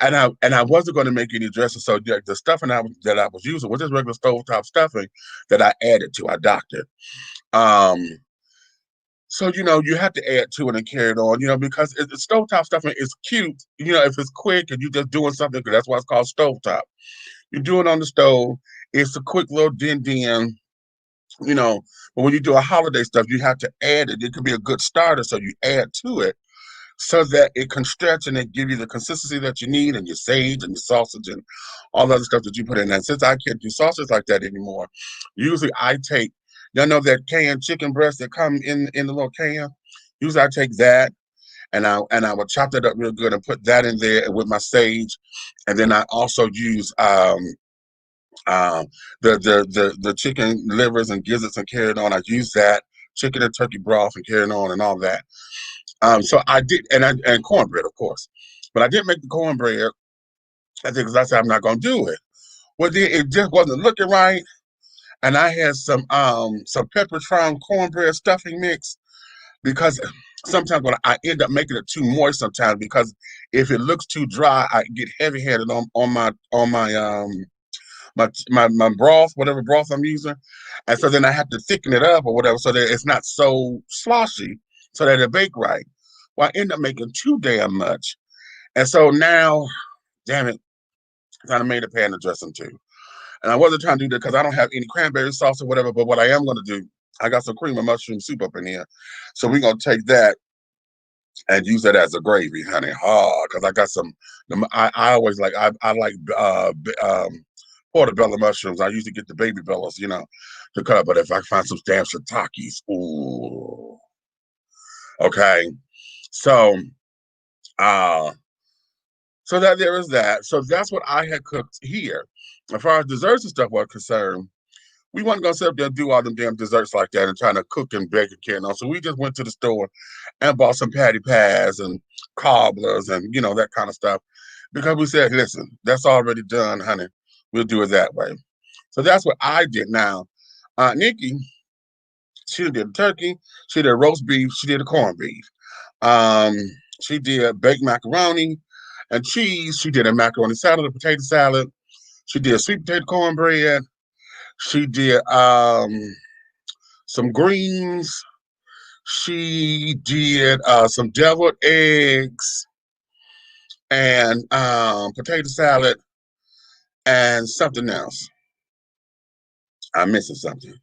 and I wasn't going to make any dressing. So the stuffing that I was using was just regular stovetop stuffing that I added to. I doctored. Um, so you have to add to it and carry it on. Because the stovetop stuffing is cute. If it's quick and you're just doing something, 'cause that's why it's called stovetop. You do it on the stove. It's a quick little din. you know. But when you do a holiday stuff, you have to add it. It could be a good starter, so you add to it so that it can stretch and it give you the consistency that you need, and your sage and your sausage and all the other stuff that you put in. And since I can't do sausage like that anymore, usually I take, y'all know that canned chicken breast that come in the little can. Usually I take that and I would chop that up real good and put that in there with my sage, and then I also use um, the chicken livers and gizzards and carry it on. I use that chicken and turkey broth and carry it on and all that. So I did, and cornbread, of course, but I didn't make the cornbread. I think because I said I'm not gonna do it. Well, then it just wasn't looking right, and I had some pepper farm cornbread stuffing mix because sometimes when I end up making it too moist sometimes because if it looks too dry, I get heavy handed on my broth, whatever broth I'm using, and so then I have to thicken it up or whatever so that it's not so sloshy, so that it bake right. Well, I end up making too damn much, and so now, damn it, I kind of made a pan of dressing too. And I wasn't trying to do that because I don't have any cranberry sauce or whatever. But what I am going to do, I got some cream of mushroom soup up in here, so we're gonna take that and use that as a gravy, honey. Because I got some. I always I like portobello mushrooms. I usually get the baby bellas, to cut up. But if I find some damn shiitakes, ooh, okay. So, uh, so that there is that. So that's what I had cooked here. As far as desserts and stuff were concerned, we wasn't gonna sit up there and do all them damn desserts like that and trying to cook and bake and carry on. So we just went to the store and bought some patty pies and cobblers and that kind of stuff because we said, listen, that's already done, honey. We'll do it that way. So that's what I did. Now, Nikki, she did turkey, she did roast beef, she did a corned beef. Um, she did baked macaroni and cheese. She did a macaroni salad, a potato salad. She did sweet potato cornbread. She did some greens. She did some deviled eggs and potato salad and something else. I'm missing something.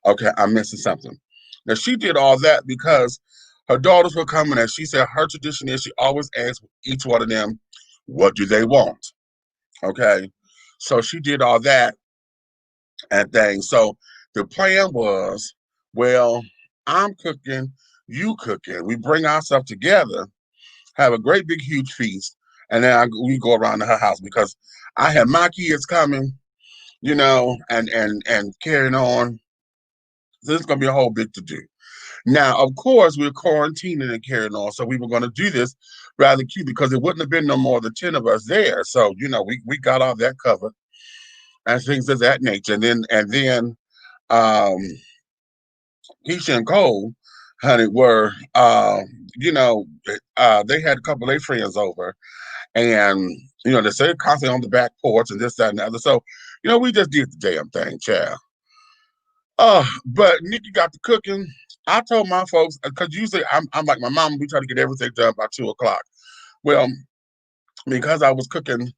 Okay, I'm missing something. Now she did all that because her daughters were coming, and she said her tradition is she always asks each one of them, "What do they want?" Okay, so she did all that and things. So the plan was, well, I'm cooking, you cooking. We bring ourselves together, have a great big huge feast, and then we go around to her house because I had my kids coming, and carrying on. So this is gonna be a whole big to do. Now, of course, we're quarantining and carrying on, so we were gonna do this rather cute because it wouldn't have been no more than 10 of us there. So, we got all that covered and things of that nature. And then um Keisha and Cole, honey, were they had a couple of their friends over, and they say constantly on the back porch and this, that, and the other. So, we just did the damn thing, child. But Nikki got the cooking. I told my folks because usually I'm like my mom. We try to get everything done by 2 o'clock. Well, because I was cooking.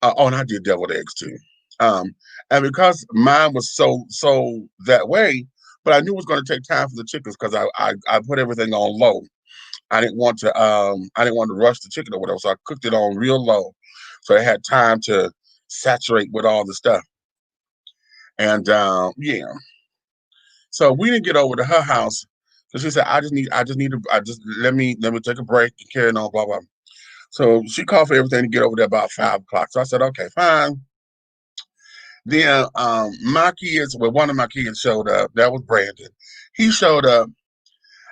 And I did deviled eggs too. And because mine was so that way, but I knew it was going to take time for the chickens because I put everything on low. I didn't want to rush the chicken or whatever, so I cooked it on real low, so it had time to saturate with all the stuff. And yeah, so we didn't get over to her house because she said I just let me take a break and carry on, blah blah. So she called for everything to get over there about 5 o'clock. So I said, okay, fine. Then one of my kids showed up. That was Brandon. He showed up,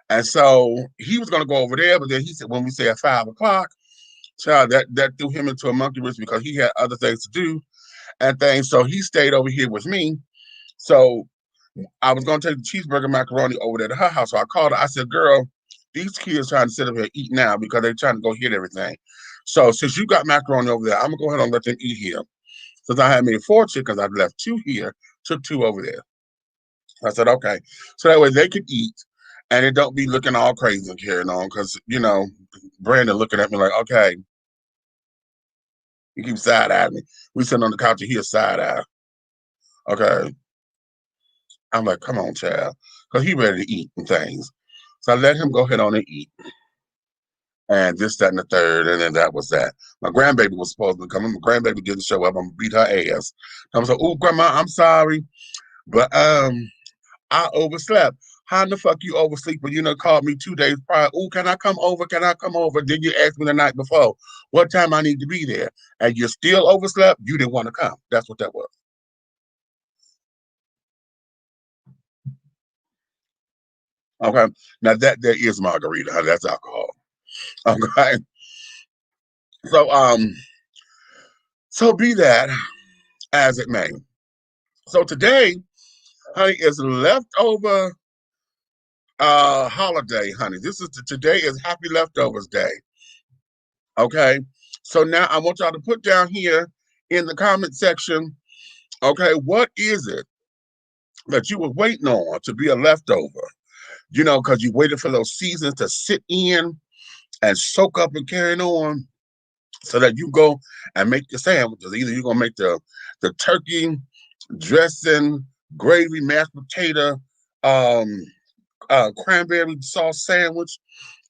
and so he was gonna go over there, but then he said when we said 5 o'clock, child, that threw him into a monkey wrench because he had other things to do and things. So he stayed over here with me. So I was gonna take the cheeseburger macaroni over there to her house. So I called her. I said, girl, these kids trying to sit up here and eat now because they're trying to go hit everything. So since you got macaroni over there, I'm gonna go ahead and let them eat here. Since I had made 4 chickens, I've left 2 here, took 2 over there. I said, okay. So that way they could eat and it don't be looking all crazy and carrying on. Cause Brandon looking at me like, okay, he keeps side eyeing me. We sitting on the couch and he a side eye. Okay. I'm like, come on, child. Cause he ready to eat and things. So I let him go ahead on and eat. And this, that, and the third, and then that was that. My grandbaby was supposed to come. My grandbaby didn't show up. I'm gonna beat her ass. I was like, "Oh, grandma, I'm sorry, but I overslept. How in the fuck you oversleep when called me 2 days prior? Oh, can I come over? Can I come over? Then you asked me the night before what time I need to be there, and you still overslept. You didn't want to come. That's what that was. Okay, now that there is margarita. Honey. That's alcohol. Okay, so so be that as it may. So today, honey, is leftover holiday, honey. Today is happy leftovers day. Okay. So now I want y'all to put down here in the comment section, okay, what is it that you were waiting on to be a leftover? Because you waited for those seasons to sit in and soak up and carry on so that you go and make your sandwiches. Either you're gonna make the turkey, dressing, gravy, mashed potato, um, cranberry sauce sandwich,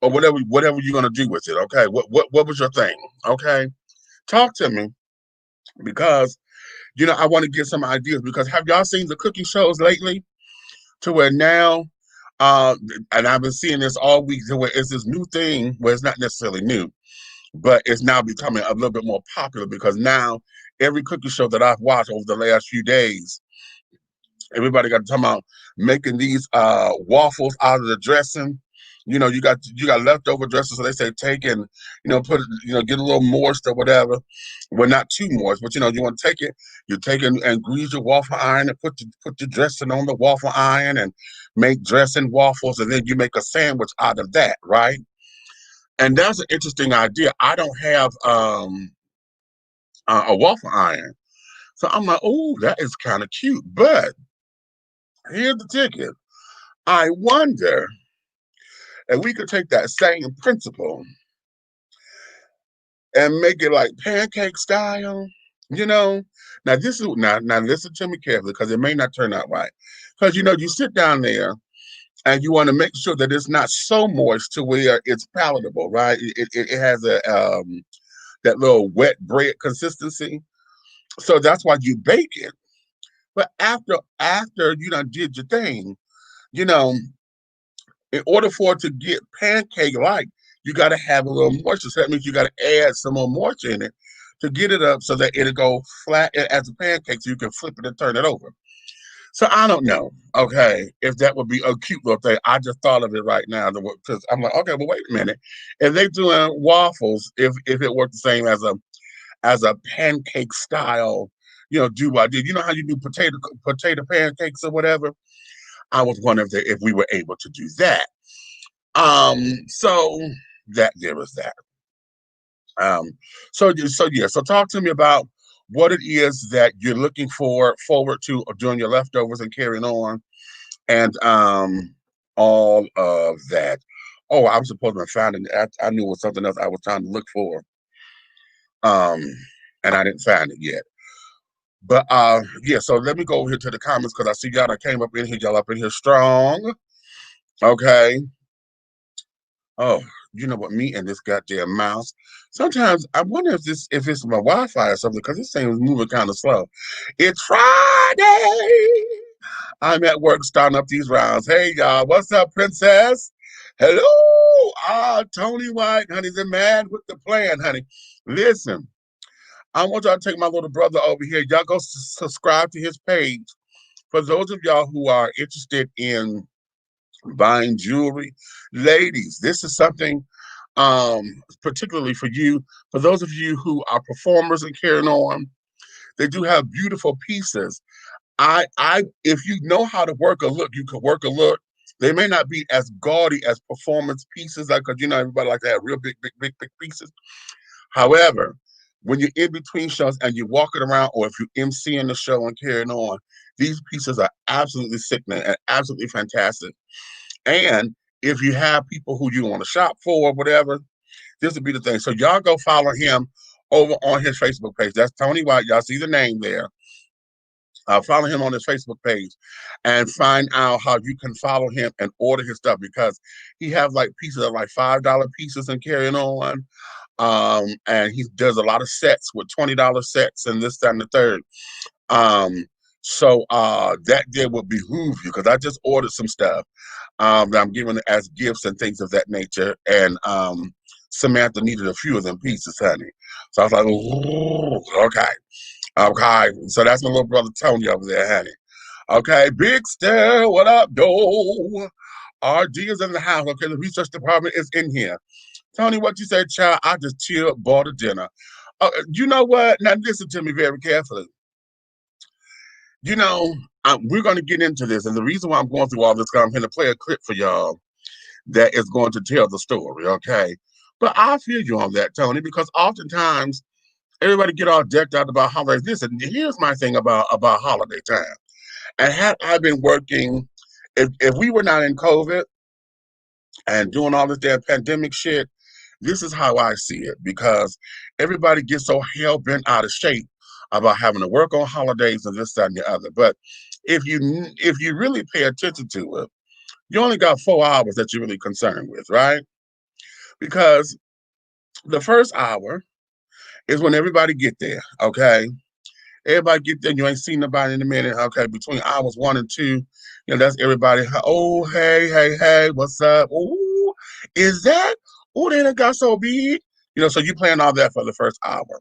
or whatever you're gonna do with it. Okay, what was your thing? Okay, talk to me because I want to get some ideas. Because have y'all seen the cooking shows lately? To where now, uh, and I've been seeing this all week. To where it's this new thing where it's not necessarily new, but it's now becoming a little bit more popular because now every cooking show that I've watched over the last few days, everybody got to talk about making these waffles out of the dressing. You got leftover dressing, so they say take and put it, get a little moist or whatever. Well, not too moist, but you want to take it. You take it and grease your waffle iron and put the dressing on the waffle iron and make dressing waffles, and then you make a sandwich out of that, right? And that's an interesting idea. I don't have a waffle iron, so I'm like, oh, that is kind of cute. But here's the ticket. I wonder if we could take that same principle and make it like pancake style. You know, now listen to me carefully because it may not turn out right. Because you sit down there and you want to make sure that it's not so moist to where it's palatable, right? It has a that little wet bread consistency. So that's why you bake it. But after you done did your thing, you know, in order for it to get pancake like, you got to have a little moisture. So that means you got to add some more moisture in it to get it up so that it'll go flat as a pancake so you can flip it and turn it over. So I don't know, okay, if that would be a cute little thing. I just thought of it right now because I'm like, okay, well, wait a minute. If they doing waffles, if it worked the same as a pancake style, do I did. You know how you do potato pancakes or whatever? I was wondering if we were able to do that. So that there was that. Um, so yeah, so talk to me about what it is that you're looking forward to doing your leftovers and carrying on, and all of that. Oh, I'm supposed to have found it. I knew it was something else I was trying to look for, um, and I didn't find it yet. But yeah, so let me go over here to the comments because I see y'all that came up in here, y'all up in here strong. Okay. Oh, you know what? Me and this goddamn mouse. Sometimes I wonder if it's my Wi-Fi or something because this thing is moving kind of slow. It's Friday. I'm at work starting up these rounds. Hey y'all, what's up, princess? Hello, Tony White, honey, the man with the plan, honey. Listen, I want y'all to take my little brother over here. Y'all go subscribe to his page. For those of y'all who are interested in buying jewelry, ladies, this is something particularly for you. For those of you who are performers and carrying on, they do have beautiful pieces. If you know how to work a look, you could work a look. They may not be as gaudy as performance pieces, like because everybody like to have real big pieces. However, when you're in between shows and you're walking around, or if you're emceeing the show and carrying on, these pieces are absolutely sickening and absolutely fantastic. And if you have people who you want to shop for or whatever, this would be the thing. So y'all go follow him over on his Facebook page. That's Tony White. Y'all see the name there. Follow him on his Facebook page and find out how you can follow him and order his stuff, because he has like pieces of like $5 pieces and carrying on. And he does a lot of sets with $20 sets and this, that, and the third. That there would behoove you, because I just ordered some stuff that I'm giving as gifts and things of that nature. And Samantha needed a few of them pieces, honey. So I was like, ooh, okay. Okay. So that's my little brother Tony over there, honey. Okay, Big Star, what up, though? RG is in the house. Okay, the research department is in here. Tony, what you say, child? I just chilled, bought a dinner. You know what? Now listen to me very carefully. You know, we're going to get into this, and the reason why I'm going through all this, because I'm going to play a clip for y'all that is going to tell the story, okay? But I feel you on that, Tony, because oftentimes everybody get all decked out about holidays. Listen, here's my thing about holiday time. And had I been working, if we were not in COVID and doing all this damn pandemic shit, this is how I see it, because everybody gets so hell-bent out of shape about having to work on holidays and this, that, and the other. But if you really pay attention to it, you only got 4 hours that you're really concerned with, right? Because the first hour is when everybody get there, okay? Everybody get there, you ain't seen nobody in a minute, okay? Between hours 1 and 2, you know, that's everybody. Oh, hey, what's up? Oh, is that? Oh, they done got so big. You know, so you plan all that for the first hour.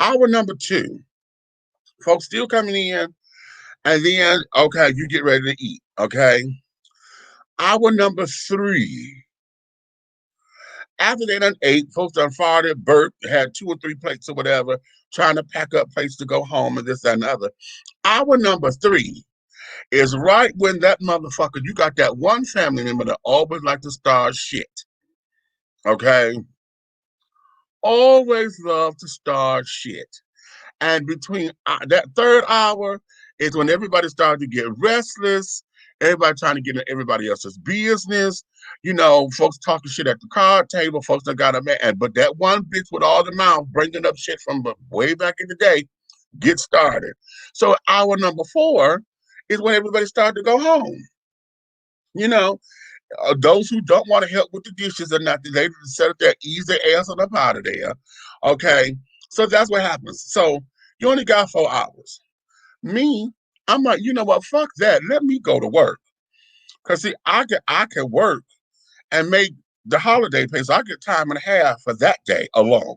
Hour number 2, folks still coming in, and then, okay, you get ready to eat, okay? Hour number 3, after they done ate, folks done farted, burped, had 2 or 3 plates or whatever, trying to pack up plates to go home and this, that, and the other. Hour number 3 is right when that motherfucker, you got that one family member that always like to start shit, okay? Always love to start shit. And between that third hour is when everybody started to get restless. Everybody trying to get in everybody else's business. You know, folks talking shit at the card table. Folks that got a man. But that one bitch with all the mouth bringing up shit from way back in the day get started. So hour number 4 is when everybody started to go home. You know, those who don't want to help with the dishes or nothing, they set up there, ease their ass on up out of there. Okay. So that's what happens. So you only got 4 hours. Me, I'm like, you know what? Fuck that. Let me go to work. Cause see, I can work and make the holiday pay, so I get time and a half for that day alone.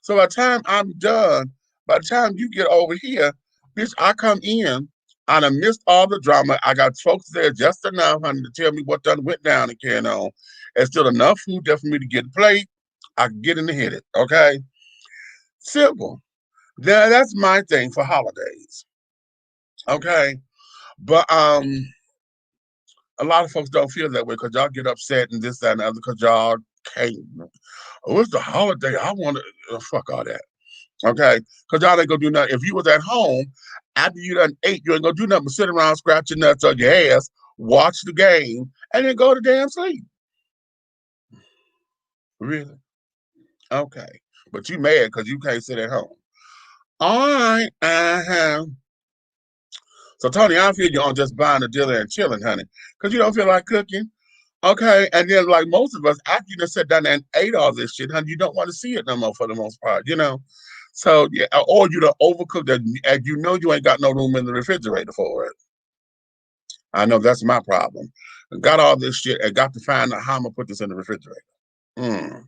So by the time I'm done, by the time you get over here, bitch, I come in. I done missed all the drama. I got folks there just enough, honey, to tell me what done went down and carrying on. And still enough food there for me to get a plate. I can get in and hit it. Okay. Simple. That's my thing for holidays. Okay. But a lot of folks don't feel that way, because y'all get upset and this, that, and the other, because y'all can't. Oh, it's the holiday. I want to fuck all that. Okay. Because y'all ain't gonna do nothing. If you was at home after you done ate, you ain't gonna do nothing but sit around, scratch your nuts on your ass, watch the game, and then go to damn sleep. Really? Okay. But you mad because you can't sit at home. All right. So Tony, I feel you on just buying a dinner and chilling, honey, because you don't feel like cooking. Okay, and then like most of us, after you just sat down and ate all this shit, honey, you don't want to see it no more for the most part, you know. So yeah, or you done overcooked it, and you know you ain't got no room in the refrigerator for it. I know that's my problem. Got all this shit and got to find out how I'm gonna put this in the refrigerator. Mm.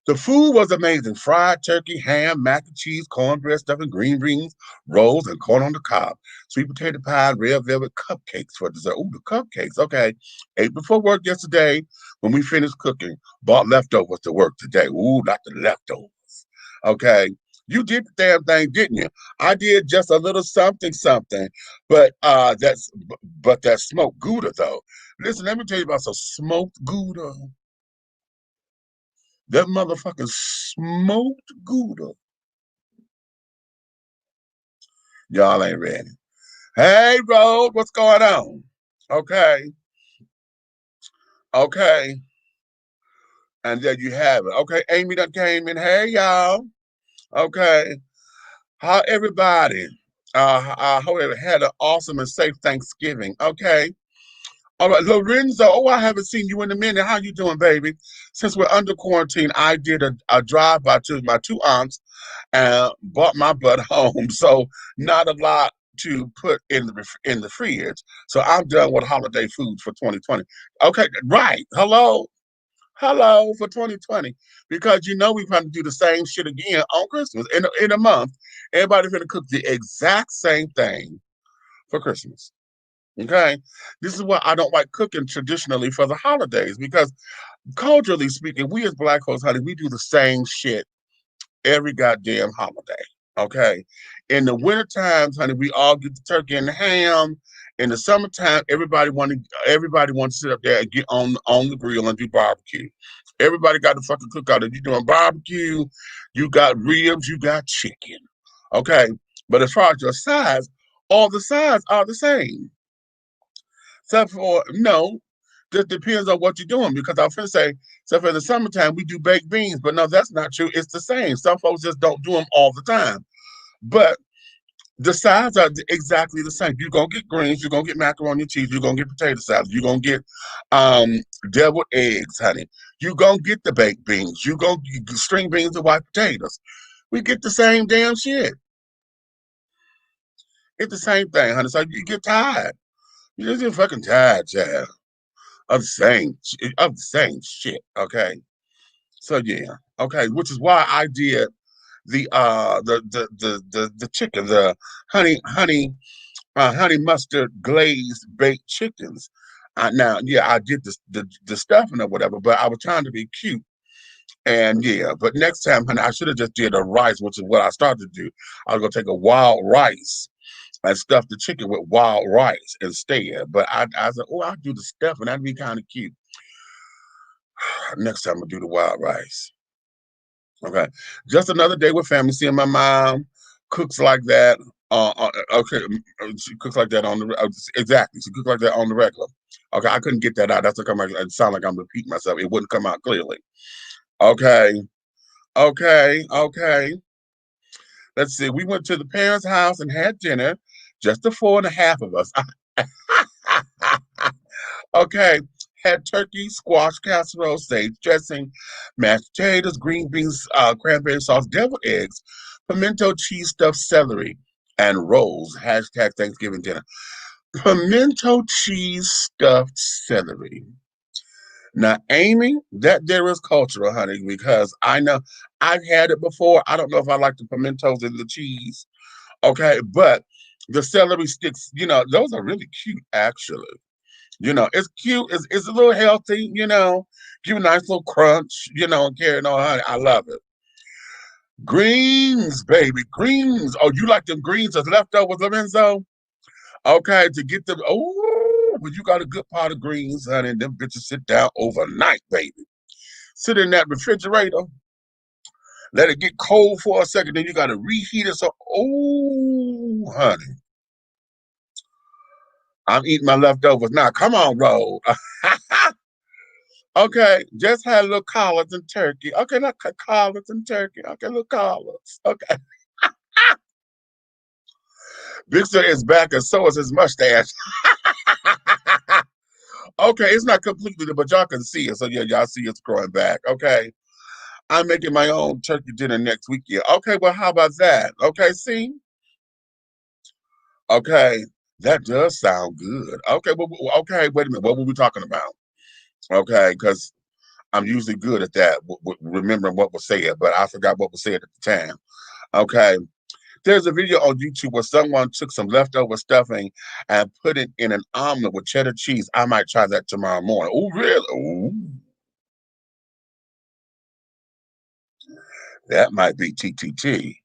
The food was amazing. Fried turkey, ham, mac and cheese, cornbread, stuffing, green beans, rolls, and corn on the cob. Sweet potato pie, red velvet cupcakes for dessert. Ooh, the cupcakes. Okay. Ate before work yesterday when we finished cooking. Bought leftovers to work today. Ooh, not the leftovers. Okay. You did the damn thing, didn't you? I did just a little something, but that's smoked Gouda though. Listen, let me tell you about some smoked Gouda. That motherfucking smoked Gouda. Y'all ain't ready. Hey, Road, what's going on? Okay. Okay. And there you have it. Okay, Amy done came in. Hey, y'all. Okay. How everybody? I hope everybody had an awesome and safe Thanksgiving. Okay. All right, Lorenzo. Oh, I haven't seen you in a minute. How you doing, baby? Since we're under quarantine, I did a drive-by to my two aunts and bought my butt home. So not a lot to put in the fridge. So I'm done with holiday foods for 2020. Okay, right. Hello for 2020. Because you know we're going to do the same shit again on Christmas. In a month, everybody's going to cook the exact same thing for Christmas. Okay? This is why I don't like cooking traditionally for the holidays. Because culturally speaking, we as Black folks, honey, we do the same shit every goddamn holiday. Okay. In the winter times, honey, we all get the turkey and the ham. In the summertime, everybody wants to sit up there and get on the grill and do barbecue. Everybody got the fucking cookout. If you're doing barbecue, you got ribs, you got chicken. Okay. But as far as your sides, all the sides are the same. Except for no, just depends on what you're doing. Because I was gonna say, so for the summertime, we do baked beans, but no, that's not true. It's the same. Some folks just don't do them all the time. But the sides are exactly the same. You're gonna get greens, you're gonna get macaroni and cheese, you're gonna get potato salad, you're gonna get deviled eggs, honey. You're gonna get the baked beans, you're gonna get string beans and white potatoes. We get the same damn shit. It's the same thing, honey. So you get tired. You just get fucking tired, child. Of the same shit. Okay. So yeah. Okay. Which is why I did the chicken, the honey mustard glazed baked chickens. Now, yeah, I did the stuffing or whatever, but I was trying to be cute. And yeah, but next time, honey, I should have just did a rice, which is what I started to do. I was gonna take a wild rice and stuff the chicken with wild rice instead. But I said, oh, I'll do the stuffing. That'd be kind of cute. Next time I'll do the wild rice. Okay. Just another day with family. Seeing my mom cooks like that. Okay. She cooks like that on the exactly. She cooks like that on the regular. Okay. I couldn't get that out. That's like it sound like I'm repeating myself. It wouldn't come out clearly. Okay. Okay. Okay. Let's see. We went to the parents' house and had dinner. Just the four and a half of us. Okay. Had turkey, squash casserole, sage dressing, mashed potatoes, green beans, cranberry sauce, deviled eggs, pimento cheese stuffed celery, and rolls. Hashtag Thanksgiving dinner. Pimento cheese stuffed celery. Now, Amy, that there is cultural, honey, because I know I've had it before. I don't know if I like the pimentos and the cheese. Okay, but the celery sticks, those are really cute, actually. It's cute. It's a little healthy, give a nice little crunch, and carrying on, honey. I love it. Greens, baby, greens. Oh, you like them greens as leftovers, Lorenzo? Okay, to get them. Oh, but you got a good pot of greens, honey, and them bitches sit down overnight, baby. Sit in that refrigerator, let it get cold for a second, then you got to reheat it. So, oh, honey, I'm eating my leftovers now. Come on, roll. Okay, just had little collards and turkey. Okay, not collards and turkey. Okay, little collards. Okay. Big Sir is back and so is his mustache. Okay, it's not completely, but y'all can see it. So yeah, y'all see it's growing back. Okay. I'm making my own turkey dinner next weekend. Okay, well, how about that? Okay, see? Okay, that does sound good. Okay, well, okay, wait a minute. What were we talking about? Okay, because I'm usually good at that, remembering what was said, but I forgot what was said at the time. Okay. There's a video on YouTube where someone took some leftover stuffing and put it in an omelet with cheddar cheese. I might try that tomorrow morning. Oh, really? Ooh, that might be TTT.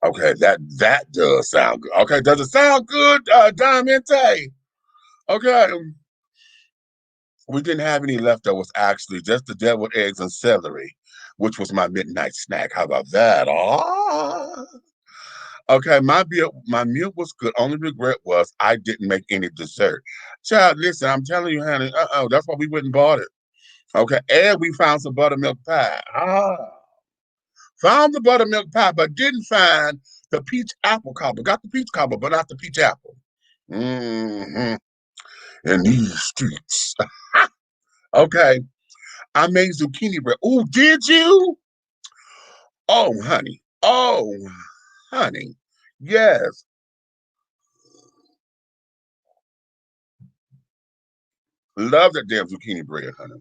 Okay, that does sound good. Okay, does it sound good, Diamante? Okay. We didn't have any leftovers, actually, just the deviled eggs and celery, which was my midnight snack. How about that? Ah. Okay, my meal was good. Only regret was I didn't make any dessert. Child, listen, I'm telling you, honey, that's why we went and bought it. Okay, and we found some buttermilk pie. Found the buttermilk pie, but didn't find the peach apple cobbler. Got the peach cobbler, but not the peach apple. hmm In these streets. Okay, I made zucchini bread. Oh, did you? Oh, honey. Oh, honey. Yes. Love that damn zucchini bread, honey.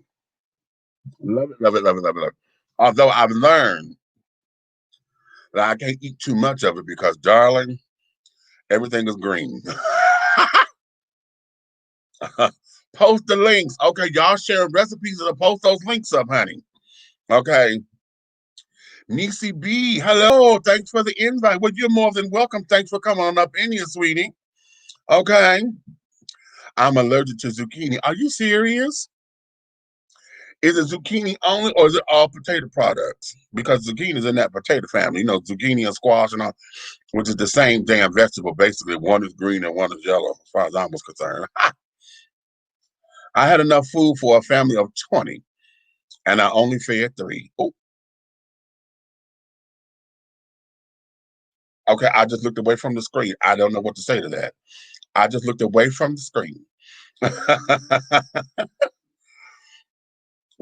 Love it, love it, love it, love it, love it. Although I've learned that I can't eat too much of it because, darling, everything is green. Post the links. Okay, y'all sharing recipes to post those links up, honey. Okay. Nisi B, hello. Thanks for the invite. Well, you're more than welcome. Thanks for coming on up in here, sweetie. Okay. I'm allergic to zucchini. Are you serious? Is it zucchini only or is it all potato products? Because zucchini is in that potato family. You know, zucchini and squash and all, which is the same damn vegetable, basically. One is green and one is yellow, as far as I was concerned. I had enough food for a family of 20, and I only fed 3. Oh, okay. I just looked away from the screen. I don't know what to say to that. I just looked away from the screen.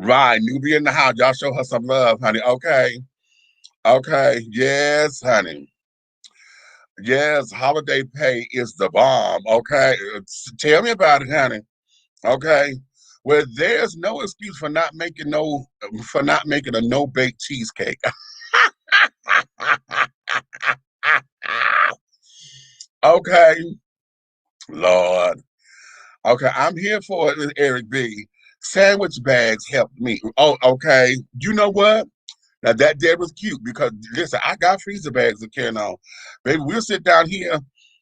Right, newbie in the house. Y'all show her some love, honey. Okay. Okay. Yes, honey. Yes, holiday pay is the bomb. Okay. Tell me about it, honey. Okay. Well, there's no excuse for not making a no-bake cheesecake. Okay, Lord. Okay, I'm here for it, Eric B. Sandwich bags helped me. Oh, okay. You know what? Now that there was cute because listen, I got freezer bags to carry on. Baby, we'll sit down here.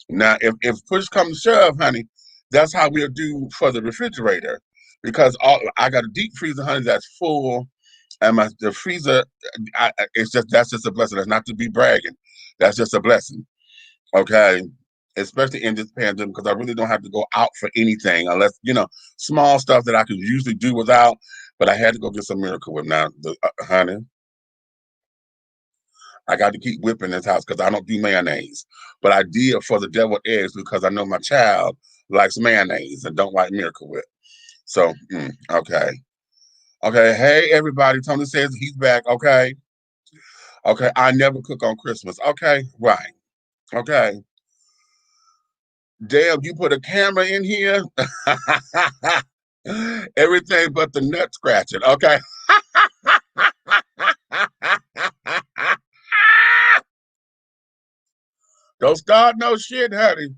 Now, if push comes to shove, honey, that's how we'll do for the refrigerator. Because I got a deep freezer, honey, that's full. And the freezer, it's just that's just a blessing. That's not to be bragging. That's just a blessing. Okay. Especially in this pandemic, because I really don't have to go out for anything unless, small stuff that I could usually do without. But I had to go get some Miracle Whip. Now, honey, I got to keep whipping this house because I don't do mayonnaise. But I did for the deviled eggs because I know my child likes mayonnaise and don't like Miracle Whip. So, okay. Okay. Hey, everybody. Tony says he's back. Okay. Okay. I never cook on Christmas. Okay. Right. Okay. Damn, you put a camera in here? Everything but the nut scratching. Okay. Don't start no shit, honey.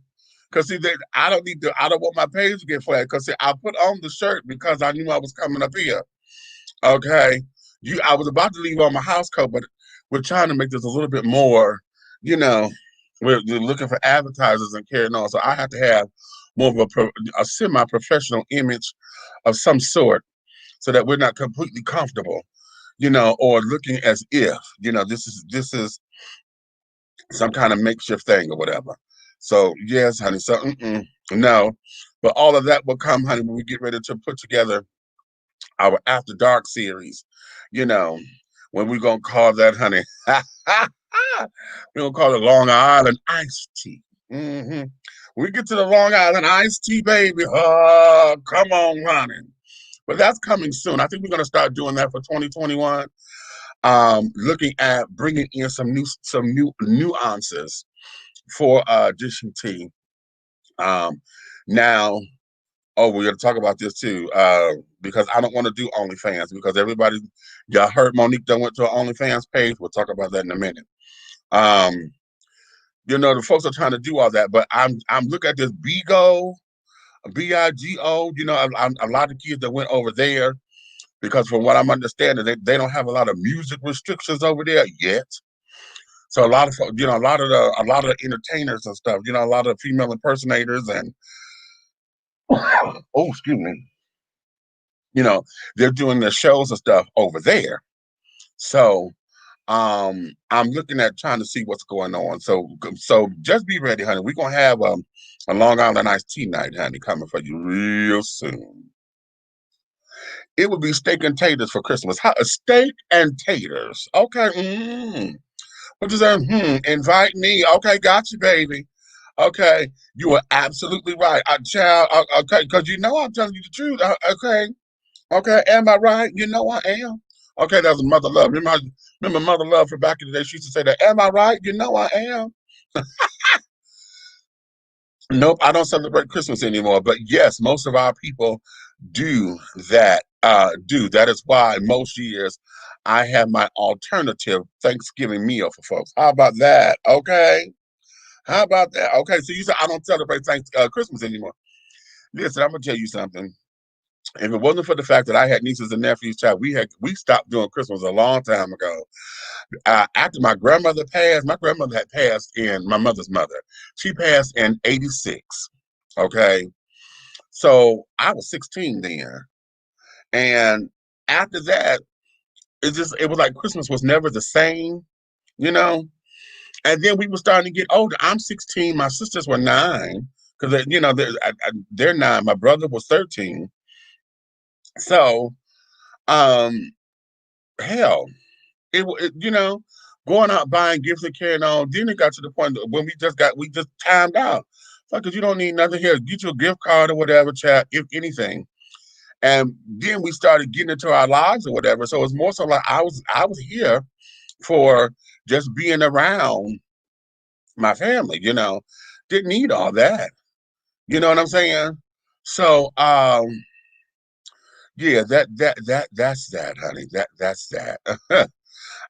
Cause see, I don't want my page to get flagged. Cause see, I put on the shirt because I knew I was coming up here. Okay. I was about to leave on my house coat, but we're trying to make this a little bit more, you know, we're looking for advertisers and carrying on. So I have to have more of a semi-professional image of some sort so that we're not completely comfortable, or looking as if, this is some kind of makeshift thing or whatever. So yes, honey. So no, but all of that will come, honey, when we get ready to put together our After Dark series. You know, when we're gonna call that, honey, we're gonna call it Long Island Iced Tea. We get to the Long Island Iced Tea, baby. Oh, come on, honey. But that's coming soon. I think we're gonna start doing that for 2021. Looking at bringing in some new nuances for dishing tea. Now, oh, we're gonna talk about this too, because I don't want to do OnlyFans because y'all heard Monique done went to an OnlyFans page. We'll talk about that in a minute. The folks are trying to do all that, but I'm looking at this Bigo, Bigo. A lot of kids that went over there because from what I'm understanding, they don't have a lot of music restrictions over there yet. So a lot of a lot of entertainers and stuff, a lot of female impersonators and oh, excuse me. You know, they're doing their shows and stuff over there. So I'm looking at trying to see what's going on. So just be ready, honey. We're gonna have a Long Island iced tea night, honey, coming for you real soon. It would be steak and taters for Christmas. How steak and taters? Okay. What does that? Invite me. Okay, got you, baby. Okay, you are absolutely right. Child. Okay, because you know I'm telling you the truth. Okay, okay. Am I right? You know I am. Okay, that's Mother Love. Remember Mother Love from back in the day? She used to say that. Am I right? You know I am. Nope, I don't celebrate Christmas anymore. But yes, most of our people do that. That is why most years I have my alternative Thanksgiving meal for folks. How about that? Okay. How about that? Okay, so you said I don't celebrate Christmas anymore. Listen, I'm gonna tell you something. If it wasn't for the fact that I had nieces and nephews, child, we stopped doing Christmas a long time ago. After my grandmother had passed in my mother's mother. She passed in '86. Okay, so I was 16 then, and after that, it was like Christmas was never the same, you know. And then we were starting to get older. I'm 16. My sisters were 9 because they're 9. My brother was 13. So, um, hell, going out buying gifts and carrying on. Then it got to the point when we just timed out. Like, cause you don't need nothing here. Get you a gift card or whatever, chat, if anything. And then we started getting into our lives or whatever. So it's more so like I was here for just being around my family. Didn't need all that. You know what I'm saying? So yeah, that's that, honey. That's that.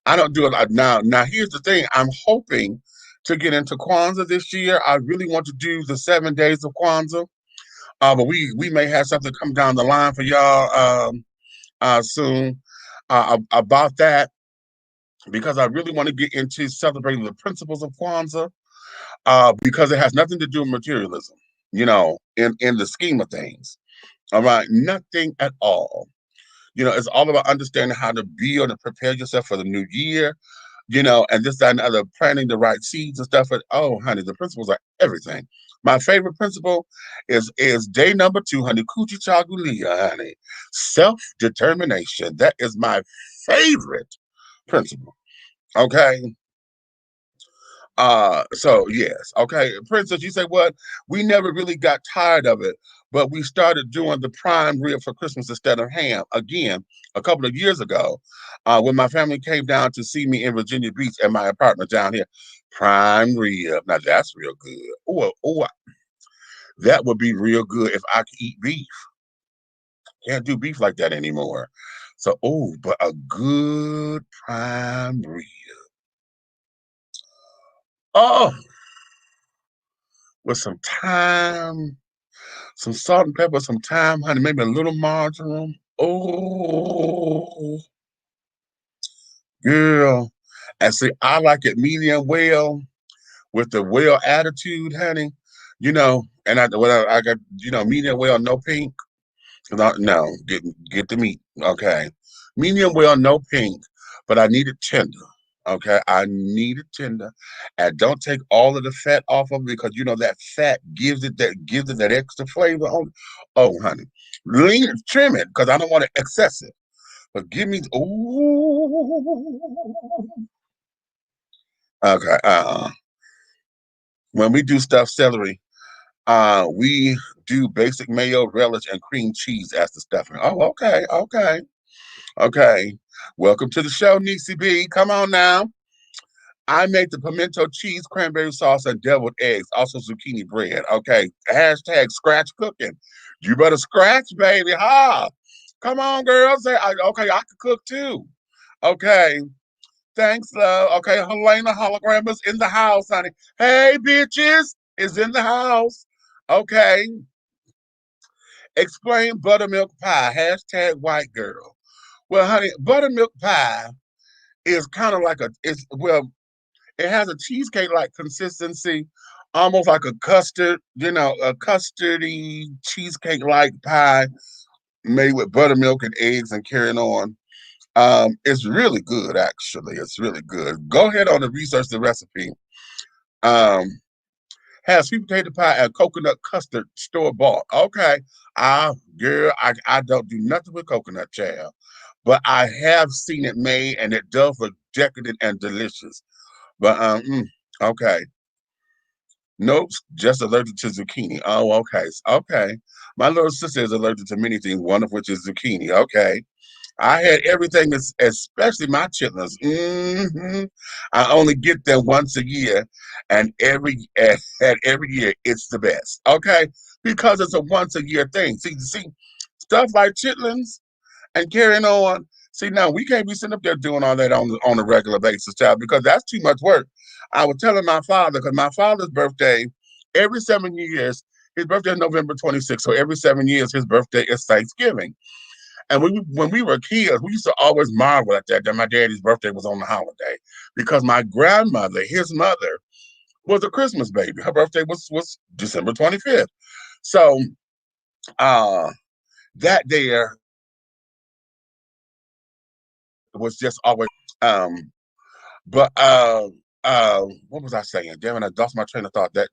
I don't do it now. Now here's the thing. I'm hoping to get into Kwanzaa this year. I really want to do the 7 days of Kwanzaa. But we may have something come down the line for y'all soon about that because I really want to get into celebrating the principles of Kwanzaa because it has nothing to do with materialism, in the scheme of things. All right, nothing at all. It's all about understanding how to build and prepare yourself for the new year, and this, that, and other, planting the right seeds and stuff. But oh, honey, the principles are everything. My favorite principle is day number 2, honey, Coochie Chagulia, honey. Self-determination. That is my favorite principle. Okay. So yes, okay, Princess, you say what? We never really got tired of it, but we started doing the prime rib for Christmas instead of ham again a couple of years ago, when my family came down to see me in Virginia Beach at my apartment down here. Prime rib, now that's real good. Oh, that would be real good if I could eat beef. Can't do beef like that anymore. So, but a good prime rib. Oh, with some thyme, some salt and pepper, some thyme, honey, maybe a little marjoram. Oh, girl. And see, I like it medium well with the well attitude, honey. And I got, medium well, no pink. No, get the meat. Okay. Medium well, no pink, but I need it tender. Okay. I need it tender. And don't take all of the fat off of it because that fat gives it that extra flavor on it. Oh, honey. Trim it because I don't want it excessive. But give me okay. When we do stuffed celery, we do basic mayo, relish, and cream cheese as the stuffing. Oh, okay, okay, okay. Welcome to the show, Niecy B. Come on now. I made the pimento cheese, cranberry sauce, and deviled eggs, also zucchini bread. Okay. Hashtag scratch cooking. You better scratch, baby. Ha. Come on, girls. Okay, I could cook too. Okay. Thanks, love. Okay, Helena Hologram is in the house, honey. Hey, bitches, is in the house. Okay. Explain buttermilk pie. Hashtag white girl. Well, honey, buttermilk pie is kind of like it has a cheesecake-like consistency, almost like a custard, a custardy cheesecake-like pie. made with buttermilk and eggs and carrying on. It's really good, actually. It's really good. Go ahead on and research the recipe. Um, has sweet potato pie and coconut custard store bought. Okay. Girl, I don't do nothing with coconut, child. But I have seen it made and it does look decadent and delicious. But okay. Nope, just allergic to zucchini. Oh, okay. Okay. My little sister is allergic to many things, one of which is zucchini. Okay. I had everything, especially my chitlins. I only get them once a year, and every year it's the best. Okay, because it's a once a year thing. See, stuff like chitlins and carrying on. See, now we can't be sitting up there doing all that on a regular basis, child, because that's too much work. I was telling my father because my father's birthday every 7 years. His birthday is November 26th, so every 7 years his birthday is Thanksgiving. And when we were kids, we used to always marvel at that my daddy's birthday was on the holiday because my grandmother, his mother, was a Christmas baby. Her birthday was December 25th. So that there was just always but what was I saying? Damn it, I lost my train of thought. I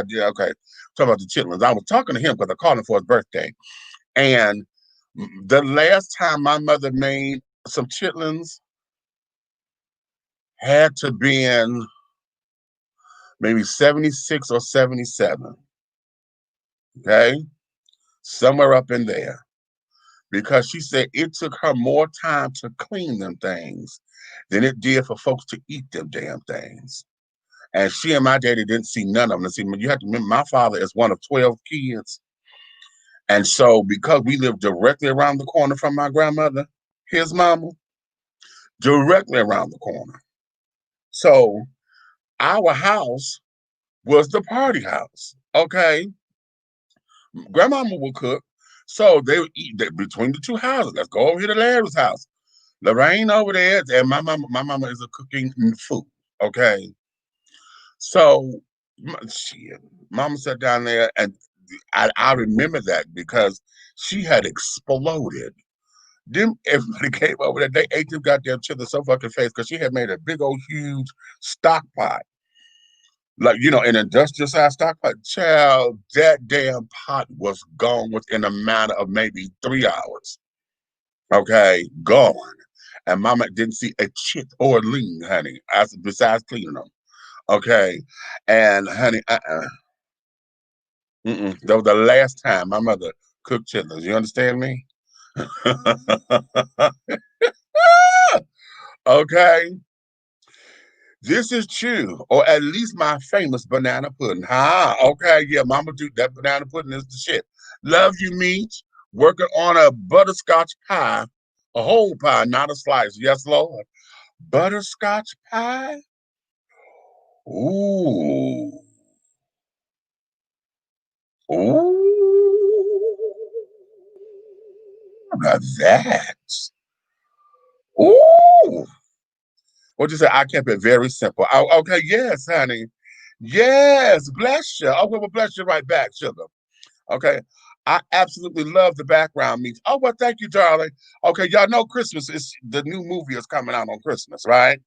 did. Okay, talk about the chitlins. I was talking to him because I called him for his birthday, and the last time my mother made some chitlins had to be in maybe 76 or 77. Okay, somewhere up in there, because she said it took her more time to clean them things than it did for folks to eat them damn things. And she and my daddy didn't see none of them. See, you have to remember, my father is one of 12 kids. And so because we lived directly around the corner from my grandmother, his mama, directly around the corner. So our house was the party house. Okay. Grandmama would cook. So they would eat between the two houses. Let's go over here to Larry's house. Lorraine over there, and my mama is a cooking food. Okay. So shit, mama sat down there, and I remember that because she had exploded. Then everybody came over there. They ate them goddamn chili so fucking fast because she had made a big old huge stock pot. Like, an industrial size stock pot. Child, that damn pot was gone within a matter of maybe 3 hours. Okay, gone. And mama didn't see a chip or a lean, honey, besides cleaning them. Okay. And honey, that was the last time my mother cooked chitlins. You understand me? Okay. This is true, or at least my famous banana pudding. Okay, yeah, mama do that. Banana pudding is the shit. Love you, meat. Working on a butterscotch pie, a whole pie, not a slice. Yes, Lord. Butterscotch pie? Ooh. Ooh. Now that. Ooh. What'd you say? I kept it very simple. Okay, yes, honey. Yes, bless you. Oh, well, bless you right back, sugar. Okay. I absolutely love the background meats. Oh, well, thank you, darling. Okay, y'all know Christmas is the new movie is coming out on Christmas, right?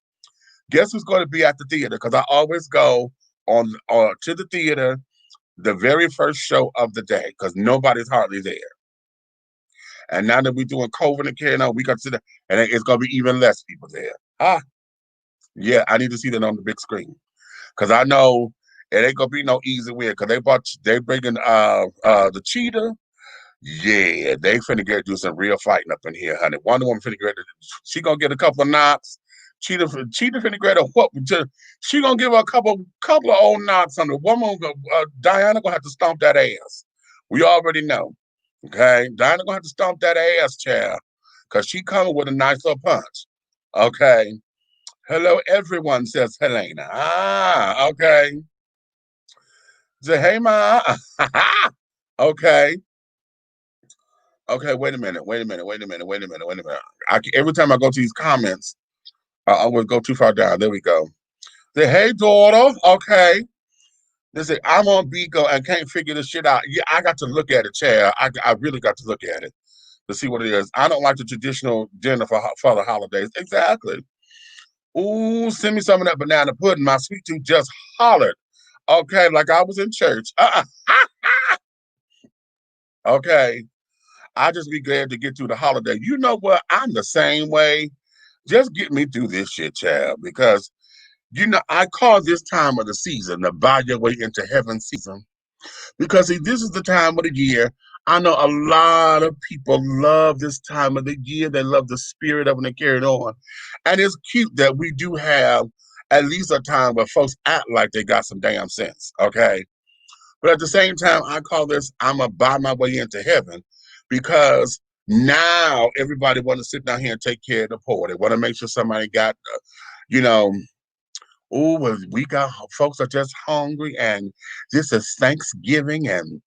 Guess who's going to be at the theater? Because I always go on to the theater the very first show of the day because nobody's hardly there. And now that we're doing COVID and carrying on, we got to sit there, and it's going to be even less people there. Yeah, I need to see that on the big screen because I know it ain't gonna be no easy win because they bringing the cheetah. Yeah, they finna get do some real fighting up in here, honey. Wonder Woman finna get she gonna get a couple of knocks. Cheetah finna get a whoop. She gonna give her a couple of old knocks on the woman. Diana gonna have to stomp that ass. We already know. Okay, Diana gonna have to stomp that ass, child, because she coming with a nice little punch. Okay. Hello, everyone, says Helena. Okay. Say, hey, ma. Okay. Okay, wait a minute. Every time I go to these comments, I always go too far down. There we go. Say, hey, daughter. Okay. They say, I'm on Bigo and can't figure this shit out. Yeah, I got to look at it, child. I really got to look at it. to see what it is. I don't like the traditional dinner for the holidays. Exactly. Ooh, send me some of that banana pudding. My sweet tooth just hollered. Okay, like I was in church. Okay. I just be glad to get through the holiday. You know what? I'm the same way. Just get me through this shit, child, because I call this time of the season the buy your way into heaven season. Because see, this is the time of the year. I know a lot of people love this time of the year. They love the spirit of it and carry it on. And it's cute that we do have at least a time where folks act like they got some damn sense. Okay. But at the same time, I call this I'm gonna buy my way into heaven because now everybody want to sit down here and take care of the poor. They want to make sure somebody got, you know, oh, well, we got folks are just hungry, and this is Thanksgiving, and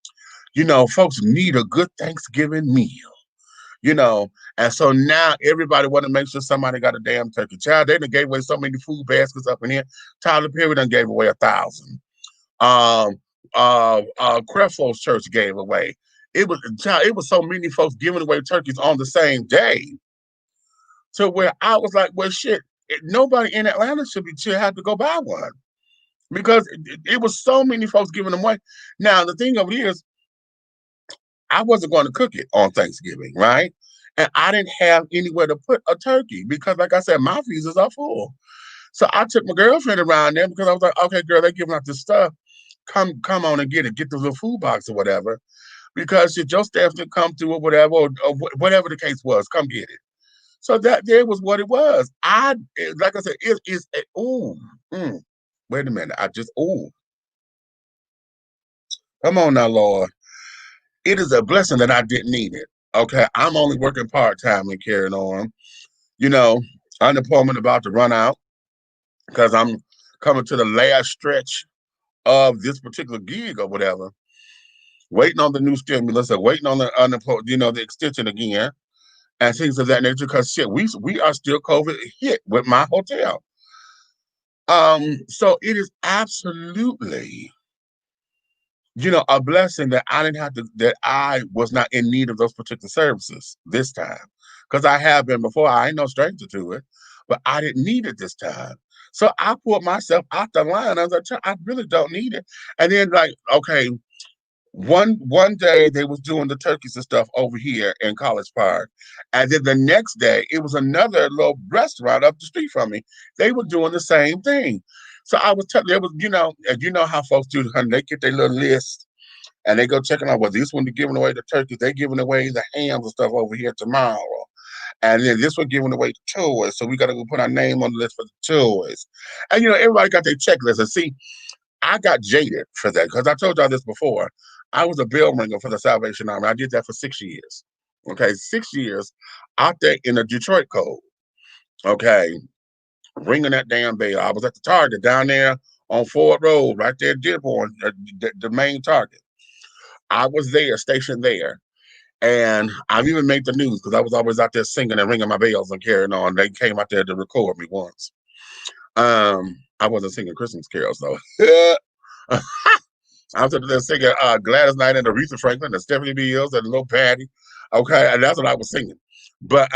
folks need a good Thanksgiving meal. And so now everybody want to make sure somebody got a damn turkey. Child, they done gave away so many food baskets up in here. Tyler Perry done gave away 1,000. Creflo's church gave away. It was so many folks giving away turkeys on the same day, to where I was like, well, shit, nobody in Atlanta should have to go buy one because it was so many folks giving them away. Now the thing of it is, I wasn't going to cook it on Thanksgiving, right? And I didn't have anywhere to put a turkey because, like I said, my freezers are full. So I took my girlfriend around there because I was like, okay, girl, they're giving out this stuff. Come on and get the little food box or whatever. Because if your staff didn't come through or whatever, or whatever the case was, come get it. So that there was what it was. Like I said, it is wait a minute. Come on now, Lord. It is a blessing that I didn't need it. Okay. I'm only working part-time and carrying on. Unemployment about to run out because I'm coming to the last stretch of this particular gig or whatever. Waiting on the new stimulus or waiting on the unemployment, the extension again. And things of that nature, because shit, we are still COVID hit with my hotel. So it is absolutely, a blessing that that I was not in need of those particular services this time. Because I have been before, I ain't no stranger to it, but I didn't need it this time. So I pulled myself out the line. I was like, I really don't need it. And then okay, one day they was doing the turkeys and stuff over here in College Park, and then the next day it was another little restaurant up the street from me. They were doing the same thing. So I was telling, there was, and you know how folks do, honey, they get their little list and they go checking out. Well, this one they're giving away the turkeys, they giving away the hams and stuff over here tomorrow, and then this one giving away the toys. So we got to go put our name on the list for the toys, and everybody got their checklist. And see, I got jaded for that because I told y'all this before. I was a bell ringer for the Salvation Army. I did that for 6 years. Okay, 6 years out there in the Detroit Code. Okay, ringing that damn bell. I was at the Target down there on Ford Road, right there, Dearborn, the main Target. I was there, stationed there. And I've even made the news because I was always out there singing and ringing my bells and carrying on. They came out there to record me once. I wasn't singing Christmas carols though. I was there singing Gladys Knight and Aretha Franklin and Stephanie Mills and Little Patty. Okay, and that's what I was singing. But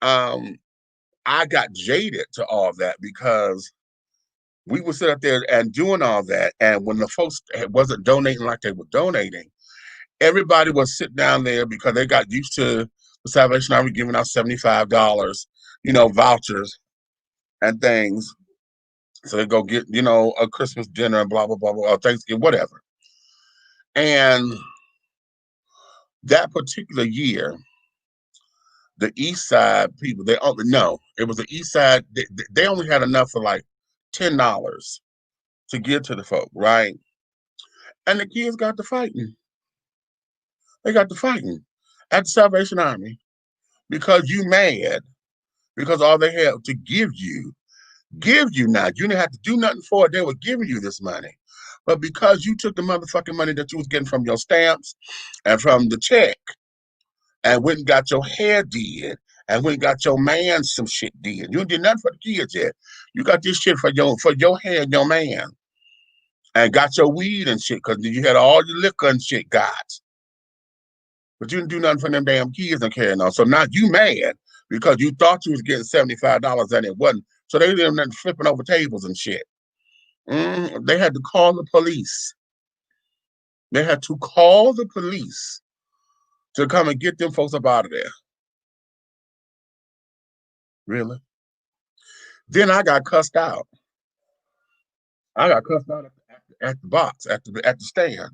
I got jaded to all that because we would sit up there and doing all that, and when the folks wasn't donating like they were donating, everybody was sitting down there because they got used to the Salvation Army giving out $75, vouchers and things. So they go get, a Christmas dinner and blah, blah, blah, blah, Thanksgiving, whatever. And that particular year, the East Side people, it was the East Side, they only had enough for like $10 to give to the folk, right? And the kids got to fighting. They got to fighting at the Salvation Army because you mad, because all they had to give you now. You didn't have to do nothing for it. They were giving you this money. But because you took the motherfucking money that you was getting from your stamps and from the check and went and got your hair did and went and got your man some shit did. You did nothing for the kids yet. You got this shit for your hair and your man. And got your weed and shit because you had all your liquor and shit got. but you didn't do nothing for them damn kids and carrying on. So now you mad because you thought you was getting $75 and it wasn't. So they did nothing flipping over tables and shit. They had to call the police. They had to call the police to come and get them folks up out of there. Really? Then I got cussed out. I got cussed out at the box, at the stand.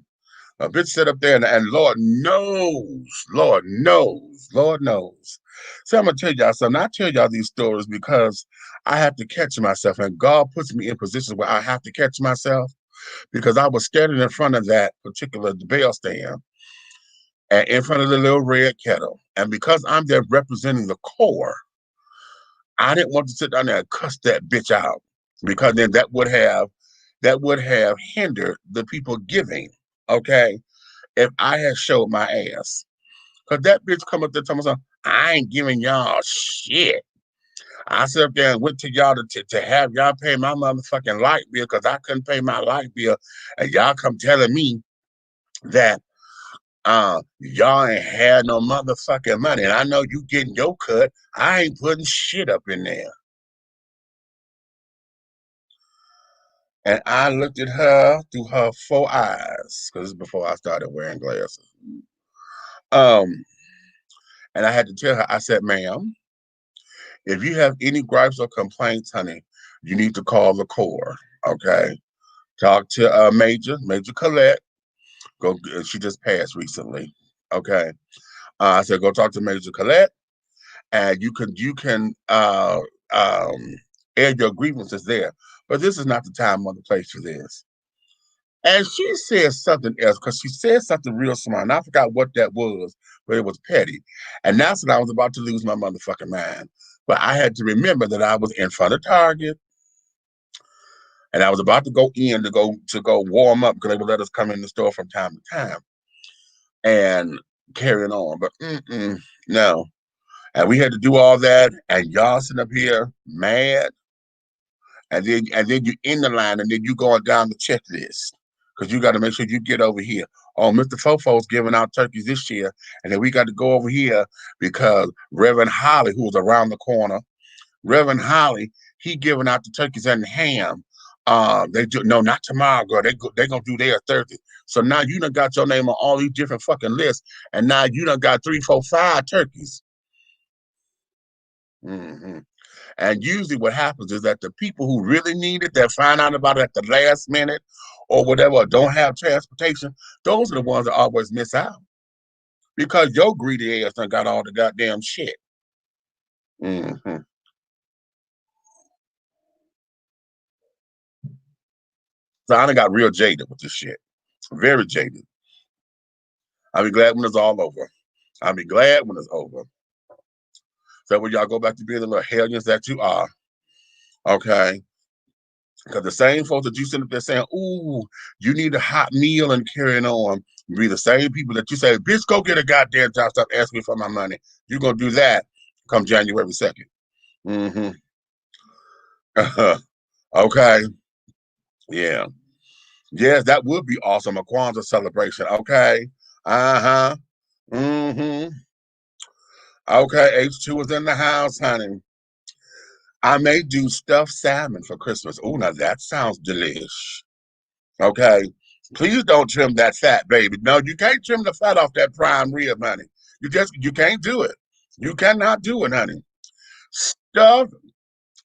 A bitch sit up there and Lord knows, Lord knows, Lord knows. So I'm gonna tell y'all something. I tell y'all these stories because I have to catch myself, and God puts me in positions where I have to catch myself because I was standing in front of that particular bail stand and in front of the little red kettle. And because I'm there representing the core, I didn't want to sit down there and cuss that bitch out because then that would have hindered the people giving, okay, if I had showed my ass. Because that bitch come up there telling me, I ain't giving y'all shit. I sit up there and went to y'all to have y'all pay my motherfucking light bill because I couldn't pay my light bill. And y'all come telling me that y'all ain't had no motherfucking money. And I know you getting your cut. I ain't putting shit up in there. And I looked at her through her 4 eyes, because this is before I started wearing glasses. And I had to tell her, I said, ma'am, if you have any gripes or complaints, honey, you need to call the core, okay? Talk to Major Colette. She just passed recently, okay? I said, go talk to Major Colette, and you can air your grievances there. But this is not the time or the place for this. And she said something else because she said something real smart. And I forgot what that was, but it was petty. And that's when I was about to lose my motherfucking mind. But I had to remember that I was in front of Target, and I was about to go in to go warm up because they would let us come in the store from time to time and carrying on. But no. And we had to do all that, and y'all sitting up here mad. And then you're in the line, and then you going down the checklist because you got to make sure you get over here. Oh, Mr. Fofo's giving out turkeys this year, and then we got to go over here because Reverend Holly, who was around the corner, Reverend Holly, he giving out the turkeys and the ham. Not tomorrow, girl. They gonna do their Thursday. So now you done got your name on all these different fucking lists, and now you done got 3, 4, 5 turkeys. And usually what happens is that the people who really need it, that find out about it at the last minute or whatever, or don't have transportation, those are the ones that always miss out. Because your greedy ass done got all the goddamn shit. So I done got real jaded with this shit. Very jaded. I'll be glad when it's all over. I'll be glad when it's over. So when y'all go back to being the little hellions that you are, okay? Because the same folks that you sit up there saying, ooh, you need a hot meal and carrying on, be the same people that you say, bitch, go get a goddamn job, stop asking me for my money. You're going to do that come January 2nd. Okay. Yeah. Yes, that would be awesome. A Kwanzaa celebration. Okay. Okay. H2 is in the house, honey. I may do stuffed salmon for Christmas. Oh, now that sounds delish. Okay. Please don't trim that fat, baby. No, you can't trim the fat off that prime rib, honey. You can't do it. You cannot do it, honey. Stuffed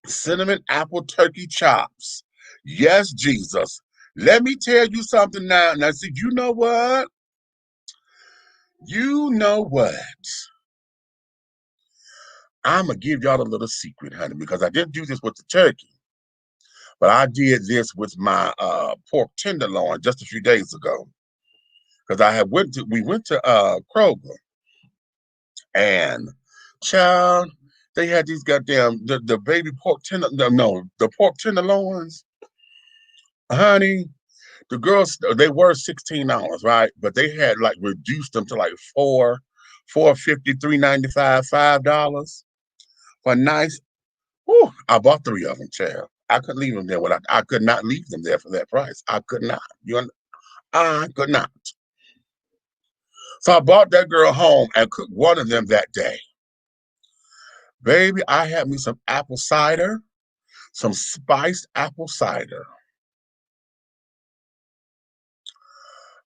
cinnamon apple turkey chops. Yes, Jesus. Let me tell you something now. Now, see, you know what? You know what? I'm going to give y'all a little secret, honey, because I didn't do this with the turkey. But I did this with my pork tenderloin just a few days ago. Because we went to Kroger, and child, they had these goddamn the baby pork the pork tenderloins, honey. The girls, they were $16, right? But they had like reduced them to like $4.50, $3.95, $5 for nice. Whew, I bought 3 of them, child. I couldn't leave them there. I could not leave them there for that price. I could not. I could not. So I brought that girl home and cooked one of them that day. Baby, I had me some apple cider, some spiced apple cider.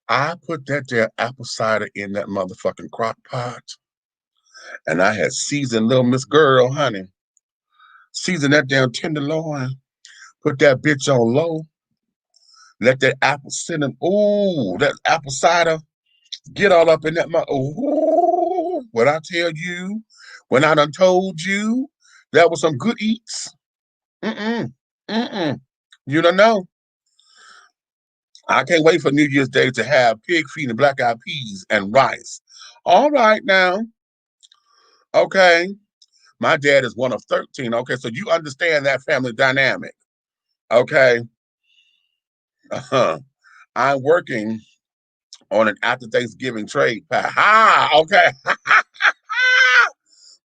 I put that there apple cider in that motherfucking crock pot. And I had seasoned little Miss Girl, honey. Season that damn tenderloin. Put that bitch on low. Let that apple cinnamon, ooh, that apple cider get all up in that ooh. What I tell you, when I done told you, that was some good eats. Mm-mm, mm-mm. You don't know. I can't wait for New Year's Day to have pig feet and black eyed peas and rice. All right now. Okay. My dad is one of 13. Okay, so you understand that family dynamic. Okay. Uh-huh. I'm working on an after Thanksgiving trade pack. Ha! Okay.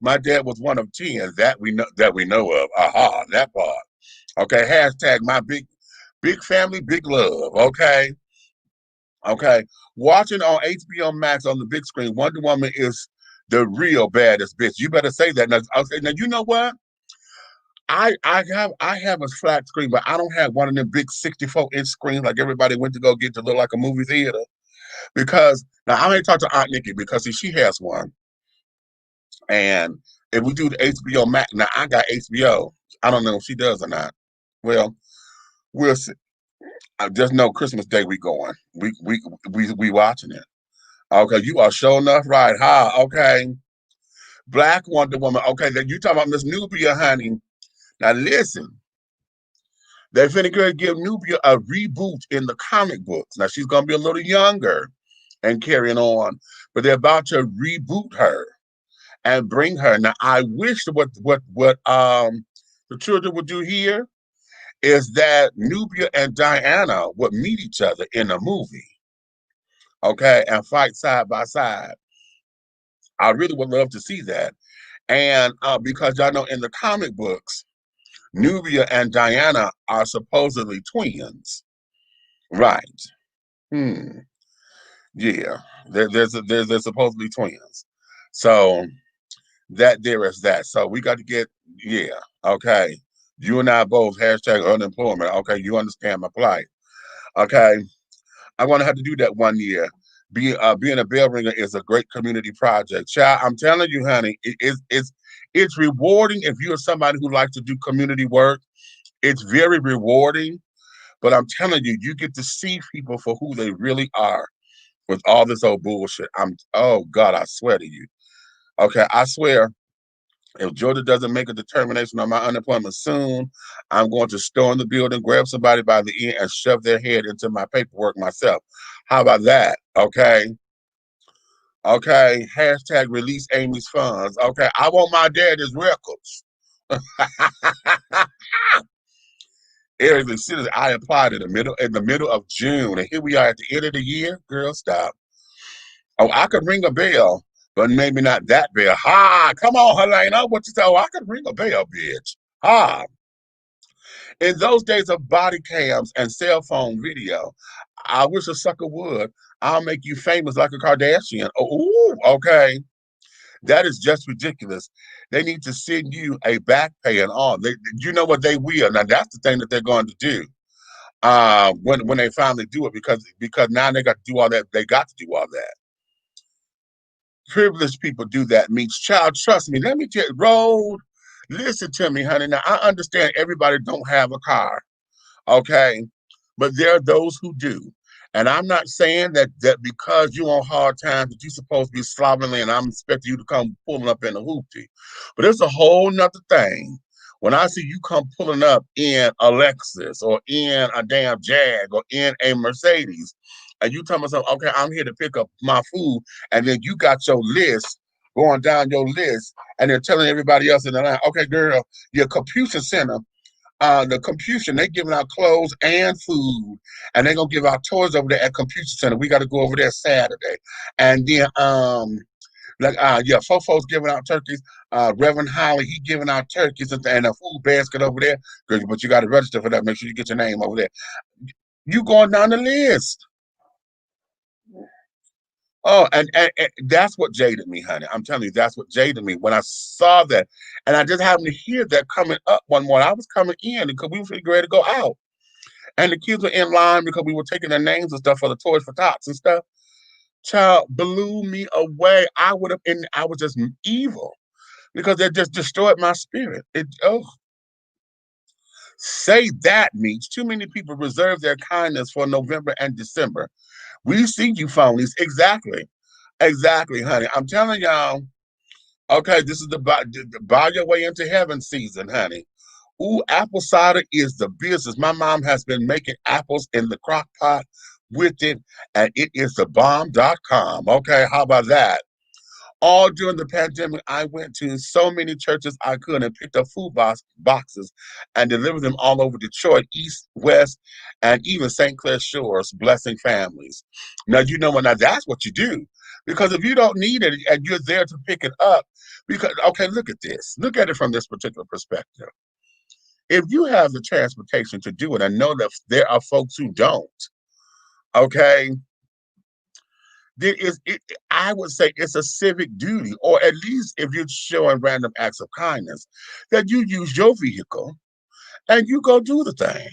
My dad was one of 10 that we know of. Aha, that part. Okay, hashtag my big family, big love. Okay. Okay. Watching on HBO Max on the big screen, Wonder Woman is the real baddest bitch. You better say that. Now, okay, now you know what? I have a flat screen, but I don't have one of them big 64-inch screens like everybody went to go get to look like a movie theater. Because now I ain't talked to Aunt Nikki because see, she has one. And if we do the HBO Max, now I got HBO. I don't know if she does or not. Well, we'll see. I just know Christmas Day we going. We watching it. Okay, you are sure enough right. Ha, okay. Black Wonder Woman. Okay, then you talking about Miss Nubia, honey. Now listen, they're finna go give Nubia a reboot in the comic books. Now she's gonna be a little younger and carrying on, but they're about to reboot her and bring her. Now I wish what the children would do here is that Nubia and Diana would meet each other in a movie, okay, and fight side by side. I really would love to see that. And because y'all know in the comic books, Nubia and Diana are supposedly twins. Right. Hmm. Yeah. They're supposedly twins. So that there is that. So we got to get, yeah. Okay. You and I both hashtag unemployment. Okay. You understand my plight. Okay. I'm gonna have to do that one year. Being a bell ringer is a great community project. Child, I'm telling you, honey, it's rewarding if you're somebody who likes to do community work. It's very rewarding, but I'm telling you, you get to see people for who they really are with all this old bullshit. Oh God, I swear to you. Okay, I swear, if Georgia doesn't make a determination on my unemployment soon, I'm going to storm the building, grab somebody by the ear, and shove their head into my paperwork myself. How about that? Okay. Okay. Hashtag release Amy's funds. Okay. I want my daddy's records. Every citizen, I applied in the middle of June, and here we are at the end of the year. Girl, stop. Oh, I could ring a bell, but maybe not that bell. Ha! Come on, Helena. What you say? Oh, I could ring a bell, bitch. Ha! In those days of body cams and cell phone video, I wish a sucker would. I'll make you famous like a Kardashian. Oh, ooh, okay. That is just ridiculous. They need to send you a back pay and all. You know what they will. Now that's the thing that they're going to do. When they finally do it, because now they got to do all that. They got to do all that. Privileged people do that. Means child, trust me. Let me tell you, road. Listen to me, honey. Now I understand everybody don't have a car. Okay, but there are those who do. And I'm not saying that because you're on hard times that you're supposed to be slovenly and I'm expecting you to come pulling up in a hoopty. But it's a whole nother thing. When I see you come pulling up in a Lexus or in a damn Jag or in a Mercedes, and you tell myself, okay, I'm here to pick up my food, and then you got your list going down your list, and they're telling everybody else in the line, okay, girl, your computer center the computer, they giving out clothes and food, and they're gonna give out toys over there at computer center. We got to go over there Saturday, and then yeah, Fofo's giving out turkeys. Reverend Holly, he giving out turkeys and a food basket over there. But you got to register for that. Make sure you get your name over there. You going down the list. Oh, and that's what jaded me, honey. I'm telling you, that's what jaded me when I saw that. And I just happened to hear that coming up one morning. I was coming in because we were getting ready to go out. And the kids were in line because we were taking their names and stuff for the Toys for Tots and stuff. Child blew me away. I was just evil because it just destroyed my spirit. Say that means too many people reserve their kindness for November and December. We see you phonies. Exactly. Exactly, honey. I'm telling y'all, okay, this is the buy your way into heaven season, honey. Ooh, apple cider is the business. My mom has been making apples in the crock pot with it, and it is the bomb.com. Okay, how about that? All during the pandemic, I went to so many churches I could and picked up boxes and delivered them all over Detroit, East, West, and even St. Clair Shores, blessing families. Now, now that's what you do. Because if you don't need it and you're there to pick it up, okay, look at this. Look at it from this particular perspective. If you have the transportation to do it, I know that there are folks who don't, okay? I would say it's a civic duty, or at least if you're showing random acts of kindness, that you use your vehicle and you go do the thing.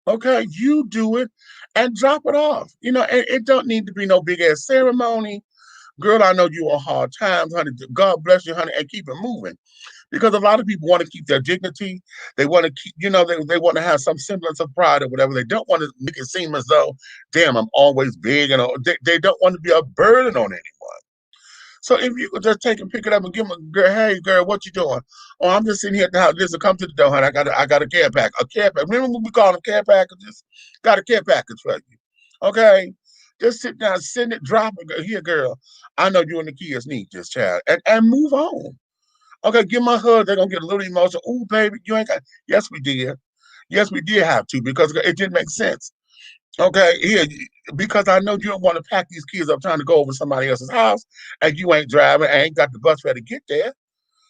Okay, you do it and drop it off. It don't need to be no big ass ceremony. Girl, I know you on hard times, honey. God bless you, honey, and keep it moving. Because a lot of people want to keep their dignity. They want to keep, they want to have some semblance of pride or whatever. They don't want to make it seem as though, damn, I'm always big. They don't want to be a burden on anyone. So if you could just take and pick it up and give them a girl, hey girl, what you doing? Oh, I'm just sitting here at the house. Listen, come to the door, honey. I got a care pack. A care pack. Remember when we call them care packages? Got a care package for you. Okay. Just sit down, send it, drop it. Here, girl. I know you and the kids need this, child. And move on. Okay, give my hug. They're gonna get a little emotional. Oh, baby, you ain't got. Yes, we did. Yes, we did have to because it didn't make sense. Okay, here, because I know you don't want to pack these kids up trying to go over to somebody else's house, and you ain't driving, and ain't got the bus fare to get there.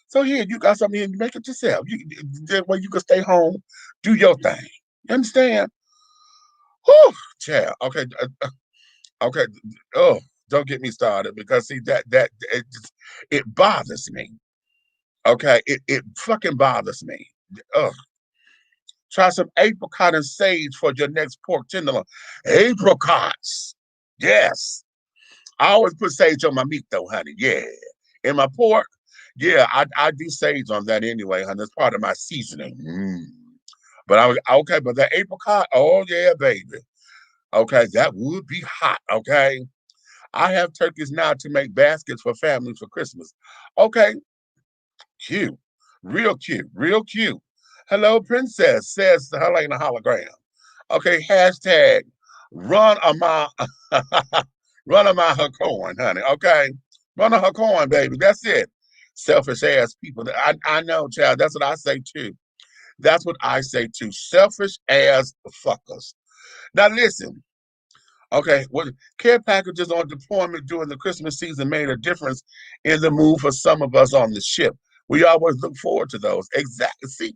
So here, you got something here. You make it yourself. That way you can stay home, do your thing. You understand? Whew, child. Okay, okay. Oh, don't get me started because see that it bothers me. Okay, it fucking bothers me. Ugh. Try some apricot and sage for your next pork tenderloin. Apricots. Yes. I always put sage on my meat though, honey. Yeah. In my pork, yeah, I do sage on that anyway, honey. It's part of my seasoning. But okay, but that apricot, oh yeah, baby. Okay, that would be hot, okay? I have turkeys now to make baskets for families for Christmas. Okay, cute. Real cute. Real cute. Hello, princess, says Helena Hologram. Okay, hashtag run a mile, run a mile her coin, honey. Okay, run a her coin, baby. That's it. Selfish ass people. I know, child. That's what I say too. That's what I say too. Selfish ass fuckers. Now listen. Okay, what care packages on deployment during the Christmas season made a difference in the mood for some of us on the ship. We always look forward to those. Exactly. See,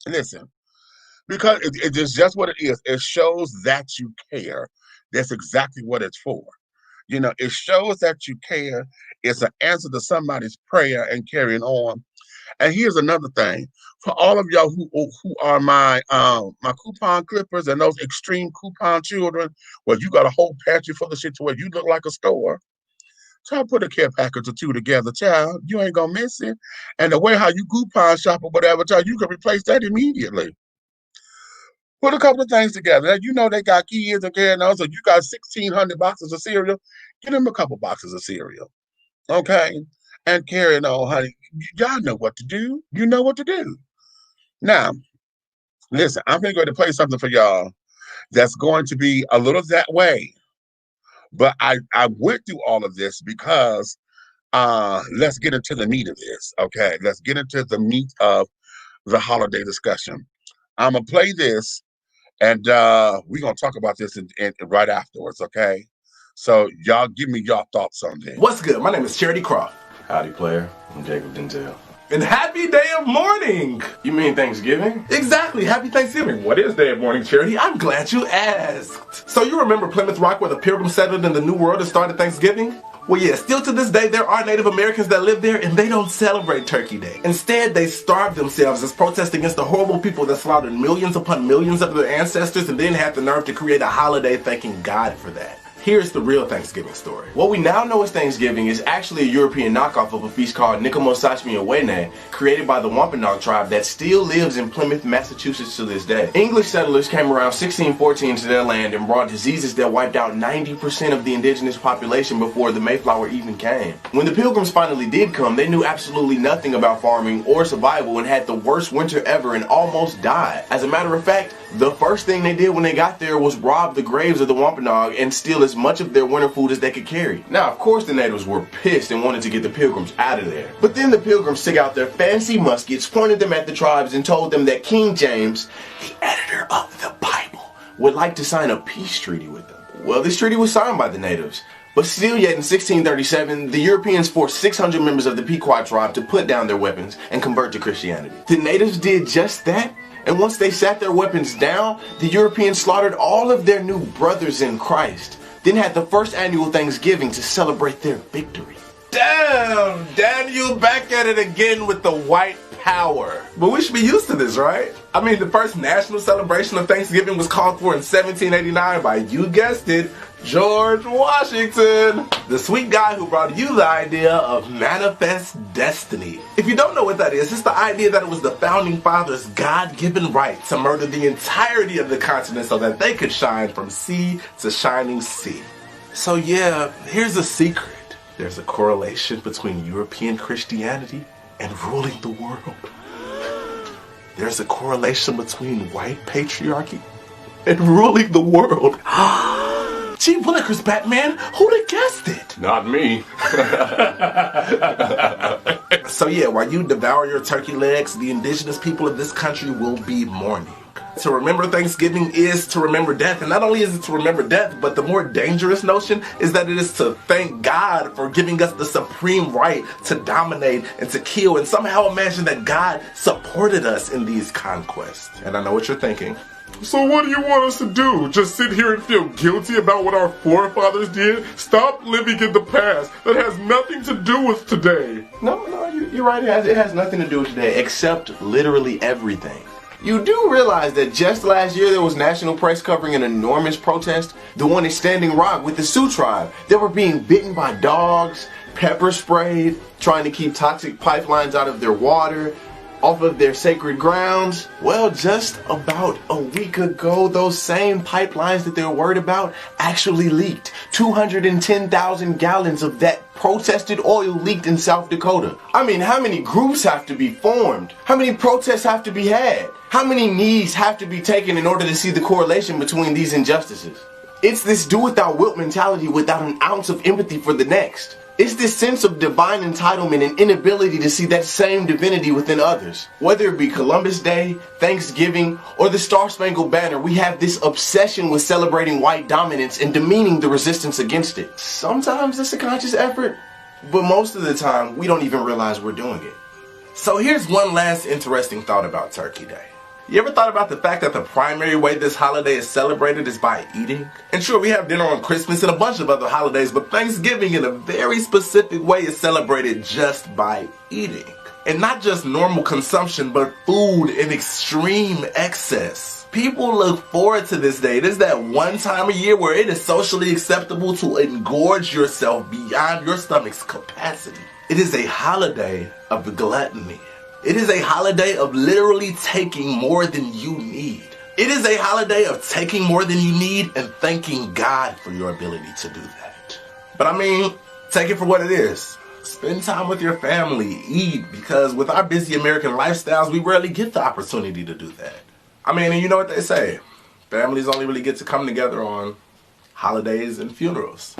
listen, because it is just what it is. It shows that you care. That's exactly what it's for. It shows that you care. It's an answer to somebody's prayer and carrying on. And here's another thing. For all of y'all who are my coupon clippers and those extreme coupon children, where you got a whole pantry full of shit to where you look like a store. Try to put a care package or two together, child. You ain't gonna miss it. And the way how you coupon shop or whatever, child, you can replace that immediately. Put a couple of things together. They got kids and carrying on, so you got 1,600 boxes of cereal. Get them a couple boxes of cereal. Okay? And carrying on, honey. Y'all know what to do. You know what to do. Now, listen, I'm going to play something for y'all that's going to be a little that way. But I went through all of this because let's get into the meat of this. Okay? Let's get into the meat of the holiday discussion. I'm going to play this, and we're going to talk about this in right afterwards, okay? So y'all give me your thoughts on this. What's good? My name is Charity Croft. Howdy, player. I'm Jacob Denzel. And happy day of mourning! You mean Thanksgiving? Exactly, happy Thanksgiving. What is day of mourning, Charity? I'm glad you asked. So you remember Plymouth Rock where the Pilgrims settled in the New World and started Thanksgiving? Well, yeah, still to this day, there are Native Americans that live there and they don't celebrate Turkey Day. Instead, they starve themselves as protest against the horrible people that slaughtered millions upon millions of their ancestors and then had the nerve to create a holiday thanking God for that. Here's the real Thanksgiving story. What we now know as Thanksgiving is actually a European knockoff of a feast called Nikomo created by the Wampanoag tribe that still lives in Plymouth, Massachusetts to this day. English settlers came around 1614 to their land and brought diseases that wiped out 90% of the indigenous population before the Mayflower even came. When the Pilgrims finally did come, they knew absolutely nothing about farming or survival and had the worst winter ever and almost died. As a matter of fact, the first thing they did when they got there was rob the graves of the Wampanoag and steal as much of their winter food as they could carry. Now, of course, the natives were pissed and wanted to get the Pilgrims out of there. But then the Pilgrims took out their fancy muskets, pointed them at the tribes, and told them that King James, the editor of the Bible, would like to sign a peace treaty with them. Well, this treaty was signed by the natives. But still yet in 1637, the Europeans forced 600 members of the Pequot tribe to put down their weapons and convert to Christianity. The natives did just that. And once they sat their weapons down, the Europeans slaughtered all of their new brothers in Christ, then had the first annual Thanksgiving to celebrate their victory. Damn, Daniel back at it again with the white power. But we should be used to this, right? I mean, the first national celebration of Thanksgiving was called for in 1789 by, you guessed it, George Washington, the sweet guy who brought you the idea of manifest destiny. If you don't know what that is, it's the idea that it was the founding fathers' God-given right to murder the entirety of the continent so that they could shine from sea to shining sea. So yeah, here's a secret. There's a correlation between European Christianity and ruling the world. There's a correlation between white patriarchy and ruling the world. Gee willikers, Batman, who'd have guessed it? Not me. So yeah, while you devour your turkey legs, the indigenous people of this country will be mourning. To remember Thanksgiving is to remember death, and not only is it to remember death, but the more dangerous notion is that it is to thank God for giving us the supreme right to dominate and to kill, and somehow imagine that God supported us in these conquests. And I know what you're thinking. So what do you want us to do? Just sit here and feel guilty about what our forefathers did? Stop living in the past. That has nothing to do with today. No, you're right. It has nothing to do with today, except literally everything. You do realize that just last year there was national press covering an enormous protest, the one in Standing Rock with the Sioux tribe. They were being bitten by dogs, pepper sprayed, trying to keep toxic pipelines out of their water, off of their sacred grounds. Well, just about a week ago, those same pipelines that they were worried about actually leaked. 210,000 gallons of that protested oil leaked in South Dakota. I mean, how many groups have to be formed? How many protests have to be had? How many knees have to be taken in order to see the correlation between these injustices? It's this do-without-wilt mentality without an ounce of empathy for the next. It's this sense of divine entitlement and inability to see that same divinity within others. Whether it be Columbus Day, Thanksgiving, or the Star-Spangled Banner, we have this obsession with celebrating white dominance and demeaning the resistance against it. Sometimes it's a conscious effort, but most of the time we don't even realize we're doing it. So here's one last interesting thought about Turkey Day. You ever thought about the fact that the primary way this holiday is celebrated is by eating? And sure, we have dinner on Christmas and a bunch of other holidays, but Thanksgiving in a very specific way is celebrated just by eating. And not just normal consumption, but food in extreme excess. People look forward to this day. It is that one time a year where it is socially acceptable to engorge yourself beyond your stomach's capacity. It is a holiday of gluttony. It is a holiday of literally taking more than you need. It is a holiday of taking more than you need and thanking God for your ability to do that. But I mean, take it for what it is. Spend time with your family, eat, because with our busy American lifestyles, we rarely get the opportunity to do that. I mean, and you know what they say, families only really get to come together on holidays and funerals.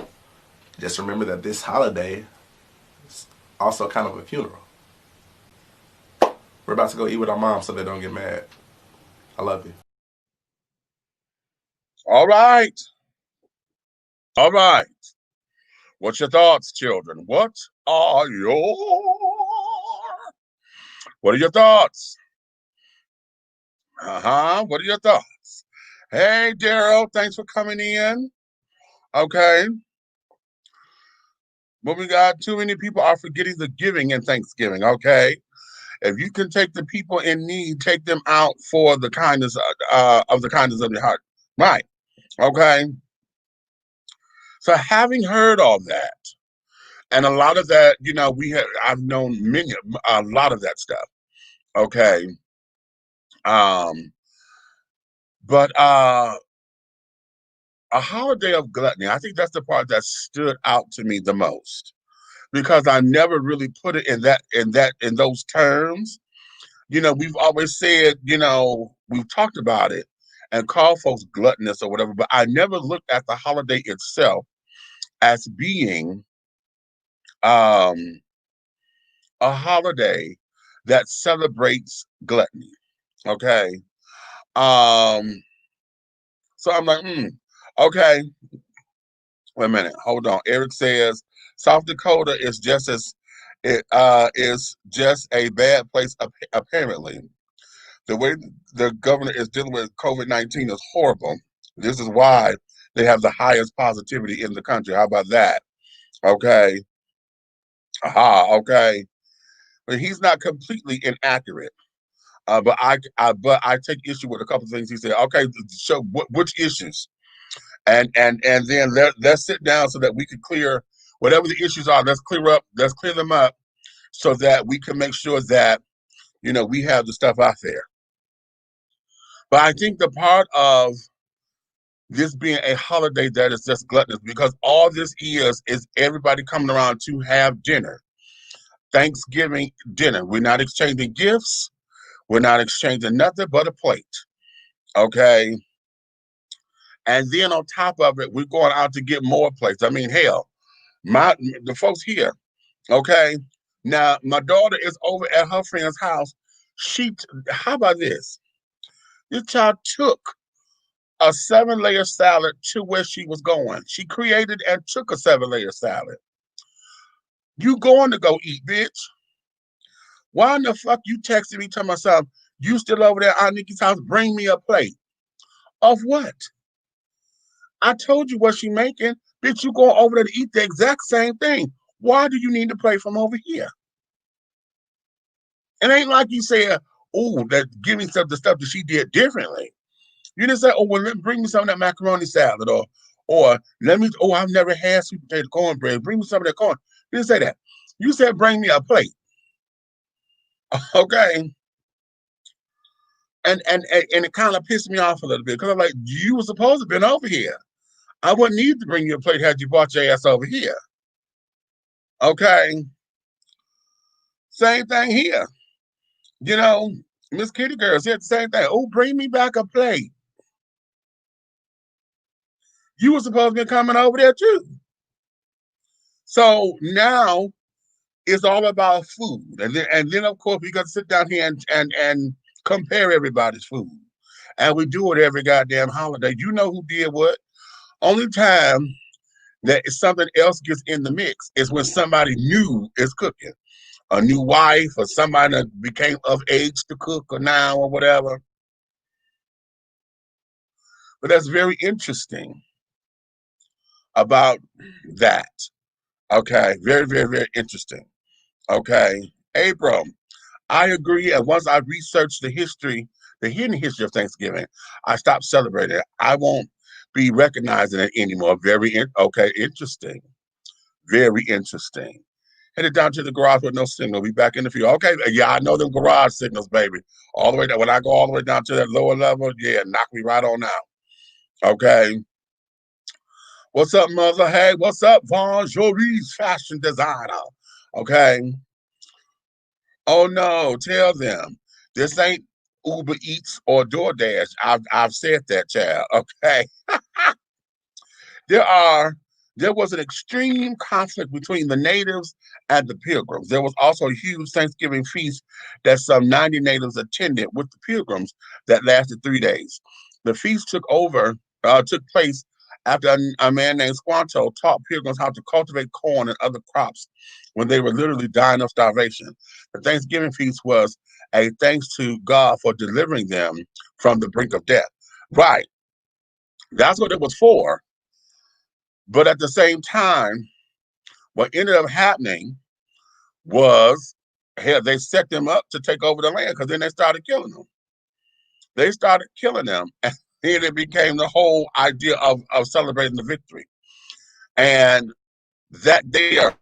Just remember that this holiday is also kind of a funeral. We're about to go eat with our mom so they don't get mad. I love you. All right. All right. What's your thoughts, children? What are your thoughts? What are your thoughts? Hey, Daryl, thanks for coming in. Okay. But we got too many people are forgetting the giving in Thanksgiving, okay? If you can take the people in need, take them out for the kindness of the kindness of your heart. Right. Okay. So having heard all that, and a lot of that, I've known a lot of that stuff. Okay. Um, but a holiday of gluttony, I think that's the part that stood out to me the most because I never really put it in those terms. We've always said, we've talked about it and called folks gluttonous or whatever, but I never looked at the holiday itself as being um, a holiday that celebrates gluttony. Okay. Um, so I'm like, okay, wait a minute, hold on. Eric says South Dakota is it is just a bad place apparently. The way the governor is dealing with COVID-19 is horrible. This is why they have the highest positivity in the country. How about that? Okay. Aha, okay. But he's not completely inaccurate. But I take issue with a couple of things he said. Okay, so which issues? And then let's sit down so that we can clear whatever the issues are. Let's clear them up so that we can make sure that we have the stuff out there. But I think the part of this being a holiday that is just gluttonous because all this is everybody coming around to have dinner. Thanksgiving dinner. We're not exchanging gifts. We're not exchanging nothing but a plate. Okay. And then on top of it, we're going out to get more plates. I mean, hell, the folks here. Okay. Now my daughter is over at her friend's house. How about this? This child took a 7-layer salad to where she was going. She created and took a 7-layer salad. You going to go eat, bitch? Why in the fuck you texting me telling myself you still over there at Aunt Nikki's house? Bring me a plate of what? I told you what she making, bitch. You going over there to eat the exact same thing. Why do you need to plate from over here? It ain't like you said, "Oh, that give me some of the stuff that she did differently." You didn't say, "Oh, well, bring me some of that macaroni salad," or let me. Oh, I've never had sweet potato cornbread. Bring me some of that corn. You didn't say that. You said, "Bring me a plate." Okay. And it kind of pissed me off a little bit because I'm like, you were supposed to have been over here. I wouldn't need to bring you a plate had you brought your ass over here. Okay. Same thing here. Miss Kitty Girl said the same thing. Oh, bring me back a plate. You were supposed to be coming over there too. So now it's all about food. And then of course we got to sit down here and compare everybody's food. And we do it every goddamn holiday. You know who did what? Only time that something else gets in the mix is when somebody new is cooking. A new wife or somebody that became of age to cook or now or whatever. But that's very interesting about that. Okay, very, very, very interesting. Okay, Abram, I agree. And once I researched the hidden history of Thanksgiving, I stopped celebrating it. I won't be recognizing it anymore. Okay, interesting. Very interesting. Headed down to the garage with no signal. We back in the field. Okay, yeah, I know them garage signals, baby. All the way down. When I go all the way down to that lower level, yeah, knock me right on out. Okay. What's up, mother? Hey, what's up, Vaughn Jorie's fashion designer? Okay. Oh no, tell them this ain't Uber Eats or DoorDash. I've said that, child. Okay. There was an extreme conflict between the natives and the pilgrims. There was also a huge Thanksgiving feast that some 90 natives attended with the pilgrims that lasted 3 days. The feast took place after a man named Squanto taught pilgrims how to cultivate corn and other crops when they were literally dying of starvation. The Thanksgiving feast was a thanks to God for delivering them from the brink of death. Right. That's what it was for. But at the same time, What ended up happening was, hell, they set them up to take over the land because then they started killing them. They started killing them, and then it became the whole idea of celebrating the victory. And that there,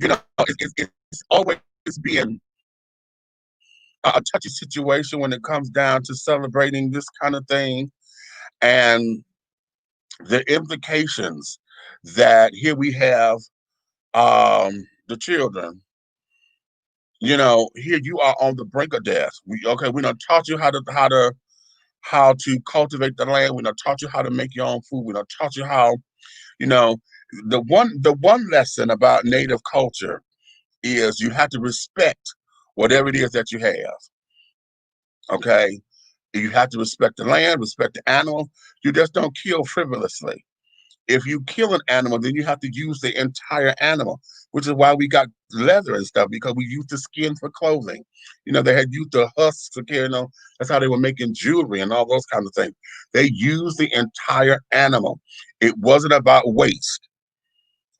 it's always being a touchy situation when it comes down to celebrating this kind of thing, and the implications that here we have the children. Here you are on the brink of death. We done taught you how to cultivate the land. We done taught you how to make your own food. We done taught you how, the one lesson about Native culture is you have to respect whatever it is that you have. Okay. You have to respect the land, respect the animal. You just don't kill frivolously. If you kill an animal, then you have to use the entire animal, which is why we got leather and stuff, because we used the skin for clothing. They had used the husks for that's how they were making jewelry and all those kinds of things. They used the entire animal. It wasn't about waste.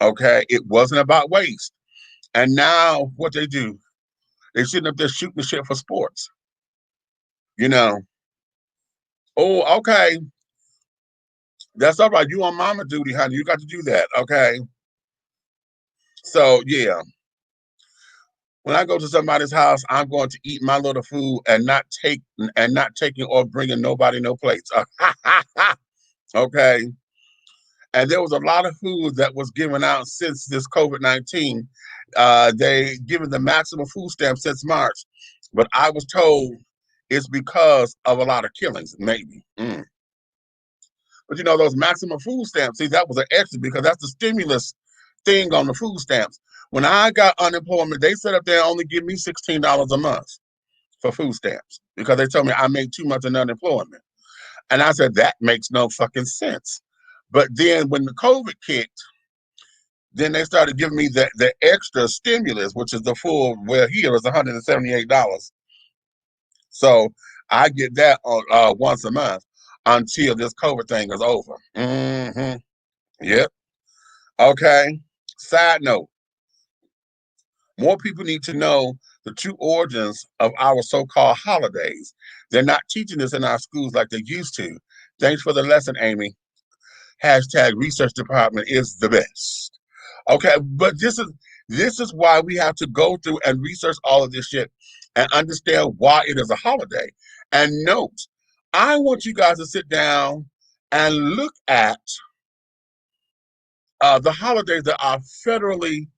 Okay. It wasn't about waste. And now what they do, they sitting up there shooting the shit for sports. Oh, okay. That's all right. You on mama duty, honey. You got to do that. Okay. So yeah. When I go to somebody's house, I'm going to eat my little food and not taking or bringing nobody no plates. Okay. And there was a lot of food that was given out since this COVID-19. They given the maximum food stamp since March, but I was told it's because of a lot of killings, maybe. But those maximum food stamps, see, that was an extra because that's the stimulus thing on the food stamps. When I got unemployment, they set up there and only give me $16 a month for food stamps because they told me I made too much in unemployment. And I said, that makes no fucking sense. But then when the COVID kicked, then they started giving me the extra stimulus, which is the full, here is $178. So I get that once a month until this COVID thing is over. Yep. Okay. Side note, more people need to know the true origins of our so-called holidays. They're not teaching this in our schools like they used to. Thanks for the lesson, Amy. # research department is the best. Okay, but this is why we have to go through and research all of this shit and understand why it is a holiday. And note, I want you guys to sit down and look at the holidays that are federally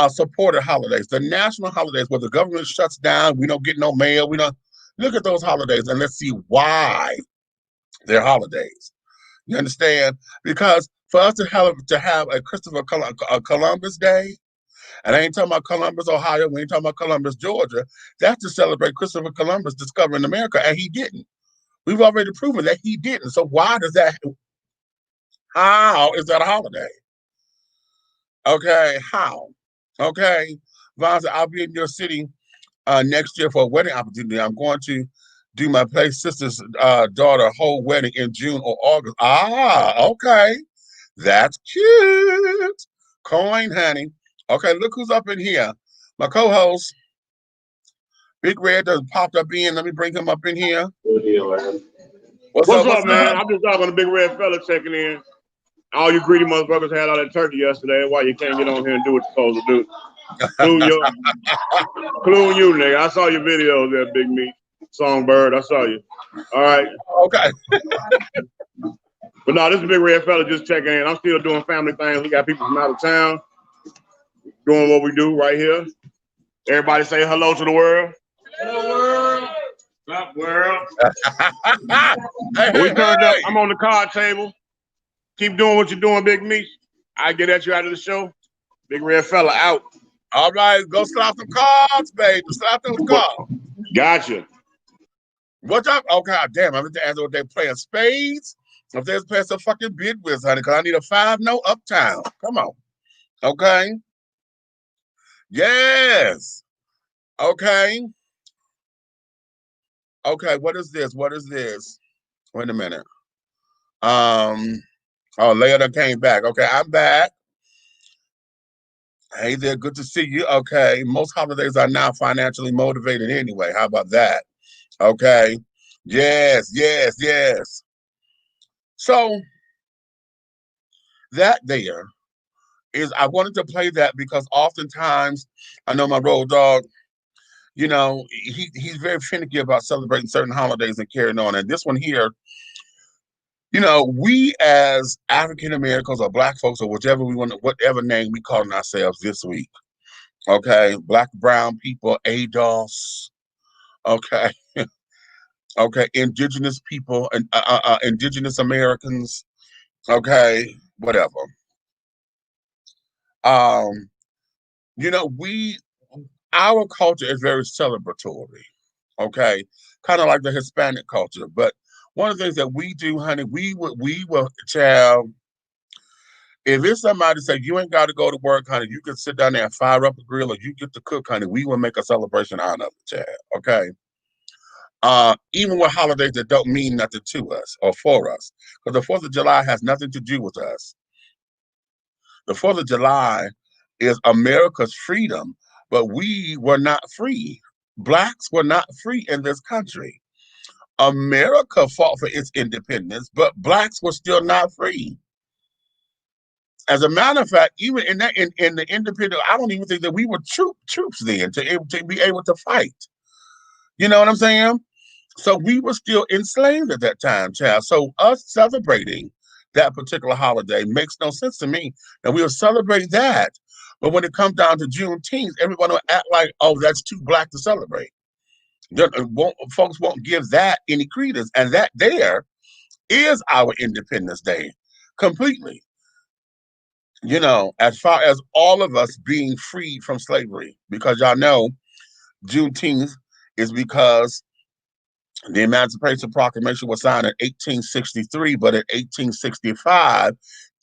supported holidays, the national holidays where the government shuts down, we don't get no mail, we don't look at those holidays and let's see why they're holidays. You understand? Because for us to have a Christopher Columbus Day, and I ain't talking about Columbus, Ohio, we ain't talking about Columbus, Georgia, that's to celebrate Christopher Columbus discovering America, and he didn't. We've already proven that he didn't. So how is that a holiday? Okay, how? Okay, Vonza, I'll be in your city next year for a wedding opportunity. I'm going to do my play sister's daughter whole wedding in June or August. Okay, that's cute. Coin, honey. Okay, look who's up in here. My co-host, Big Red, just popped up in. Let me bring him up in here. Good deal, man. What's up, man? I'm just talking to Big Red fella checking in. All you greedy motherfuckers had all that turkey yesterday. Why you can't get on here and do what you're supposed to do? Clue you, nigga. I saw your videos there, Big Meat. Songbird, I saw you. All right. Okay. But no, this is Big Red fella just checking in. I'm still doing family things. We got people from out of town doing what we do right here. Everybody say hello to the world. Hello, world. What's up, world? We turned up. I'm on the card table. Keep doing what you're doing, Big Meat. I get at you out of the show. Big Red fella out. All right, go slap them cards, baby. Slap those cards. Gotcha. What's up? Oh, God damn. I'm going to ask what they're playing spades. If they're playing some fucking bid with, honey, because I need a 5-note uptown. Come on. Okay. Yes. Okay. Okay, what is this? What is this? Wait a minute. Oh, Leah done came back. Okay, I'm back. Hey there, good to see you. Okay, most holidays are now financially motivated anyway. How about that? Okay, yes, yes, yes. So that there is, I wanted to play that because oftentimes I know my road dog, he's very finicky about celebrating certain holidays and carrying on. And this one here, we as African Americans or Black folks or whichever we want, whatever name we calling ourselves this week. Okay, Black, brown people, ADOS. Okay, okay, indigenous people and indigenous Americans. Okay, whatever. Um, we our culture is very celebratory. Okay, kind of like the Hispanic culture. But one of the things that we do, honey, we will, child. If it's somebody say you ain't got to go to work, honey, you can sit down there and fire up a grill, or you get to cook, honey. We will make a celebration out of it, child. Okay. Even with holidays that don't mean nothing to us or for us, because the 4th of July has nothing to do with us. The 4th of July is America's freedom, but we were not free. Blacks were not free in this country. America fought for its independence, but blacks were still not free. As a matter of fact, even in the independent, I don't even think that we were troops then to be able to fight. You know what I'm saying? So we were still enslaved at that time, child. So us celebrating that particular holiday makes no sense to me. And we were celebrating that. But when it comes down to Juneteenth, everyone will act like, oh, that's too Black to celebrate. Folks won't give that any credence. And that there is our Independence Day completely. As far as all of us being freed from slavery, because y'all know Juneteenth is because the Emancipation Proclamation was signed in 1863, but in 1865,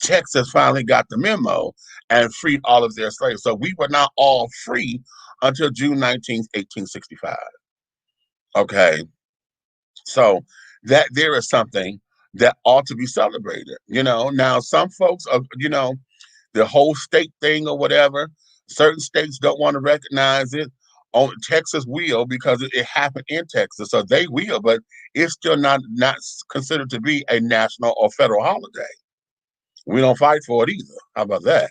Texas finally got the memo and freed all of their slaves. So we were not all free until June 19th, 1865. Okay. So that there is something that ought to be celebrated. Now some folks are, the whole state thing or whatever, certain states don't want to recognize it. Texas will because it happened in Texas, so they will, but it's still not considered to be a national or federal holiday. We don't fight for it either. How about that?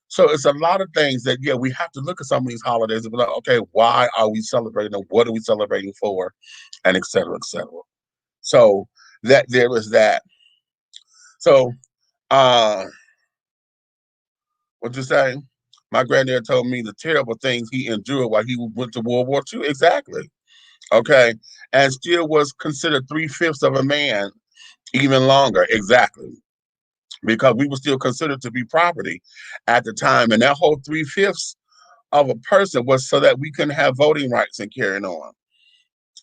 So it's a lot of things that we have to look at some of these holidays and be like, okay, why are we celebrating them? What are we celebrating for? And et cetera, et cetera. So that there is that. So what you say? My granddad told me the terrible things he endured while he went to World War II. Exactly. Okay. And still was considered 3/5 of a man even longer. Exactly. Because we were still considered to be property at the time. And that whole 3/5 of a person was so that we couldn't have voting rights and carrying on.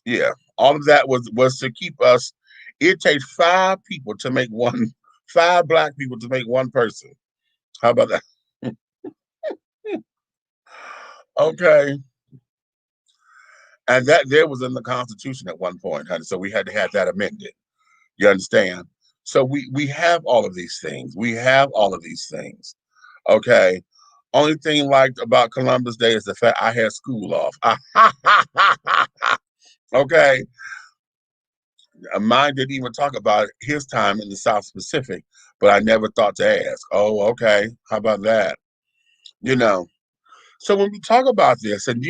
Yeah. All of that was to keep us. It takes 5 Black people to make one person. How about that? Okay. And that there was in the Constitution at one point, honey. So we had to have that amended. You understand? So we have all of these things. We have all of these things. Okay. Only thing liked about Columbus Day is the fact I had school off. Okay. Mine didn't even talk about his time in the South Pacific, but I never thought to ask. Oh, okay. How about that? So when we talk about this, and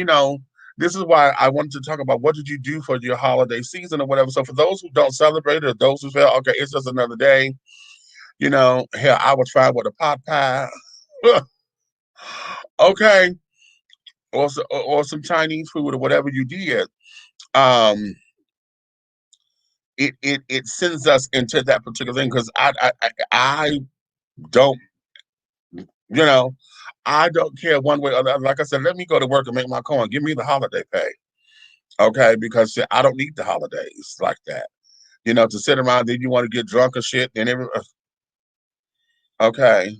this is why I wanted to talk about what did you do for your holiday season or whatever. So for those who don't celebrate it, or those who say, okay, it's just another day, hell, I was fine with a pot pie. Okay. Or some Chinese food or whatever you did. Um, it sends us into that particular thing because I don't, I don't care one way or the other. Like I said, let me go to work and make my coin. Give me the holiday pay. Okay, because I don't need the holidays like that. To sit around, then you want to get drunk or shit, and okay.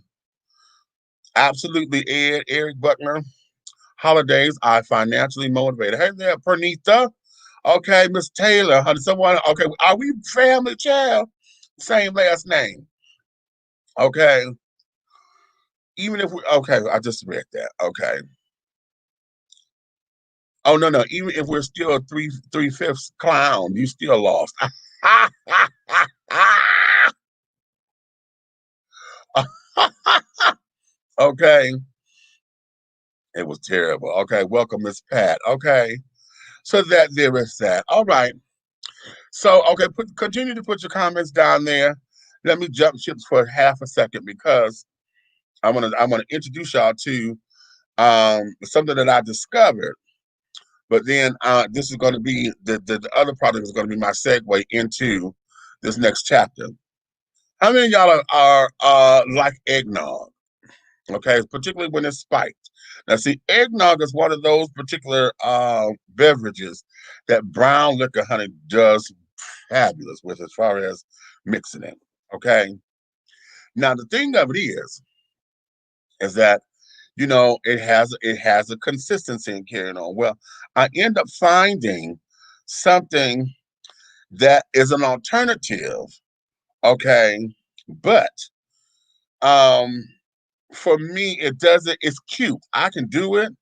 Absolutely, Eric Buckner. Holidays are financially motivated. Hey there, Pernita. Okay, Miss Taylor, honey, someone. Okay, are we family, child? Same last name. Okay. even if we okay, I just read that. Okay. Oh no. Even if we're still a three-fifths clown, you still lost. Okay. It was terrible. Okay, welcome, Miss Pat. Okay. So that there is that. All right. So okay, continue to put your comments down there. Let me jump ships for half a second because I wanna introduce y'all to something that I discovered. But then this is going to be the other product is going to be my segue into this next chapter. How many of y'all are like eggnog? Okay, particularly when it's spiked. Now, see, eggnog is one of those particular beverages that brown liquor, honey, does fabulous with as far as mixing it. Okay. Now, the thing of it is that it has a consistency in carrying on. Well, I end up finding something that is an alternative. Okay, but um for me it doesn't. It's cute. I can do it,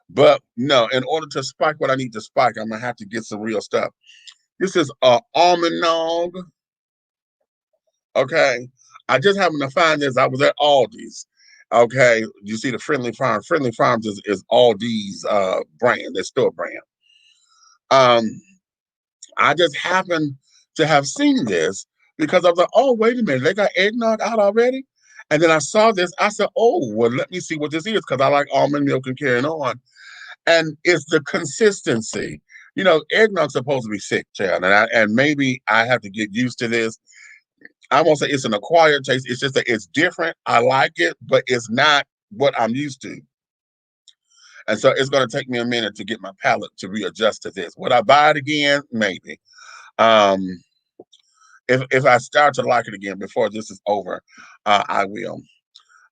but no. In order to spike what I need to spike, I'm gonna have to get some real stuff. This is almond nog. Okay, I just happened to find this. I was at Aldi's. Okay, you see the Friendly Farm. Friendly Farms is Aldi's brand, their store brand. Um, I just happened to have seen this because I was like, oh, wait a minute, they got eggnog out already? And then I saw this, I said, oh, well, let me see what this is because I like almond milk and carrying on. And it's the consistency. Eggnog's supposed to be sick, child, and maybe I have to get used to this. I won't say it's an acquired taste. It's just that it's different. I like it, but it's not what I'm used to. And so it's going to take me a minute to get my palate to readjust to this. Would I buy it again? Maybe. Um, if I start to like it again before this is over, I will.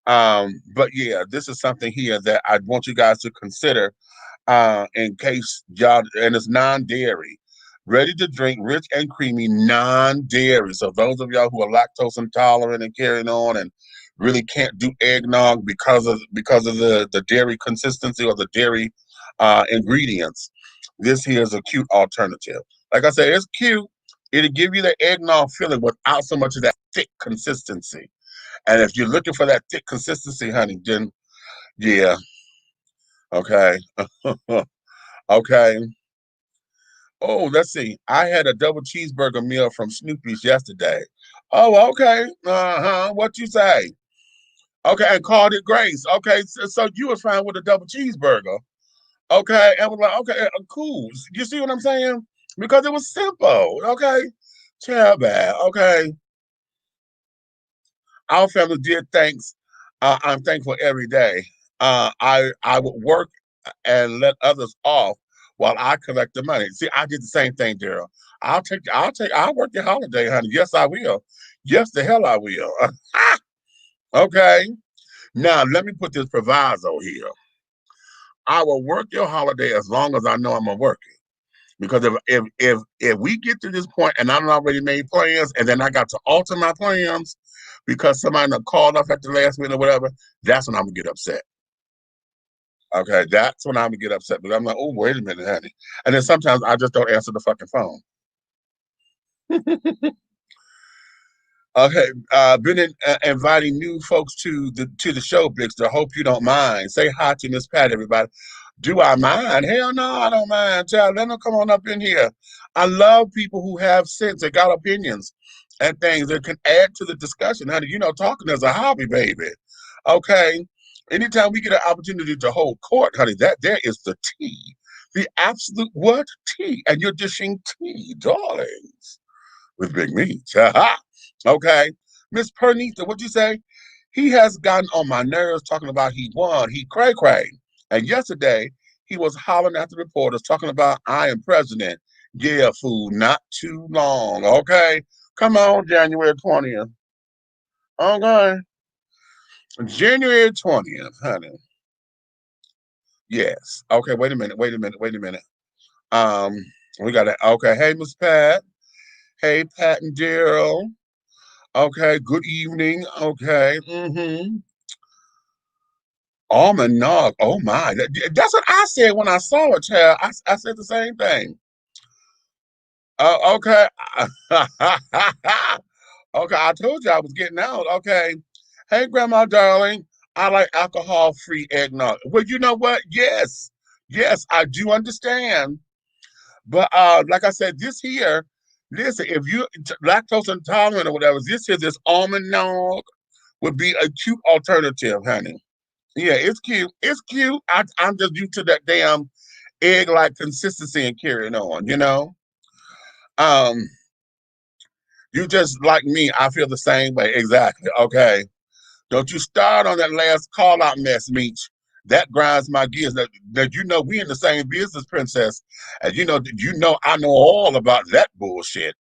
But yeah, this is something here that I want you guys to consider in case y'all, and it's non-dairy, ready to drink, rich and creamy, non-dairy. So those of y'all who are lactose intolerant and carrying on and really can't do eggnog because of the dairy consistency or the dairy ingredients, this here is a cute alternative. Like I said, it's cute. It'll give you the eggnog feeling without so much of that thick consistency. And if you're looking for that thick consistency, honey, then yeah, okay. Okay. Oh, let's see. I had a double cheeseburger meal from Snoopy's yesterday. Oh, okay. Uh-huh. What you say? Okay, and called it Grace. Okay, so you was fine with a double cheeseburger. Okay, and was like, okay, cool. You see what I'm saying? Because it was simple. Okay, child bad. Okay, our family did thanks. I'm thankful every day. I would work and let others off while I collect the money. See, I did the same thing, Daryl. I'll work your holiday, honey. Yes, I will. Yes, the hell I will. Okay. Now let me put this proviso here. I will work your holiday as long as I know I'm gonna work it. Because if we get to this point and I'm already made plans and then I got to alter my plans because somebody done called off at the last minute or whatever, that's when I'm gonna get upset. Okay, that's when I'm gonna get upset. But I'm like, oh, wait a minute, honey. And then sometimes I just don't answer the fucking phone. Okay, inviting new folks to the show, Bixter. Hope you don't mind. Say hi to Miss Pat, everybody. Do I mind? Hell no, I don't mind. Child, let them come on up in here. I love people who have sense and got opinions and things that can add to the discussion, honey. Talking is a hobby, baby. Okay. Anytime we get an opportunity to hold court, honey, that there is the tea. The absolute what? Tea. And you're dishing tea, darlings, with big meat. Okay. Miss Pernita, what'd you say? He has gotten on my nerves talking about he won. He cray. And yesterday, he was hollering at the reporters talking about I am president. Yeah, fool, not too long. Okay. Come on, January 20th. Okay. January 20th, honey. Yes. Okay, wait a minute. Um, we got it. Okay. Hey, Miss Pat. Hey, Pat and Daryl. Okay, good evening. Okay. Almond nog. Oh my. That's what I said when I saw it, child. I said the same thing. Okay. Okay, I told you I was getting out. Okay. Hey, Grandma, darling. I like alcohol-free eggnog. Well, you know what? Yes. Yes, I do understand. But like I said, this here, listen, if you lactose intolerant or whatever, this almond nog would be a cute alternative, honey. Yeah, it's cute. It's cute. I'm just used to that damn egg-like consistency and carrying on, you know? Um, you just like me, I feel the same way. Exactly. Okay. Don't you start on that last call-out mess, Meech. That grinds my gears. That you know we in the same business, princess. And you know I know all about that bullshit.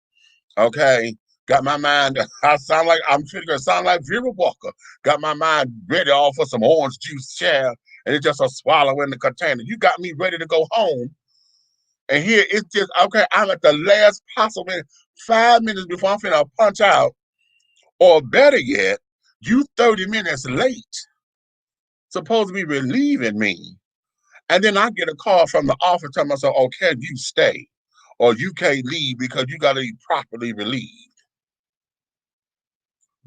Okay. Got my mind, I'm gonna sound like Vera Walker. Got my mind ready all for some orange juice, child. And it's just a swallow in the container. You got me ready to go home. And here it's just, okay, I'm at the last possible minute, 5 minutes before I'm finna punch out. Or better yet, you 30 minutes late, supposed to be relieving me. And then I get a call from the office telling myself, oh, can you stay? Or you can't leave because you gotta be properly relieved.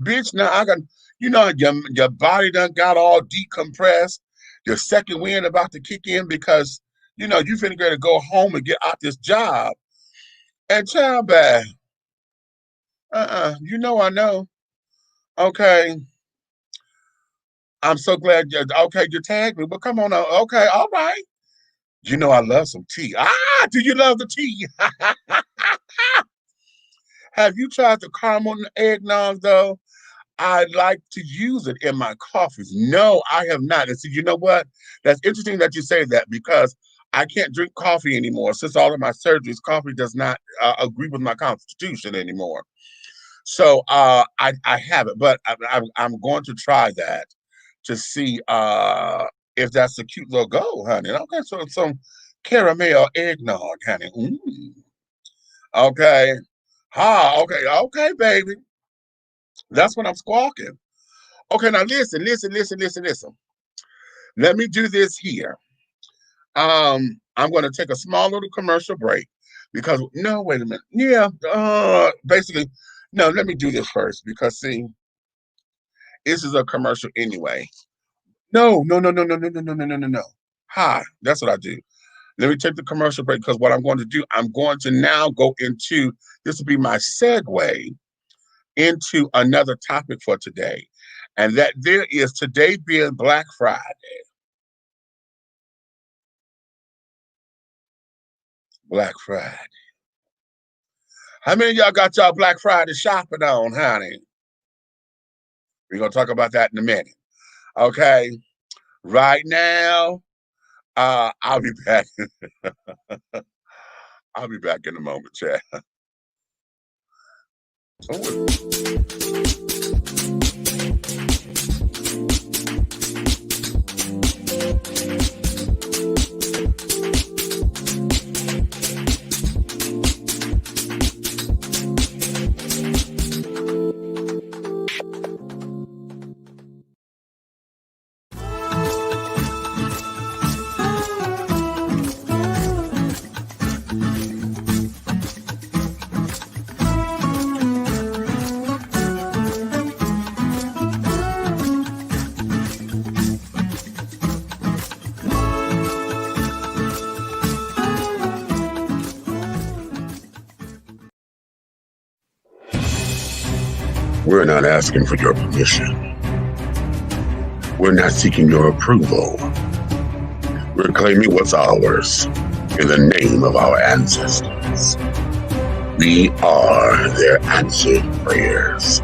Bitch, now I got, your body done got all decompressed. Your second wind about to kick in because, you finna get to go home and get out this job. And child bad. I know. Okay. I'm so glad you tagged me. But come on now. Okay, all right. You know I love some tea. Do you love the tea? Have you tried the caramel eggnog though? I like to use it in my coffees. No, I have not. And see, you know what? That's interesting that you say that because I can't drink coffee anymore. Since all of my surgeries, coffee does not agree with my constitution anymore. So I haven't, but I'm going to try that to see if that's a cute little goal, honey. Okay, so some caramel eggnog, honey. Okay. Okay, baby. That's what I'm squawking. Okay, now listen. Let me do this here. I'm going to take a small little commercial break because, no, wait a minute. Yeah, basically, no, let me do this first because, see, this is a commercial anyway. No. Hi, that's what I do. Let me take the commercial break because what I'm going to do, I'm going to now go into, this will be my segue into another topic for today. And that there is today being Black Friday. Black Friday. How many of y'all got y'all Black Friday shopping on, honey? We're going to talk about that in a minute. Okay. Right now, I'll be back. I'll be back in a moment, chat. We're not asking for your permission. We're not seeking your approval. We're claiming what's ours in the name of our ancestors. We are their answered prayers.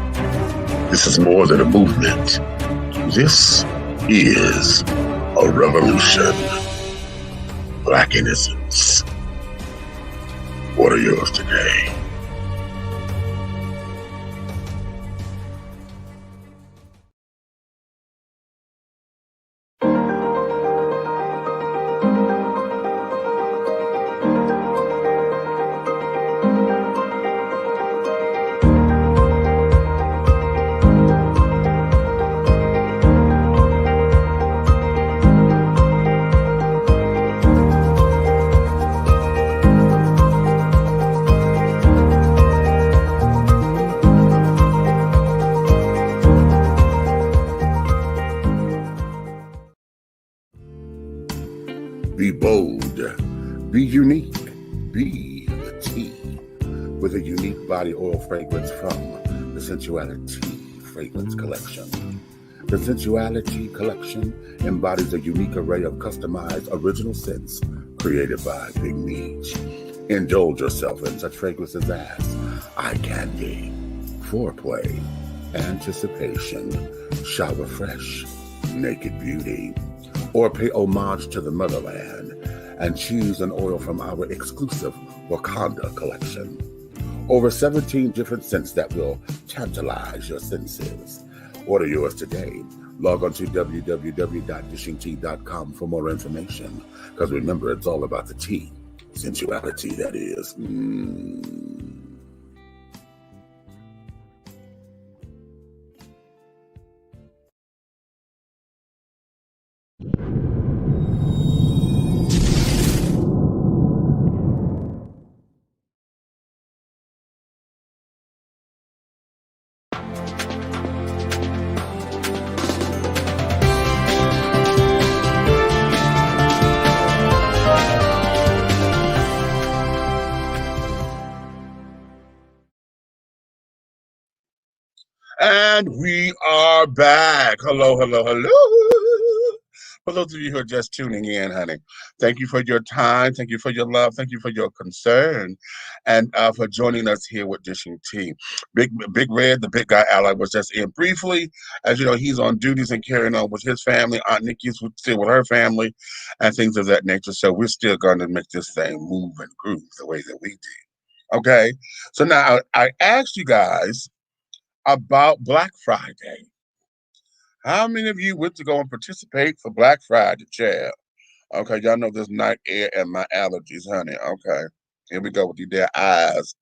This is more than a movement. This is a revolution. Black innocence. What are yours today? bold, be unique, be the tea with a unique body oil fragrance from the Sensuality Fragrance Collection. The Sensuality Collection embodies a unique array of customized original scents created by Big Meech. Indulge yourself in such fragrances as eye candy, foreplay, anticipation, shower fresh, naked beauty, or pay homage to the motherland and choose an oil from our exclusive Wakanda collection. Over 17 different scents that will tantalize your senses. Order yours today. Log on to www.dishingtea.com for more information. Because remember, it's all about the tea. Sensuality, that is. And we are back. Hello, hello, hello. For those of you who are just tuning in, honey, thank you for your time. Thank you for your love. Thank you for your concern. And for joining us here with Dishing Tea. Big Red, the big guy ally, was just in briefly. As you know, he's on duties and carrying on with his family. Aunt Nikki's still with her family and things of that nature. So we're still going to make this thing move and groove the way that we do. Okay? So now I asked you guys about Black Friday. How many of you went to go and participate for Black Friday, Chad? Okay, y'all know this night air and my allergies, honey. Okay, here we go with their eyes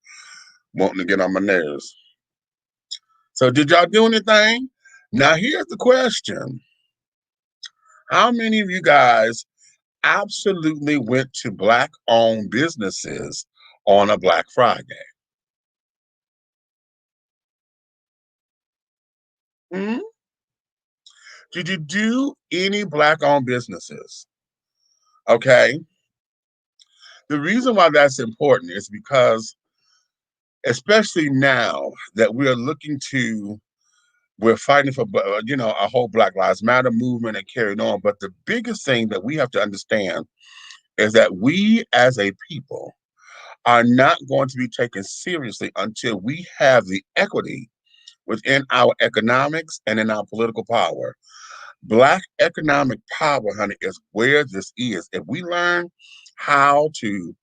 wanting to get on my nerves. So did y'all do anything? Now here's the question. How many of you guys absolutely went to Black-owned businesses on a Black Friday? Hmm? Did you do any Black-owned businesses? Okay. The reason why that's important is because, especially now that we're fighting for, a whole Black Lives Matter movement and carrying on. But the biggest thing that we have to understand is that we as a people are not going to be taken seriously until we have the equity within our economics and in our political power. Black economic power, honey, is where this is. If we learn how to,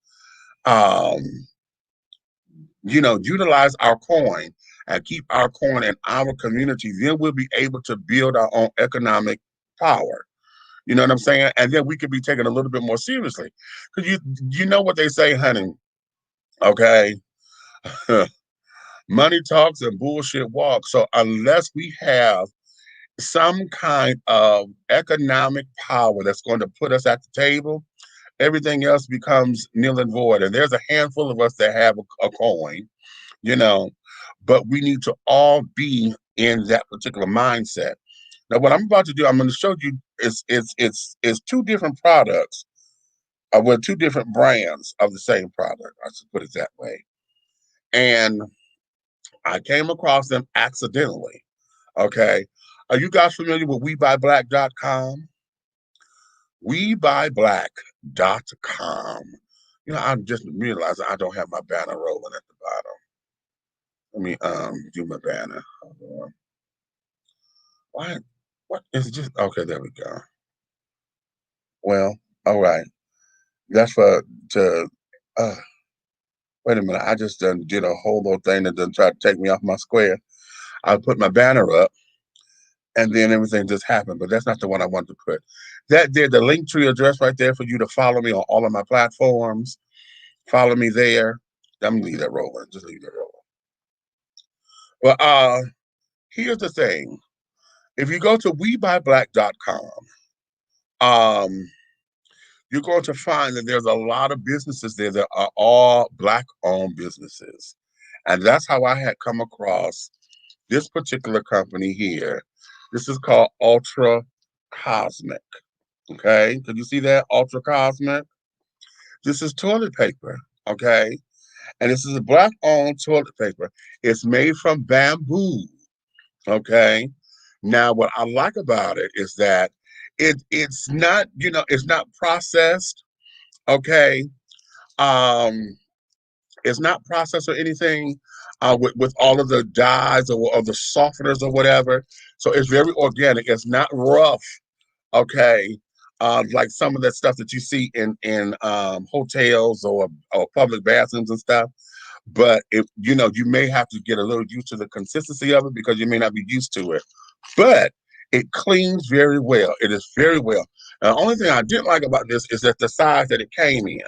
utilize our coin and keep our coin in our community, then we'll be able to build our own economic power. You know what I'm saying? And then we could be taken a little bit more seriously. Because you know what they say, honey, okay? Money talks and bullshit walks. So unless we have some kind of economic power that's going to put us at the table, everything else becomes nil and void. And there's a handful of us that have a coin, but we need to all be in that particular mindset. Now, what I'm about to do, I'm going to show you is two different products, with two different brands of the same product. I should put it that way. And I came across them accidentally. Okay. Are you guys familiar with WeBuyBlack.com? WeBuyBlack.com. I just realized I don't have my banner rolling at the bottom. Let me do my banner. Hold on. Why? What is it? Just okay? There we go. Well, all right. That's to. Wait a minute. I just did a whole little thing that done tried to take me off my square. I put my banner up, and then everything just happened. But that's not the one I wanted to put. That there, the link tree address right there for you to follow me on all of my platforms. Follow me there. I'm gonna leave that rolling. Just leave that rolling. But here's the thing. If you go to WeBuyBlack.com, you're going to find that there's a lot of businesses there that are all Black-owned businesses. And that's how I had come across this particular company here. This is called Ultra Cosmic. Okay, can you see that? Ultra Cosmic. This is toilet paper. Okay, and this is a black-owned toilet paper. It's made from bamboo. Okay, now what I like about it is that it's not, it's not processed. Okay, um, it's not processed or anything with all of the dyes or the softeners or whatever. So it's very organic. It's not rough. Okay, like some of that stuff that you see in hotels or public bathrooms and stuff. But if you may have to get a little used to the consistency of it because you may not be used to it. But it cleans very well. It is very well. And the only thing I didn't like about this is that the size that it came in.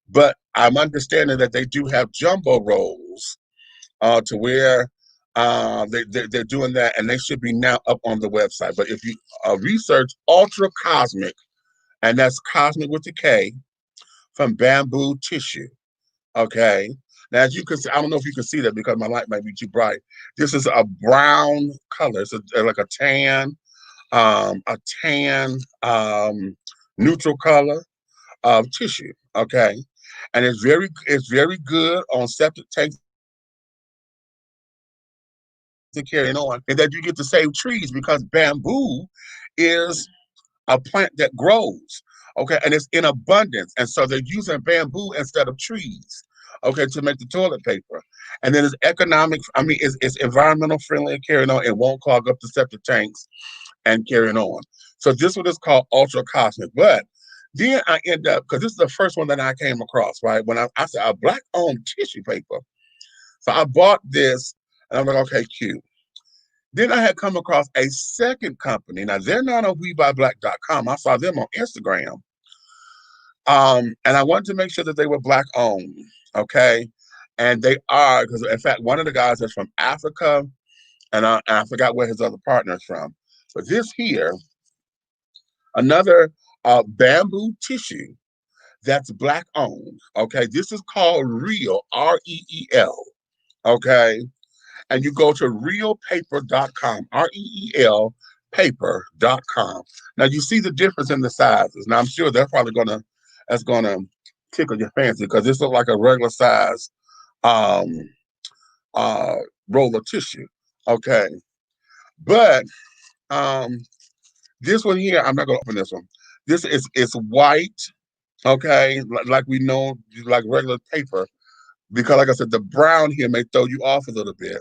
But I'm understanding that they do have jumbo rolls to where they're doing that, and they should be now up on the website. But if you research Ultra Cosmic, and that's Cosmic with the K, from bamboo tissue. Okay. Now, as you can see, I don't know if you can see that because my light might be too bright. This is a brown color. It's like a tan neutral color of tissue. Okay, and it's very good on septic tanks and carrying on, and that you get to save trees because bamboo is a plant that grows. Okay, and it's in abundance, and so they're using bamboo instead of trees. Okay, to make the toilet paper, and then it's economic. I mean, it's environmental friendly and carrying on. It won't clog up the septic tanks and carrying on. So this one is called Ultra Cosmic. But then I end up, because this is the first one that I came across, right? When I said a black owned tissue paper. So I bought this and I'm like, okay, cute. Then I had come across a second company. Now they're not on WeBuyBlack.com. I saw them on Instagram. And I wanted to make sure that they were black owned. Okay. And they are, because in fact, one of the guys is from Africa, and I forgot where his other partner is from. But this here, another bamboo tissue that's black owned. Okay, this is called Real, REEL. Okay, and you go to realpaper.com, REEL paper.com. Now you see the difference in the sizes. Now I'm sure that's gonna tickle your fancy because this looks like a regular size um, roll of tissue. Okay, but um, this one here, I'm not gonna open this one. This is it's white, okay, like we know, like regular paper, because like I said, the brown here may throw you off a little bit.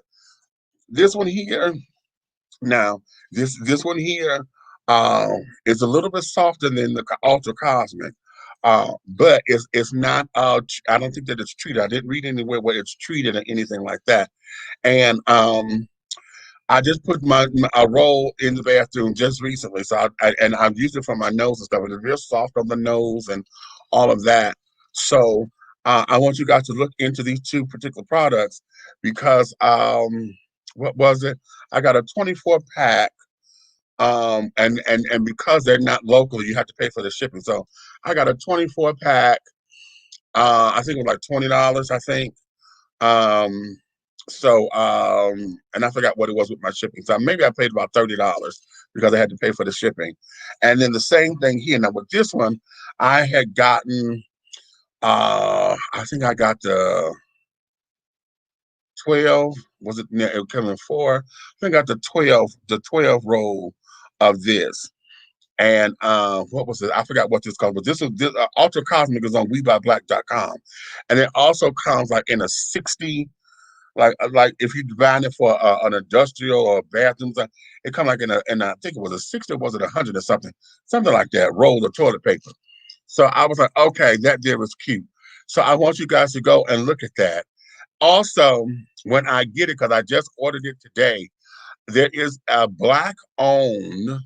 This one here, now, this one here is a little bit softer than the Ultra Cosmic, but it's not. I don't think that it's treated. I didn't read anywhere where it's treated or anything like that. And I just put a roll in the bathroom just recently, so and I've used it for my nose and stuff. And it's real soft on the nose and all of that. So I want you guys to look into these two particular products because what was it? I got a 24 pack, and because they're not local, you have to pay for the shipping. So I got a 24 pack. I think it was like $20. I think. Um, and I forgot what it was with my shipping. So maybe I paid about $30 because I had to pay for the shipping. And then the same thing here. Now with this one, I had gotten I think I got the 12. Was it? No, it came in 4. I think I got the 12 roll of this. And what was it? I forgot what this called, but this Ultra Cosmic is on WeBuyBlack.com. And it also comes like in a 60. Like if you buying it for an industrial or a bathroom, it come like in I think it was a 60 or was it 100 or something like that, roll of toilet paper. So I was like, okay, that there was cute. So I want you guys to go and look at that. Also, when I get it, because I just ordered it today, there is a black owned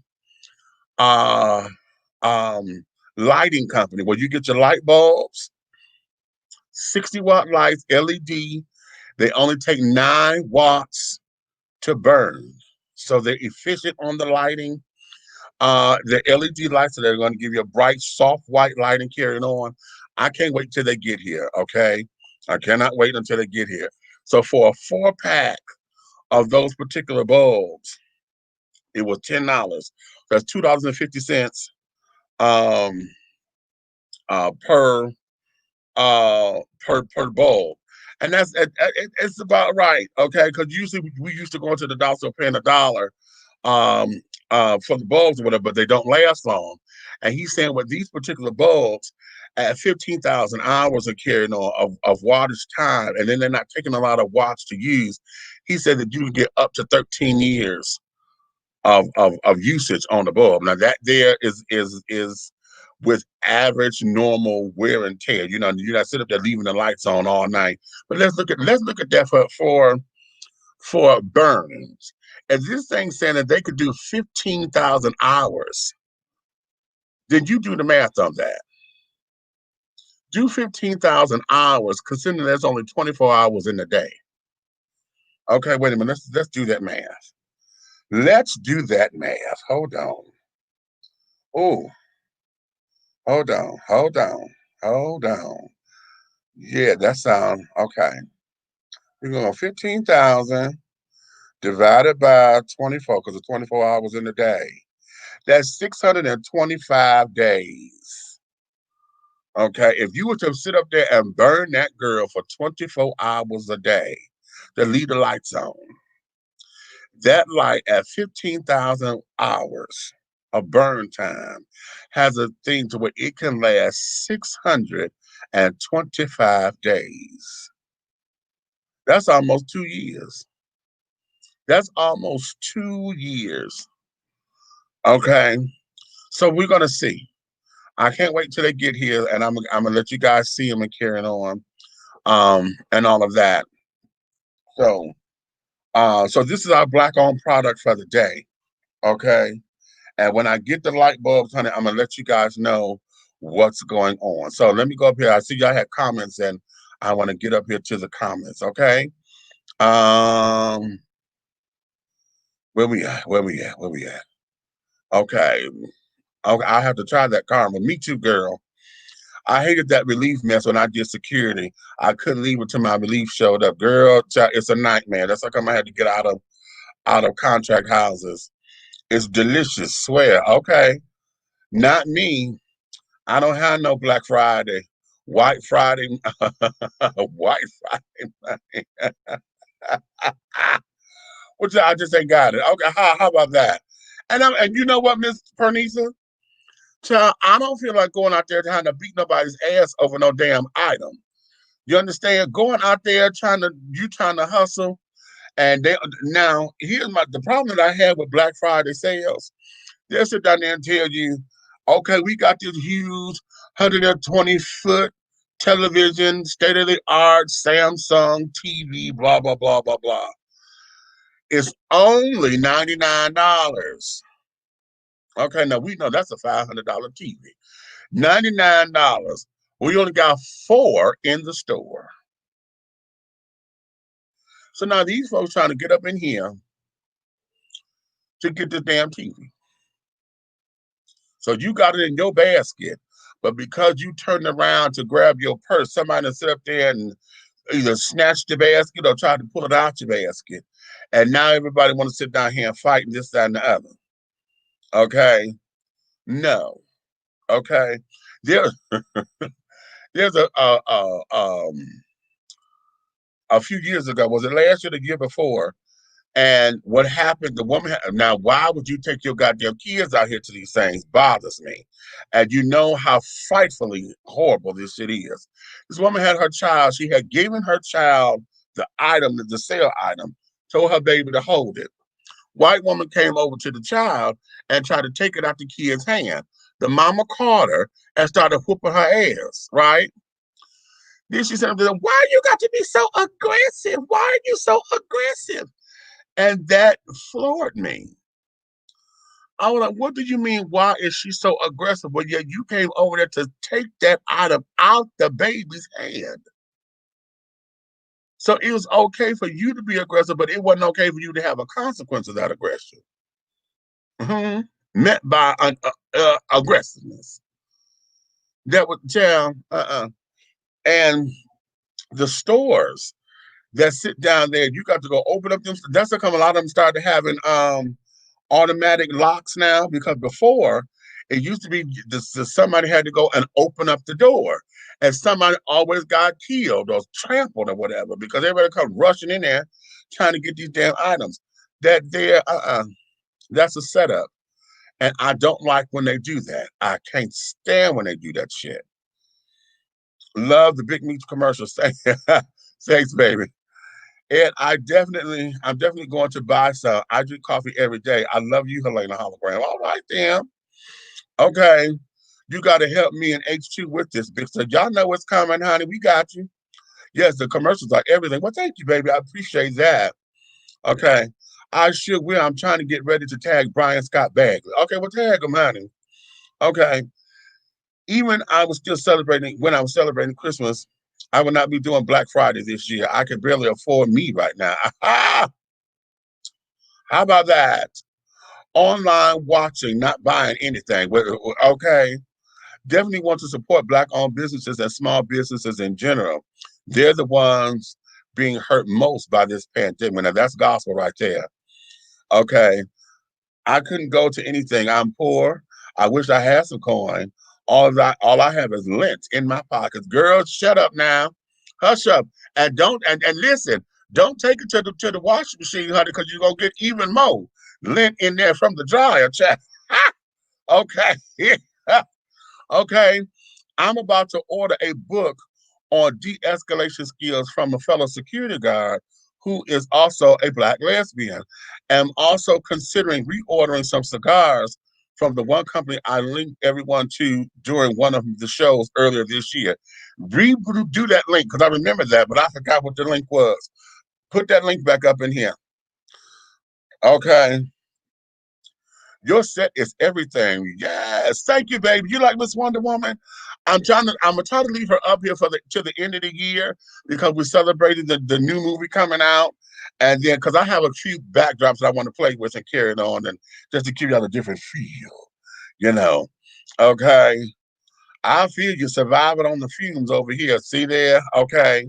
uh um lighting company where you get your light bulbs, 60-watt lights, LED. They only take 9 watts to burn. So they're efficient on the lighting. The LED lights that are going to give you a bright, soft white lighting carrying on. I can't wait till they get here, okay? I cannot wait until they get here. So for a 4-pack of those particular bulbs, it was $10. That's $2.50 um per per bowl, and it's about right, okay? Because usually we used to go into the dollar store paying $1 um for the bulbs or whatever, but they don't last long. And he's saying with these particular bulbs, at 15,000 hours of carrying on of wattage time, and then they're not taking a lot of watts to use. He said that you can get up to 13 years of usage on the bulb. Now that there is with average normal wear and tear. You know, you're not sitting up there leaving the lights on all night. But let's look at that for burns. If this thing saying that they could do 15,000 hours, then you do the math on that. Do 15,000 hours, considering there's only 24 hours in the day. Okay, wait a minute. Let's do that math. Let's do that math. Hold on. Oh, hold on. Hold on. Hold on. Yeah, that sounds okay. We're going 15,000 divided by 24, because it's 24 hours in a day. That's 625 days. Okay, if you were to sit up there and burn that girl for 24 hours a day to leave the lights on, that light at 15,000 hours of burn time has a thing to where it can last 625 days. That's almost 2 years. That's almost 2 years. Okay, so we're gonna see. I can't wait till they get here, and I'm gonna let you guys see them and carrying on, and all of that. So, so this is our black-owned product for the day. Okay, and when I get the light bulbs, honey, I'm gonna let you guys know what's going on. So let me go up here. I see y'all had comments, and I want to get up here to the comments. Okay, um, where we at? Where we at? Where we at? Okay. Okay, I have to try that karma. Me too, girl. I hated that relief mess when I did security. I couldn't leave until my relief showed up. Girl, it's a nightmare. That's how come I had to get out of contract houses. It's delicious, swear. Okay. Not me. I don't have no Black Friday. White Friday. White Friday. Which I just ain't got it. Okay, how about that? And you know what, Miss Pernisa? Child, I don't feel like going out there trying to beat nobody's ass over no damn item. You understand? Going out there trying to hustle, and now here's the problem that I have with Black Friday sales. They'll sit down there and tell you, okay, we got this huge 120-foot television, state of the art Samsung TV, blah blah blah blah blah. It's only $99. Okay, now we know that's a $500 TV. $99. We only got 4 in the store. So now these folks trying to get up in here to get this damn TV. So you got it in your basket, but because you turned around to grab your purse, somebody sit up there and either snatch the basket or try to pull it out your basket. And now everybody want to sit down here and fight and this, that, and the other. Okay? No. Okay? There's a few years ago, was it last year or the year before? And what happened, the woman, now why would you take your goddamn kids out here to these things? Bothers me. And you know how frightfully horrible this shit is. This woman had her child, she had given her child the item, the sale item, told her baby to hold it. White woman came over to the child and tried to take it out the kid's hand. The mama caught her and started whooping her ass, right? Then she said, why you got to be so aggressive? Why are you so aggressive? And that floored me. I was like, what do you mean? Why is she so aggressive? Well, yeah, you came over there to take that item out the baby's hand. So it was okay for you to be aggressive, but it wasn't okay for you to have a consequence of that aggression. Met by aggressiveness. That would tell, And the stores that sit down there, you got to go open up them. That's how come a lot of them started having automatic locks now, because before It used to be somebody had to go and open up the door, and somebody always got killed or trampled or whatever because everybody come rushing in there trying to get these damn items. That's a setup, and I don't like when they do that. I can't stand when they do that shit. Love the big meat commercials. Thanks, baby. And I'm definitely going to buy some. I drink coffee every day. I love you, Helena Hologram. All right, then. Okay. You got to help me in H2 with this because y'all know what's coming, honey. We got you. Yes, the commercials are everything. Well, thank you, baby. I appreciate that. Okay. I sure will. I'm trying to get ready to tag Brian Scott Bagley. Okay, well, tag him, honey. Okay. Even I was still celebrating when I was celebrating Christmas. I will not be doing Black Friday this year. I can barely afford me right now. How about that? Online watching, not buying anything. Okay. Definitely want to support Black-owned businesses and small businesses in general. They're the ones being hurt most by this pandemic. Now, that's gospel right there. Okay. I couldn't go to anything. I'm poor. I wish I had some coin. All I have is lint in my pockets. Girl, shut up now. Hush up. And don't and listen, don't take it to the washing machine, honey, because you're gonna get even more lint in there from the dryer, child. Okay. Okay. I'm about to order a book on de-escalation skills from a fellow security guard who is also a Black lesbian. I'm also considering reordering some cigars from the one company I linked everyone to during one of the shows earlier this year. Redo that link because I remember that, but I forgot what the link was. Put that link back up in here. Okay. Your set is everything. Yes. Thank you, baby. You like Miss Wonder Woman? I'm gonna try to leave her up here to the end of the year because we're celebrating the new movie coming out. And then because I have a few backdrops I want to play with and carry it on and just to give y'all a different feel, you know. Okay. I feel you surviving on the fumes over here. See there? Okay.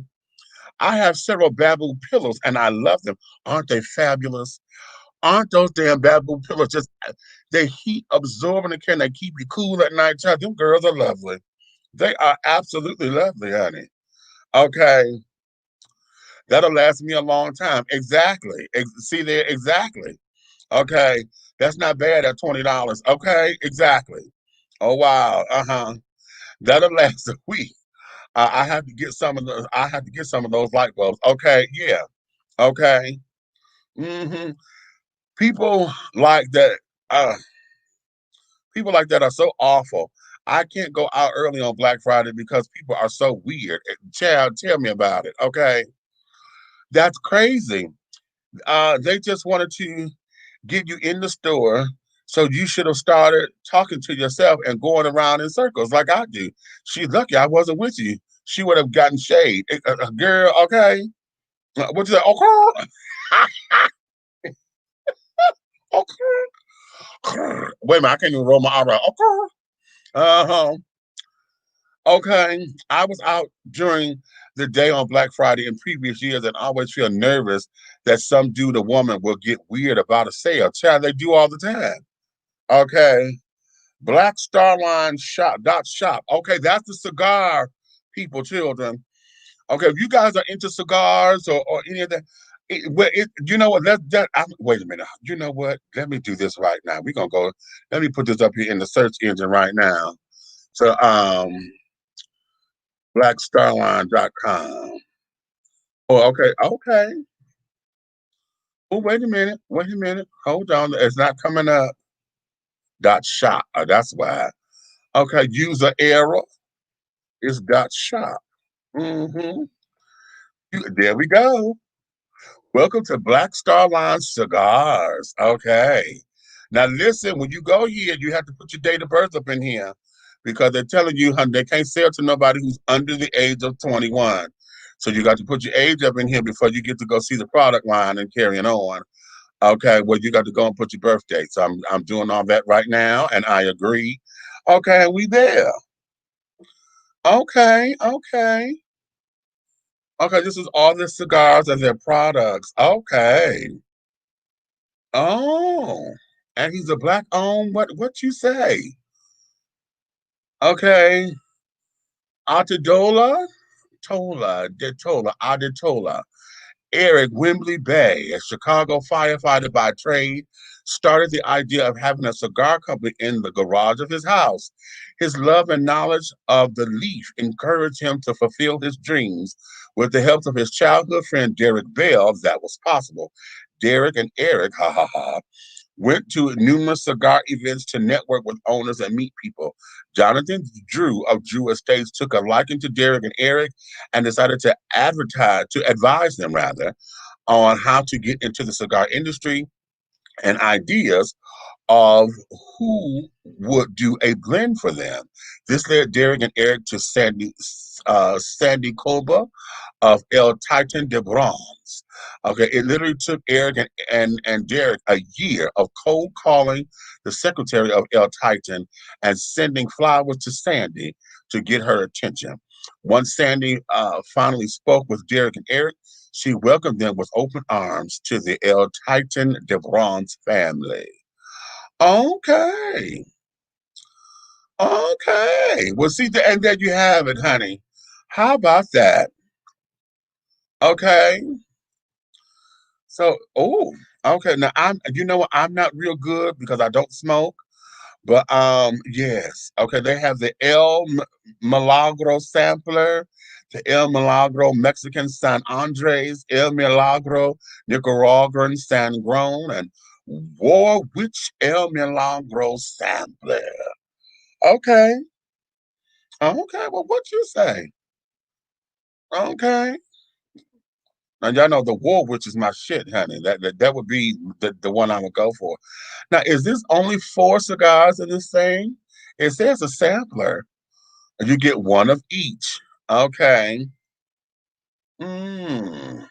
I have several bamboo pillows and I love them. Aren't they fabulous? Aren't those damn bamboo pillows just they heat absorbing and can they keep you cool at night? Child, them girls are lovely. They are absolutely lovely, honey. Okay. That'll last me a long time. Exactly. See there, exactly. Okay. That's not bad at $20. Okay, exactly. Oh wow. Uh-huh. That'll last a week. I have to get some of those. I have to get some of those light bulbs. Okay, yeah. Okay. hmm People like that. People like that are so awful. I can't go out early on Black Friday because people are so weird. Child, tell me about it. Okay. That's crazy. They just wanted to get you in the store. So you should have started talking to yourself and going around in circles like I do. She's lucky I wasn't with you. She would have gotten shade. Girl, okay. What you say? Okay. Okay. Wait a minute, I can't even roll my R out. Okay. Uh-huh. Okay. I was out during the day on Black Friday in previous years and always feel nervous that some dude or woman will get weird about a sale. Child, they do all the time. Okay. Black Starline shop. Okay, that's the cigar people, children. Okay, if you guys are into cigars or any of that, you know what? Wait a minute. You know what? Let me do this right now. We're gonna go. Let me put this up here in the search engine right now. So, blackstarline.com. Oh, okay, okay. Oh, wait a minute. Wait a minute. Hold on. It's not coming up. Dot shop. Oh, that's why. Okay, user error is dot shop. Mm-hmm. There we go. Welcome to Black Star Line Cigars. Okay. Now listen, when you go here, you have to put your date of birth up in here because they're telling you, honey, they can't sell to nobody who's under the age of 21. So you got to put your age up in here before you get to go see the product line and carrying on. Okay, well, you got to go and put your birth date. So I'm doing all that right now, and I agree. Okay, we there. Okay, okay. Okay, this is all the cigars and their products. Okay. Oh, and he's a black owned. What you say? Okay. Atadola, Adetola. Eric Wembley Bay, a Chicago firefighter by trade, started the idea of having a cigar company in the garage of his house. His love and knowledge of the leaf encouraged him to fulfill his dreams. With the help of his childhood friend Derek Bell, that was possible. Derek and Eric, ha ha ha, went to numerous cigar events to network with owners and meet people. Jonathan Drew of Drew Estates took a liking to Derek and Eric and decided to advise them rather, on how to get into the cigar industry and ideas of who would do a blend for them. This led Derek and Eric to Sandy Colba of El Titan de Bronze. Okay, it literally took Eric and Derek a year of cold calling the secretary of El Titan and sending flowers to Sandy to get her attention. Once Sandy finally spoke with Derek and Eric, she welcomed them with open arms to the El Titan de Bronze family. Okay. Okay. Well, see, and there you have it, honey. How about that? Okay. So, oh, okay. Now you know what? I'm not real good because I don't smoke. But yes. Okay, they have the Milagro sampler, the El Milagro Mexican San Andres, El Milagro Nicaraguan San Grown, and Warwich El Milagro sampler. Okay. Okay. Well, what you say? Okay. Now y'all know the Warwich is my shit, honey. That would be the one I would go for. Now, is this only 4 cigars in this thing? It says a sampler. You get one of each. Okay. Mm.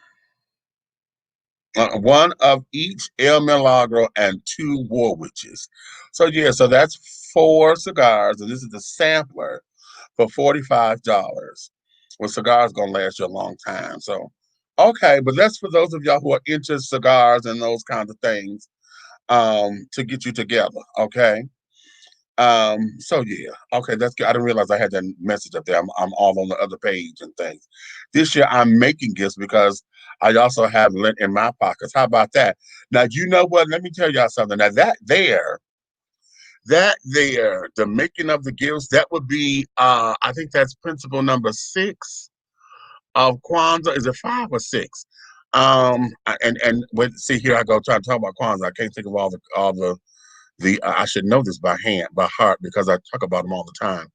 One of each El Milagro and 2 Warwiches. So yeah, so that's 4 cigars, and this is the sampler for $45. Well, cigars gonna last you a long time. So okay, but that's for those of y'all who are into cigars and those kinds of things, to get you together. Okay. So yeah, okay, that's good. I didn't realize I had that message up there. I'm all on the other page and things. This year I'm making gifts because I also have lint in my pockets. How about that? Now you know what? Let me tell y'all something. Now the making of the gifts, that would be I think that's principle number 6 of Kwanzaa. Is it 5 or 6? And when see here I go trying to talk about Kwanzaa. I can't think of all the I should know this by heart, because I talk about them all the time.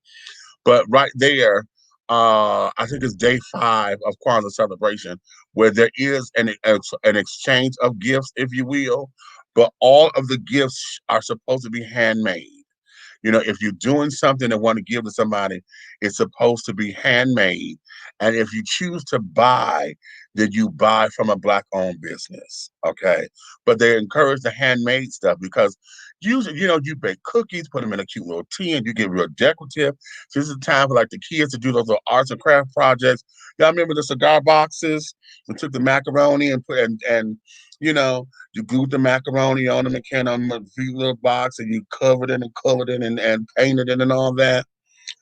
But right there, I think it's day 5 of Kwanzaa celebration, where there is an exchange of gifts, if you will, but all of the gifts are supposed to be handmade. You know, if you're doing something and want to give to somebody, it's supposed to be handmade. And if you choose to buy, then you buy from a Black-owned business. Okay. But they encourage the handmade stuff because usually, you bake cookies, put them in a cute little tin, you get real decorative. So this is the time for like the kids to do those little arts and craft projects. Y'all remember the cigar boxes? We took the macaroni and you know, you glued the macaroni on them and can on a few little box, and you covered it and colored it and painted it and all that.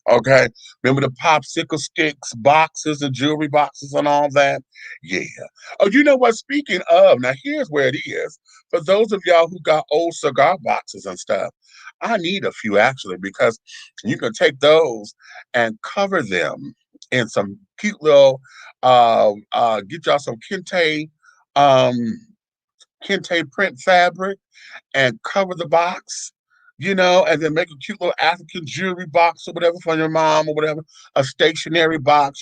Okay. Remember the popsicle sticks boxes, the jewelry boxes and all that? Yeah. Oh, you know what? Speaking of, now here's where it is. For those of y'all who got old cigar boxes and stuff, I need a few actually, because you can take those and cover them in some cute little get y'all some um kente print fabric and cover the box, and then make a cute little African jewelry box or whatever for your mom or whatever, a stationery box,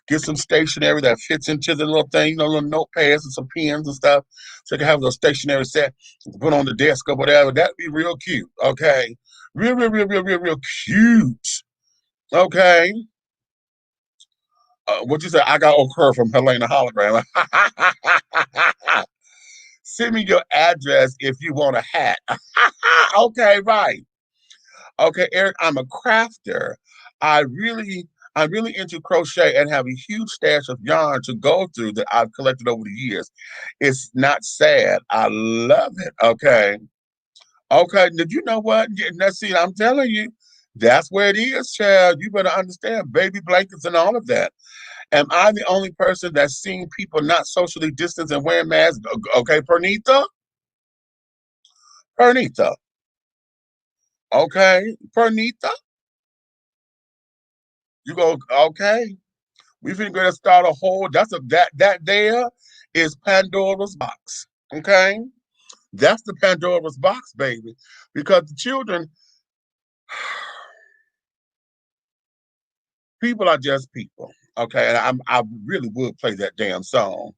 get some stationery that fits into the little thing, little notepads and some pens and stuff. So you can have a little stationery set to put on the desk or whatever. That'd be real cute. Okay. Real, real, real, real, real, real cute. Okay. What you say? I got occur from Helena Hologram. Send me your address if you want a hat. Okay, right. Okay, Eric, I'm a crafter. I really, I'm really into crochet and have a huge stash of yarn to go through that I've collected over the years. It's not sad. I love it. Okay. Okay. Did you know what? Yeah, now see, I'm telling you, That's where it is, child. You better understand baby blankets and all of that. Am I the only person that's seeing people not socially distanced and wearing masks? Okay, Pernita? Pernita. Okay, Pernita? You go, okay. We finna go to start a whole, that there is Pandora's box. Okay? That's the Pandora's box, baby. Because the children, people are just people. Okay, and I really would play that damn song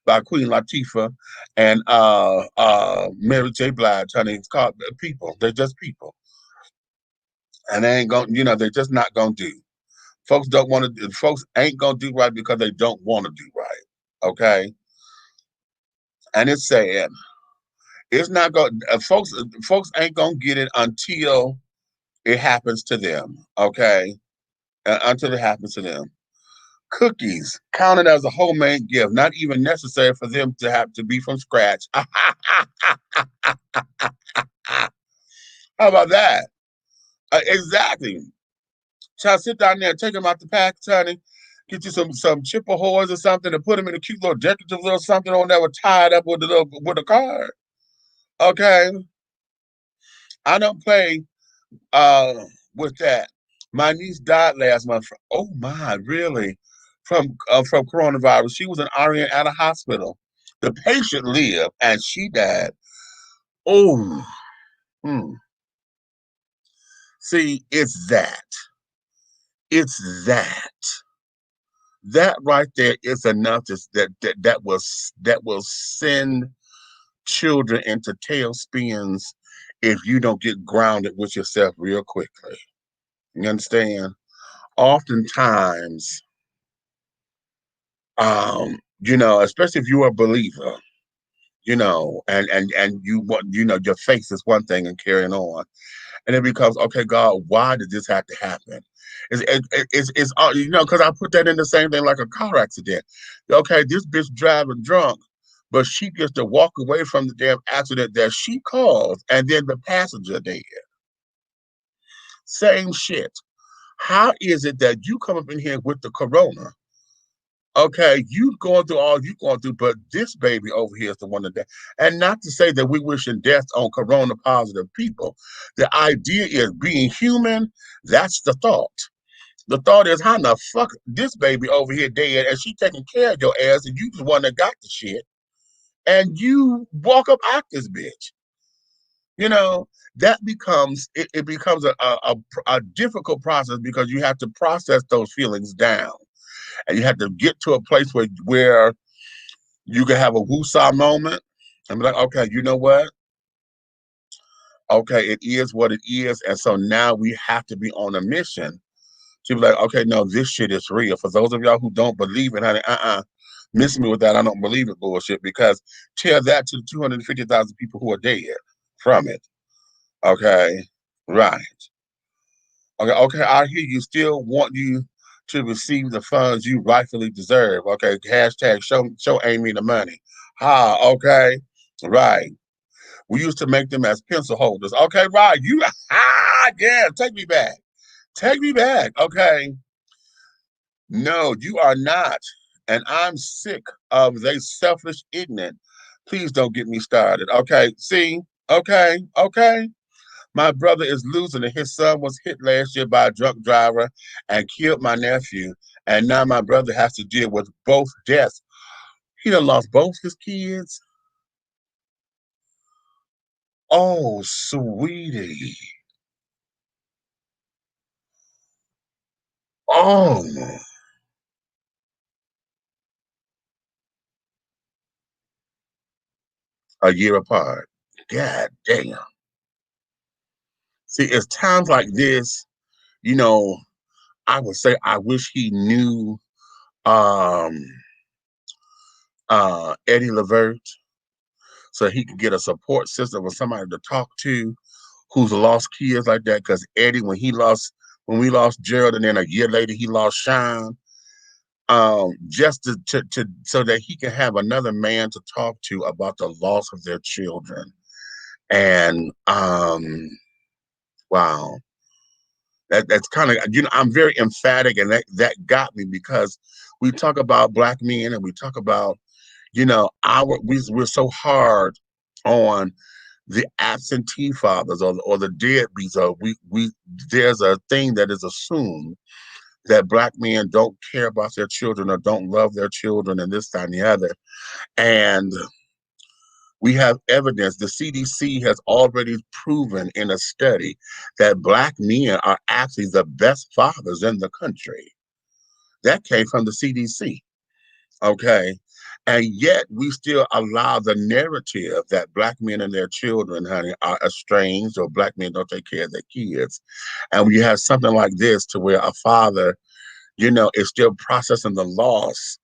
by Queen Latifah and Mary J. Blige, honey. It's called People. They're just people. And they ain't gonna, they're just not gonna do. Folks ain't gonna do right because they don't want to do right. Okay. And it's sad. It's not going folks ain't gonna get it until it happens to them. Okay. Until it happens to them. Cookies counted as a homemade gift, not even necessary for them to have to be from scratch. How about that? Exactly. Child, sit down there, take them out the pack, honey. Get you some chipper whores or something and put them in a cute little decorative little something on there tied up with a card. Okay. I don't play uh with that. My niece died last month. Oh my, really? From coronavirus. She was an RN at a hospital. The patient lived and she died. Oh, hmm. See, it's that. It's that. That right there is enough that will send children into tailspins if you don't get grounded with yourself real quickly. You understand? Oftentimes, especially if you're a believer, and you want, your faith is one thing and carrying on, and it becomes, okay, God, why did this have to happen? Because I put that in the same thing like a car accident. Okay, this bitch driving drunk, but she gets to walk away from the damn accident that she caused, and then the passenger dead. Same shit. How is it that you come up in here with the corona? Okay, you going through all you going through, but this baby over here is the one that. And not to say that we wishing death on corona positive people. The idea is being human. That's the thought. The thought is, how the fuck this baby over here dead, and she taking care of your ass, and you the one that got the shit, and you walk up out this bitch. That becomes it becomes a difficult process because you have to process those feelings down. And you have to get to a place where you can have a woosah moment and be like, okay, you know what? Okay, it is what it is. And so now we have to be on a mission to be like, okay, no, this shit is real. For those of y'all who don't believe it, honey, miss me with that. I don't believe it bullshit because tell that to the 250,000 people who are dead from it. Okay, right. Okay, I hear you still want you to receive the funds you rightfully deserve. Okay, hashtag show Amy the money. Okay, right. We used to make them as pencil holders. Okay, right. Yeah, take me back. Take me back. Okay. No, you are not. And I'm sick of they selfish ignorant. Please don't get me started. Okay, see? Okay. My brother is losing it. His son was hit last year by a drunk driver and killed my nephew. And now my brother has to deal with both deaths. He done lost both his kids. Oh, sweetie. Oh, a year apart. God damn. See, it's times like this, you know, I would say I wish he knew um Eddie Levert so he could get a support system or somebody to talk to who's lost kids like that. Because Eddie, when we lost Gerald, and then a year later he lost Sean, just to so that he can have another man to talk to about the loss of their children. And wow, That's kind of, I'm very emphatic, and that got me because we talk about black men and we talk about, we're so hard on the absentee fathers or the deadbeats. Or we there's a thing that is assumed that black men don't care about their children or don't love their children and this, that, and the other. And we have evidence. The CDC has already proven in a study that black men are actually the best fathers in the country. That came from the CDC. Okay. And yet we still allow the narrative that black men and their children, honey, are estranged, or black men don't take care of their kids. And we have something like this to where a father, is still processing the loss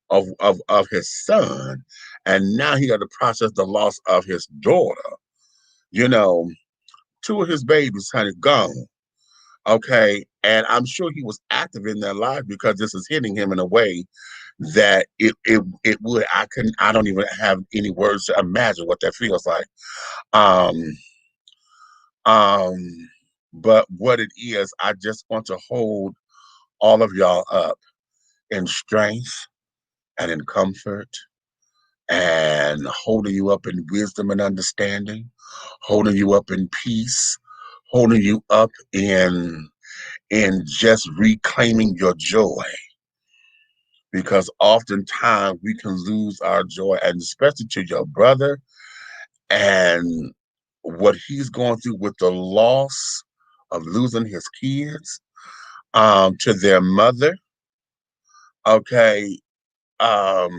of his son. And now he got to process the loss of his daughter. You know, two of his babies, honey, gone. Okay. And I'm sure he was active in their life because this is hitting him in a way that it would, I don't even have any words to imagine what that feels like. Um, um, but what it is, I just want to hold all of y'all up in strength and in comfort, and holding you up in wisdom and understanding, holding you up in peace, holding you up in just reclaiming your joy. Because oftentimes we can lose our joy, and especially to your brother and what he's going through with the loss of losing his kids, to their mother. Okay. Um,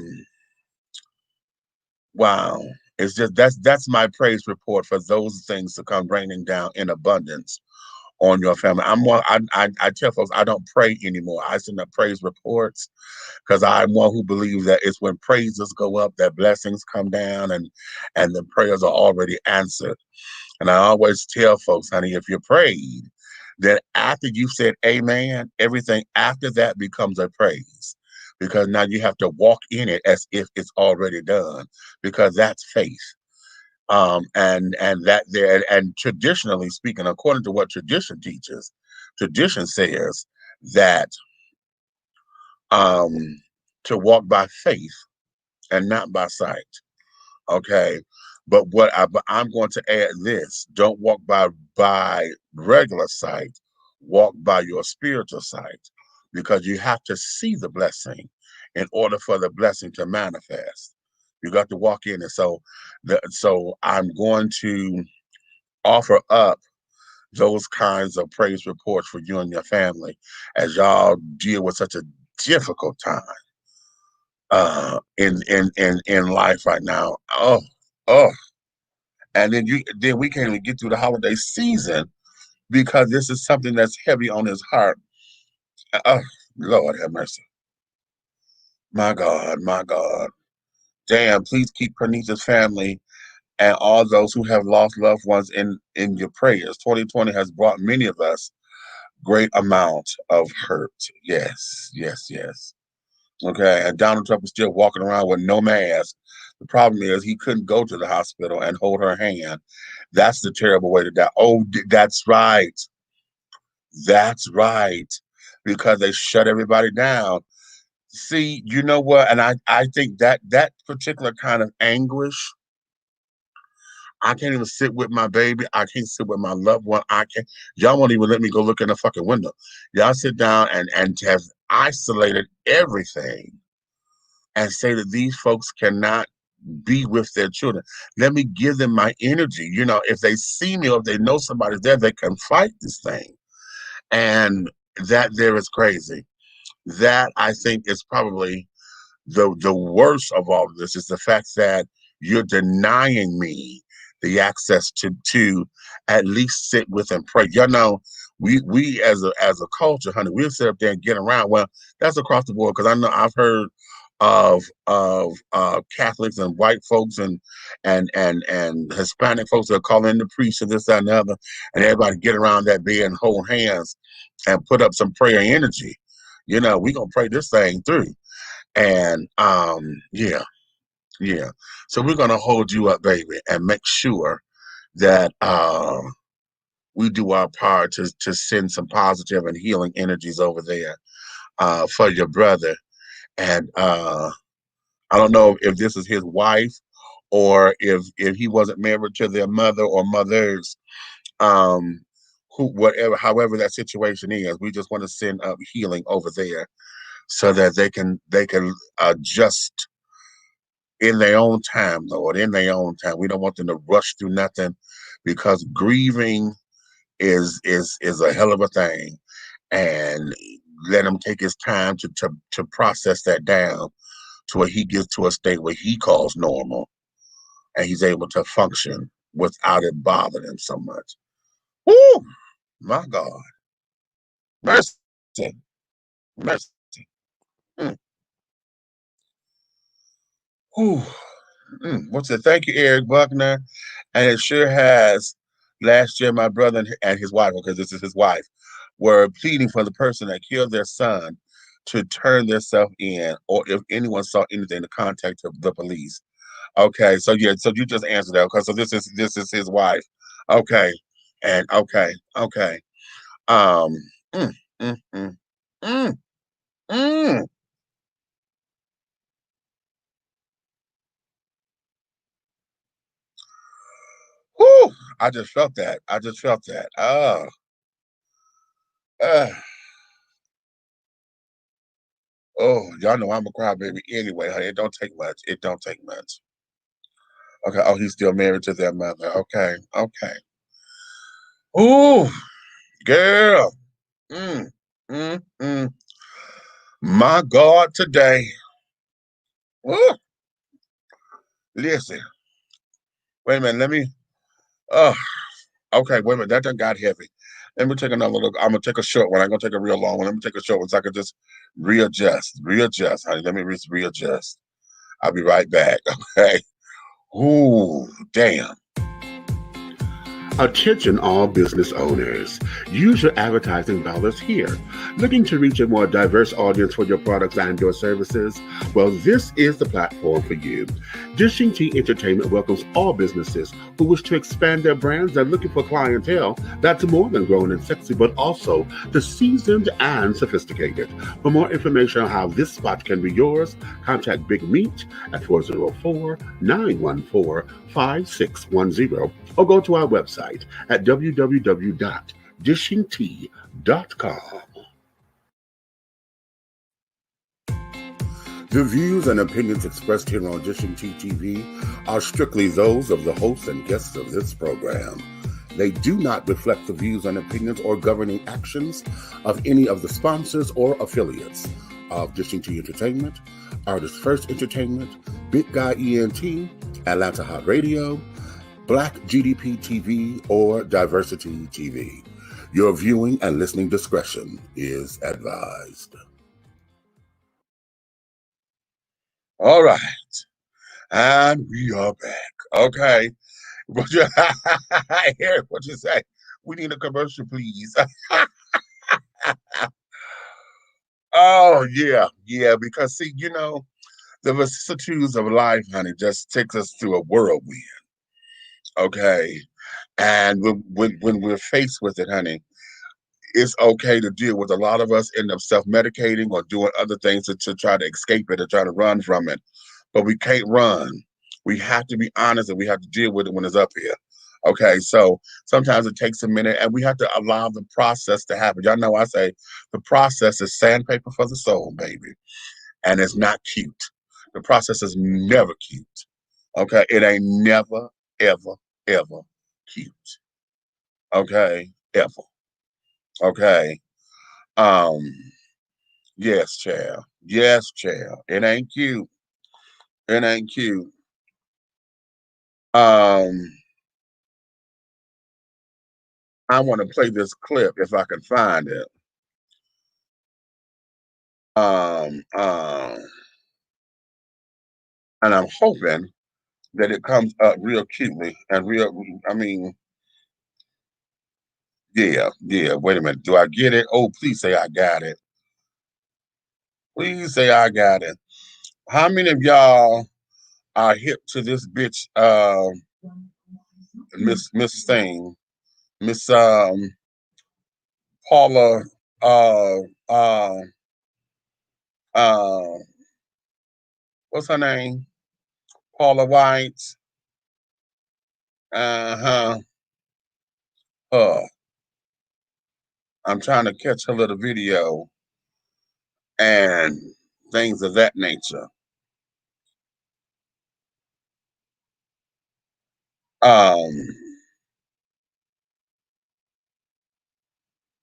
wow. It's just, that's my praise report for those things to come raining down in abundance on your family. I tell folks I don't pray anymore. I send up praise reports because I'm one who believes that it's when praises go up that blessings come down, and the prayers are already answered. And I always tell folks, honey, if you prayed, then after you said amen, everything after that becomes a praise. Because now you have to walk in it as if it's already done, because that's faith. And that there, and traditionally speaking, according to what tradition teaches, tradition says that um to walk by faith and not by sight. Okay. But I'm going to add this: don't walk by regular sight, walk by your spiritual sight, because you have to see the blessing in order for the blessing to manifest. You got to walk in it. So I'm going to offer up those kinds of praise reports for you and your family as y'all deal with such a difficult time in life right now. Oh, and then we can't even get through the holiday season because this is something that's heavy on his heart. Oh, Lord have mercy. My God, my God. Damn, please keep Pernita's family and all those who have lost loved ones in your prayers. 2020 has brought many of us great amount of hurt. Yes, yes, yes. Okay, and Donald Trump is still walking around with no mask. The problem is he couldn't go to the hospital and hold her hand. That's the terrible way to die. Oh, that's right. That's right. Because they shut everybody down. See, you know what? And I think that particular kind of anguish, I can't even sit with my baby. I can't sit with my loved one. I can't. Y'all won't even let me go look in the fucking window. Y'all sit down and have isolated everything and say that these folks cannot be with their children. Let me give them my energy. If they see me or if they know somebody's there, they can fight this thing. And that there is crazy. That, I think, is probably the worst of all of this, is the fact that you're denying me the access to at least sit with and pray. We as a culture, honey, we'll sit up there and get around. Well, that's across the board, because I know I've heard of Catholics and white folks and Hispanic folks that call in the priest and this, that, and the other, and everybody get around that bed and hold hands and put up some prayer energy. We're gonna pray this thing through. And yeah. So we're gonna hold you up, baby, and make sure that we do our part to send some positive and healing energies over there for your brother. And I don't know if this is his wife or if he wasn't married to their mother or mothers, um, who whatever, however that situation is. We just want to send up healing over there so that they can adjust in their own time, Lord, in their own time. We don't want them to rush through nothing because grieving is a hell of a thing, and let him take his time to process that down to where he gets to a state where he calls normal and he's able to function without it bothering him so much. Woo! My God. Mercy. Mercy. Mm. Whew. What's it? Thank you, Eric Buckner. And it sure has. Last year, my brother and his wife, because this is his wife, were pleading for the person that killed their son to turn themselves in, or if anyone saw anything, to contact the police. Okay, so yeah, so you just answered that. Okay, so this is his wife. Okay, and okay. Um, mm, mm, mm, mm, mm. Whew, I just felt that. I just felt that. Uh, oh, y'all know I'm a crybaby anyway, honey. It don't take much. It don't take much. Okay. Oh, he's still married to their mother. Okay. Okay. Ooh, girl. Mm, mm. My God, today. Ooh, listen. Wait a minute. Let me. Oh, okay. Wait a minute. That done got heavy. Let me take another look. I'm gonna take a short one. I'm gonna take a real long one. Let me take a short one so I can just readjust, honey. Let me readjust. I'll be right back. Okay. Ooh, damn. Attention all business owners. Use your advertising dollars here. Looking to reach a more diverse audience for your products and your services? Well, this is the platform for you. Dishing Tea Entertainment welcomes all businesses who wish to expand their brands and looking for clientele that's more than grown and sexy, but also the seasoned and sophisticated. For more information on how this spot can be yours, contact Big Meat at 404-914-5610 or go to our website at www.dishingtea.com. The views and opinions expressed here on Dishing Tea TV are strictly those of the hosts and guests of this program. They do not reflect the views and opinions or governing actions of any of the sponsors or affiliates of Dishing Tea Entertainment, Artist First Entertainment, Big Guy ENT, Atlanta Hot Radio, Black GDP TV, or Diversity TV. Your viewing and listening discretion is advised. All right. And we are back. Okay. Eric, what you say? We need a commercial, please. Oh, yeah. Yeah, because see, the vicissitudes of life, honey, just takes us through a whirlwind. Okay. And when we're faced with it, honey, it's okay to deal with. A lot of us end up self-medicating or doing other things to try to escape it or try to run from it. But we can't run. We have to be honest and we have to deal with it when it's up here. Okay, so sometimes it takes a minute and we have to allow the process to happen. Y'all know I say the process is sandpaper for the soul, baby. And it's not cute. The process is never cute. Okay, it ain't never, ever, ever cute. Okay, ever. Okay. Um, yes, child. Yes, child. It ain't cute. It ain't cute. Um, I want to play this clip if I can find it. Um, um, and I'm hoping that it comes up real cutely and I mean, yeah. Wait a minute. Do I get it? Oh, please say I got it. Please say I got it. How many of y'all are hip to this bitch, Miss Thing? Miss Paula uh uh uh what's her name? Paula White. Uh-huh. Uh, I'm trying to catch a little video and things of that nature. Um,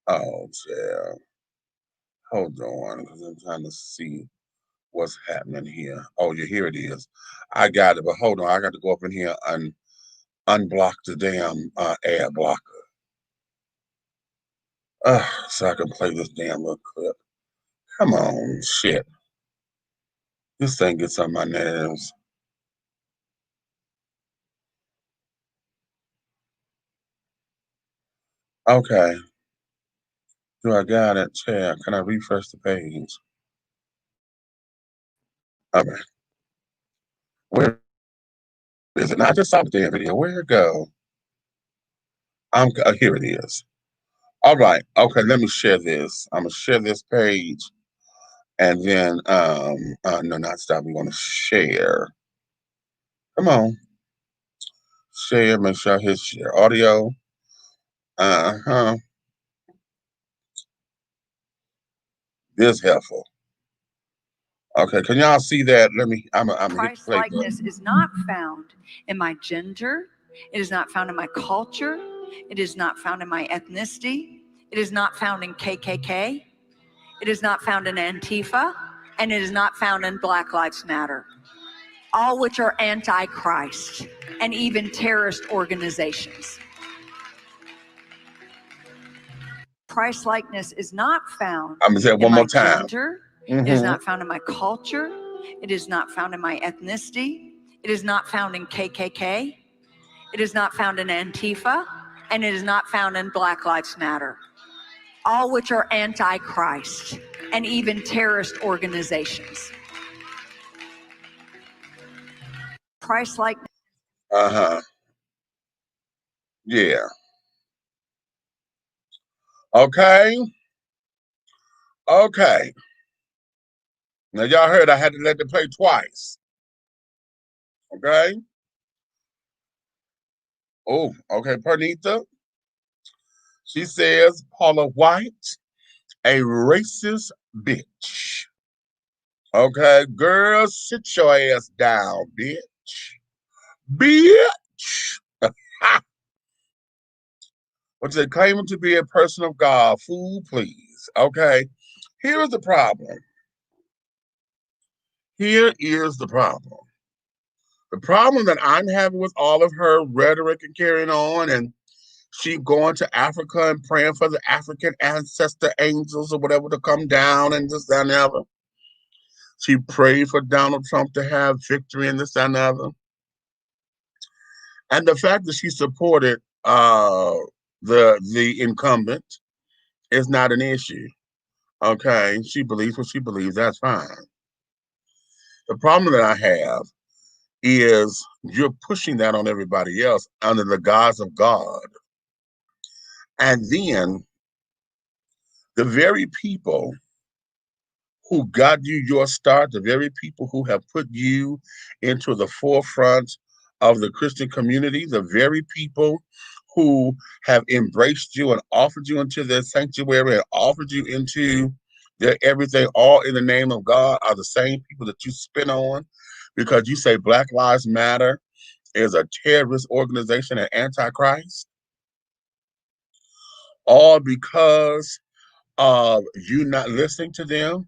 oh, yeah. Hold on, because I'm trying to see what's happening here. Oh, yeah, here it is. I got it, but hold on. I got to go up in here and unblock the damn ad blocker. So I can play this damn little clip. Come on, shit. This thing gets on my nerves. Okay. Do I got it? Yeah. Can I refresh the page? All right. Where is it? Now, I just saw the damn video. Where'd it go? Here it is. All right. Okay, let me share this. I'm gonna share this page, and then no, not stop. We want to share. Come on, share. Make sure I hit share audio. Uh-huh. This helpful. Okay, can y'all see that? Let me. I'm hit Christ play likeness button. is not found in my gender. It is not found in my culture. It is not found in my ethnicity. It is not found in KKK. It is not found in Antifa. And it is not found in Black Lives Matter, all which are anti-Christ and even terrorist organizations. Christ likeness is not found I'm gonna say it one in more my time. gender. Mm-hmm. It is not found in my culture. It is not found in my ethnicity. It is not found in KKK. It is not found in Antifa. And it is not found in Black Lives Matter, all which are anti-Christ and even terrorist organizations. Christ-like. Uh-huh. Yeah. Okay. Okay. Now y'all heard I had to let it play twice. Okay. Oh, okay, Pernita. She says Paula White, a racist bitch. Okay, girl, sit your ass down, bitch. Bitch. But they claiming to be a person of God. Fool, please. Okay. Here is the problem. Here is the problem. The problem that I'm having with all of her rhetoric and carrying on, and she going to Africa and praying for the African ancestor angels or whatever to come down and this, that, and the other. She prayed for Donald Trump to have victory in this, that, and the other. And the fact that she supported the incumbent is not an issue. Okay, she believes what she believes. That's fine. The problem that I have is you're pushing that on everybody else under the guise of God. And then the very people who got you your start, the very people who have put you into the forefront of the Christian community, the very people who have embraced you and offered you into their sanctuary and offered you into their everything, all in the name of God, are the same people that you spin on because you say Black Lives Matter is a terrorist organization and antichrist, all because of you not listening to them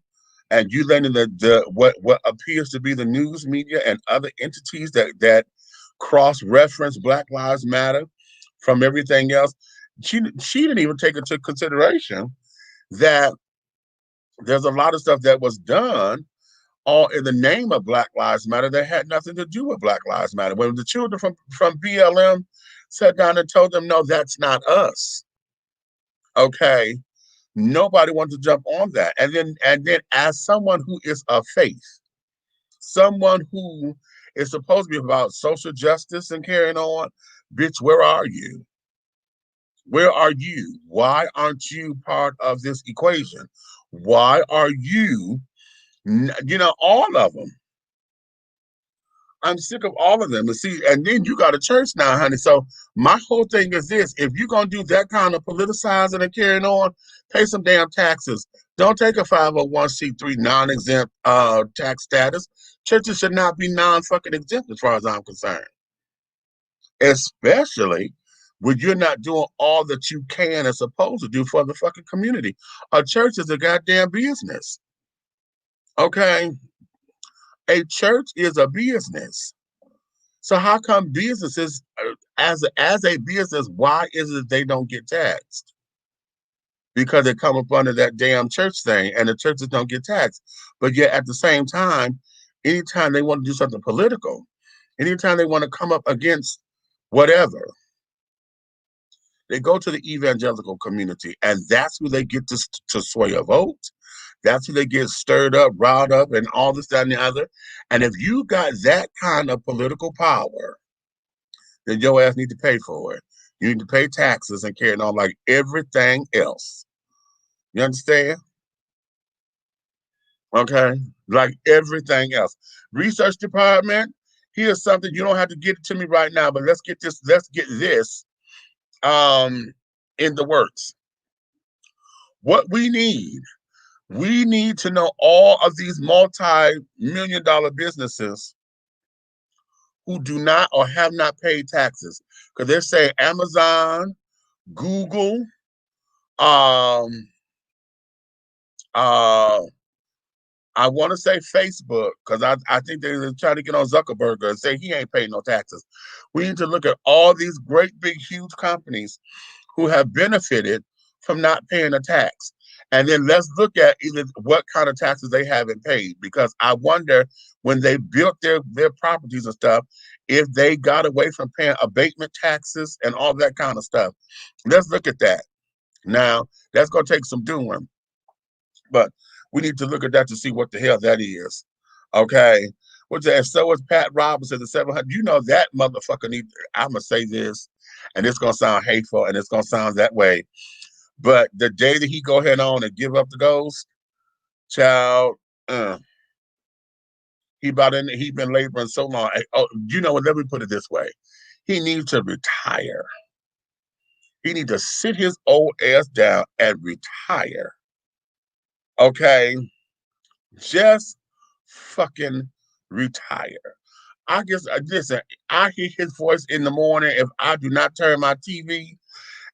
and you letting the what appears to be the news media and other entities that cross-reference Black Lives Matter from everything else. She didn't even take into consideration that there's a lot of stuff that was done all in the name of Black Lives Matter that had nothing to do with Black Lives Matter. When the children from BLM sat down and told them, no, that's not us. Okay. Nobody wanted to jump on that. And then as someone who is of faith, someone who is supposed to be about social justice and carrying on, bitch, where are you? Where are you? Why aren't you part of this equation? Why are you, all of them? I'm sick of all of them. And see, and then you got a church now, honey. So my whole thing is this: if you're gonna do that kind of politicizing and carrying on, pay some damn taxes. Don't take a 501c3 non-exempt tax status. Churches should not be non-fucking exempt as far as I'm concerned. Especially when you're not doing all that you can and supposed to do for the fucking community. A church is a goddamn business. Okay? A church is a business. So how come businesses, as a business, why is it they don't get taxed? Because they come up under that damn church thing, and the churches don't get taxed. But yet at the same time, anytime they want to do something political, anytime they want to come up against whatever, they go to the evangelical community, and that's who they get to sway a vote. That's who they get stirred up, riled up, and all this, that, and the other. And if you got that kind of political power, then your ass need to pay for it. You need to pay taxes and carry on like everything else. You understand? Okay? Like everything else. Research department, here's something. You don't have to get it to me right now, but let's get this in the works. What we need to know all of these multi-million-dollar businesses who do not or have not paid taxes. Because they're saying Amazon, Google, I want to say Facebook, because I think they're trying to get on Zuckerberg and say he ain't paying no taxes. We need to look at all these great, big, huge companies who have benefited from not paying a tax. And then let's look at either what kind of taxes they haven't paid, because I wonder when they built their properties and stuff, if they got away from paying abatement taxes and all that kind of stuff. Let's look at that. Now, that's going to take some doing, but we need to look at that to see what the hell that is. Okay. And so is Pat Robinson, the 700. You know that motherfucker I'm going to say this, and it's going to sound hateful, and it's going to sound that way. But the day that he go ahead on and give up the ghost, child, he been laboring so long. Oh, let me put it this way. He needs to retire. He needs to sit his old ass down and retire. Okay? Just fucking retire. I guess, listen, I hear his voice in the morning. If I do not turn my TV,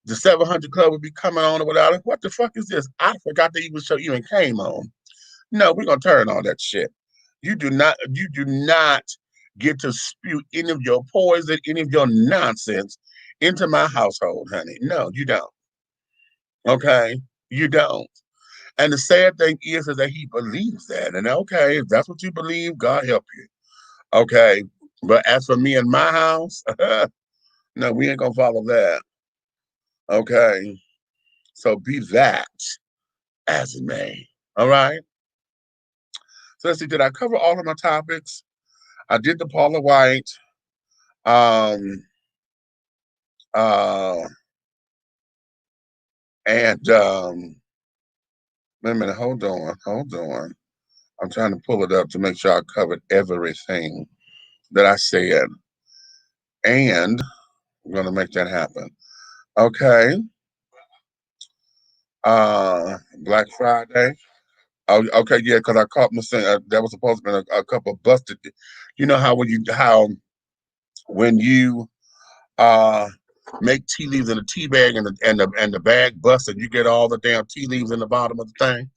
the 700 Club would be coming on or whatever. What the fuck is this? I forgot the even show even came on. No, we're going to turn all that shit. You do not get to spew any of your poison, any of your nonsense into my household, honey. No, you don't. Okay? You don't. And the sad thing is that he believes that. And okay, if that's what you believe, God help you. Okay? But as for me and my house, no, we ain't going to follow that. Okay? So be that as it may. All right? So let's see, did I cover all of my topics? I did the Paula White. Wait a minute, hold on. I'm trying to pull it up to make sure I covered everything that I said. And I'm going to make that happen. Okay. Black Friday. Oh, okay, yeah, because I caught my saying that was supposed to be a couple of busted. You know how when you make tea leaves in a tea bag and the bag busted, you get all the damn tea leaves in the bottom of the thing.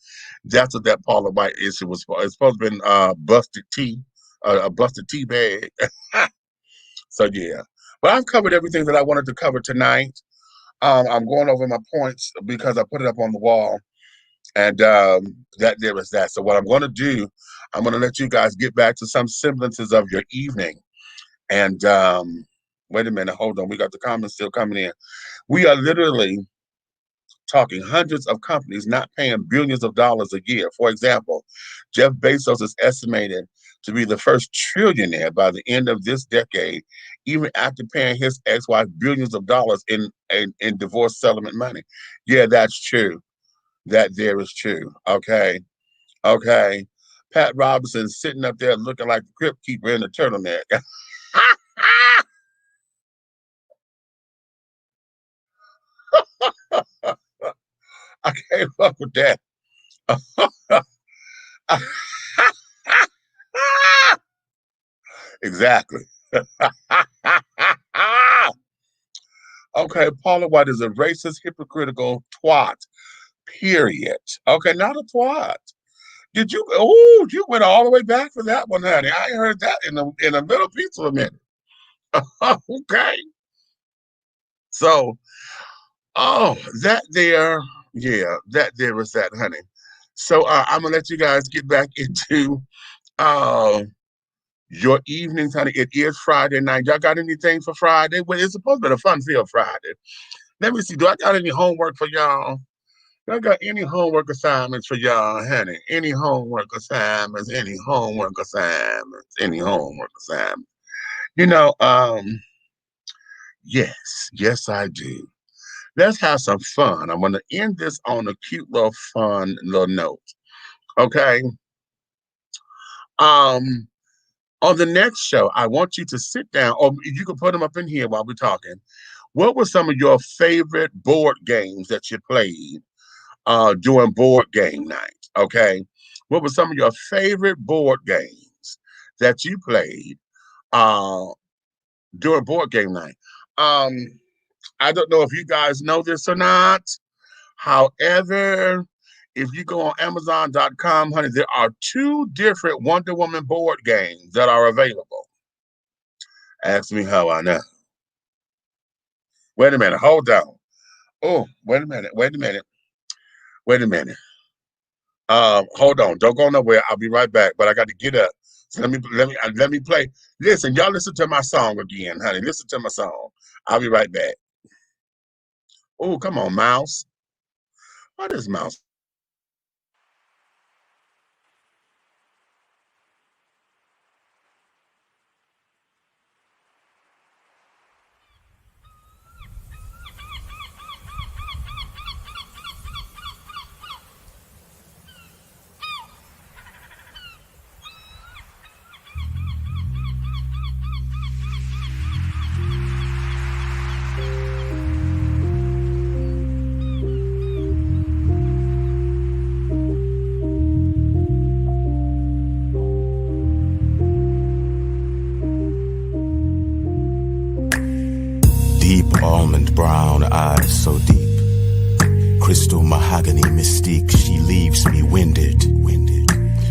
That's what that Paula White issue was for. It's supposed to be busted tea, a busted tea bag. So yeah, but I've covered everything that I wanted to cover tonight. I'm going over my points because I put it up on the wall. And that there is that. So what I'm going to do, I'm going to let you guys get back to some semblances of your evening. And wait a minute, hold on. We got the comments still coming in. We are literally talking hundreds of companies not paying billions of dollars a year. For example, Jeff Bezos is estimated to be the first trillionaire by the end of this decade, even after paying his ex-wife billions of dollars in in divorce settlement money. Yeah, that's true. That there is true. Okay. Okay. Pat Robinson sitting up there looking like the crypt keeper in the turtleneck. I can't fuck with that. Exactly. Okay, Paula White is a racist, hypocritical twat. Period. Okay, not a twat. Did you? Oh, you went all the way back for that one, honey. I heard that in a little piece of a minute. Okay. So, oh, that there, yeah, that there was that, honey. So I'm gonna let you guys get back into your evenings, honey. It is Friday night. Y'all got anything for Friday? Well, it's supposed to be a fun-filled Friday. Let me see. Do I got any homework for y'all? Do I got any homework assignments for y'all, honey? Any homework assignments? Any homework assignments? Any homework assignments? You know, yes, I do. Let's have some fun. I'm going to end this on a cute little fun little note. Okay. On the next show, I want you to sit down, or you can put them up in here while we're talking. What were some of your favorite board games that you played during board game night? Okay. What were some of your favorite board games that you played during board game night? I don't know if you guys know this or not. However, if you go on Amazon.com, honey, there are 2 different Wonder Woman board games that are available. Ask me how I know. Wait a minute. Hold on. Oh, wait a minute. Hold on. Don't go nowhere. I'll be right back. But I got to get up. So let me play. Listen, y'all listen to my song again, honey. Listen to my song. I'll be right back. Oh, come on, Mouse. What is Mouse? Deep almond brown eyes so deep, crystal mahogany mystique, she leaves me winded.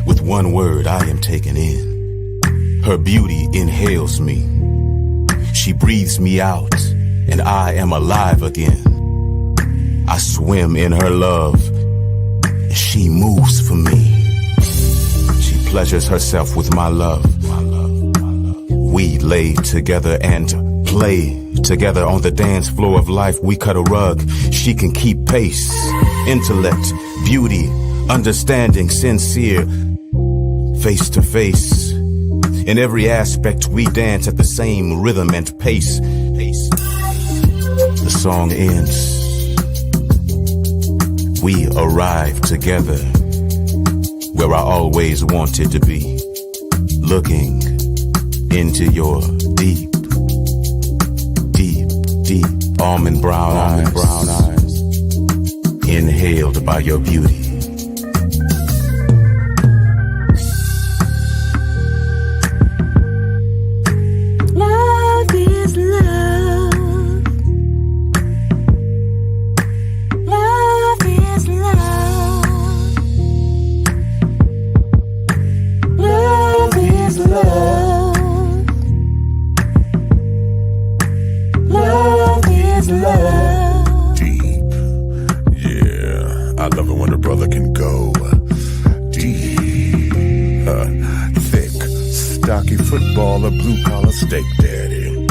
With one word I am taken in. Her beauty inhales me. She breathes me out, and I am alive again. I swim in her love. She moves for me. She pleasures herself with my love. We lay together and play together on the dance floor of life. We cut a rug. She can keep pace. Intellect, beauty, understanding, sincere, face to face. In every aspect, we dance at the same rhythm and pace. The song ends. We arrive together where I always wanted to be, looking into your deep almond brown eyes, inhaled by your beauty. Love is love. Love is love. Love is love. Love is love. Deep. Yeah, I love it when a brother can go deep. Thick, stocky footballer, blue-collar steak daddy.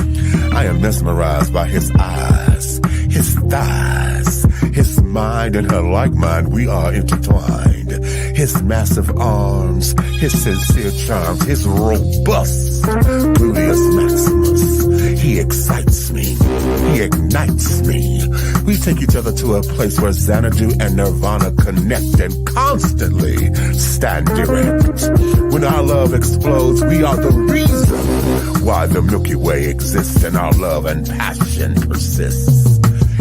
I am mesmerized by his eyes, his thighs, his mind, and her like mind. We are intertwined. His massive arms, his sincere charms, his robust gluteus maximus. He excites me. He ignites me. We take each other to a place where Xanadu and Nirvana connect and constantly stand erect. When our love explodes, we are the reason why the Milky Way exists and our love and passion persists.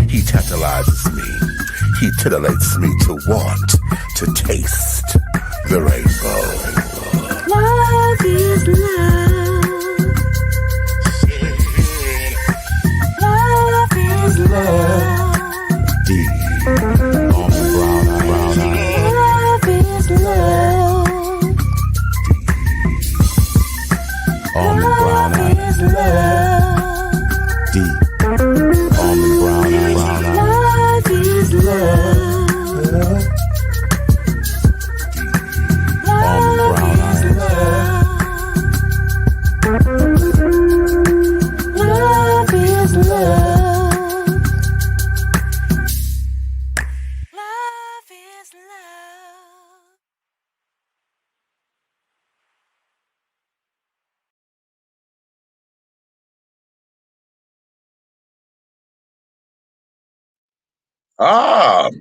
He tantalizes me. He titillates me to want to taste the rainbow. Love is love. Love is love. D. Almond brown eye, brown eye. Love is love. Almond brown Love eye. is love. D. Almond brown eye, brown eye. Love is love. Almond brown eye. Love is love. Love is love.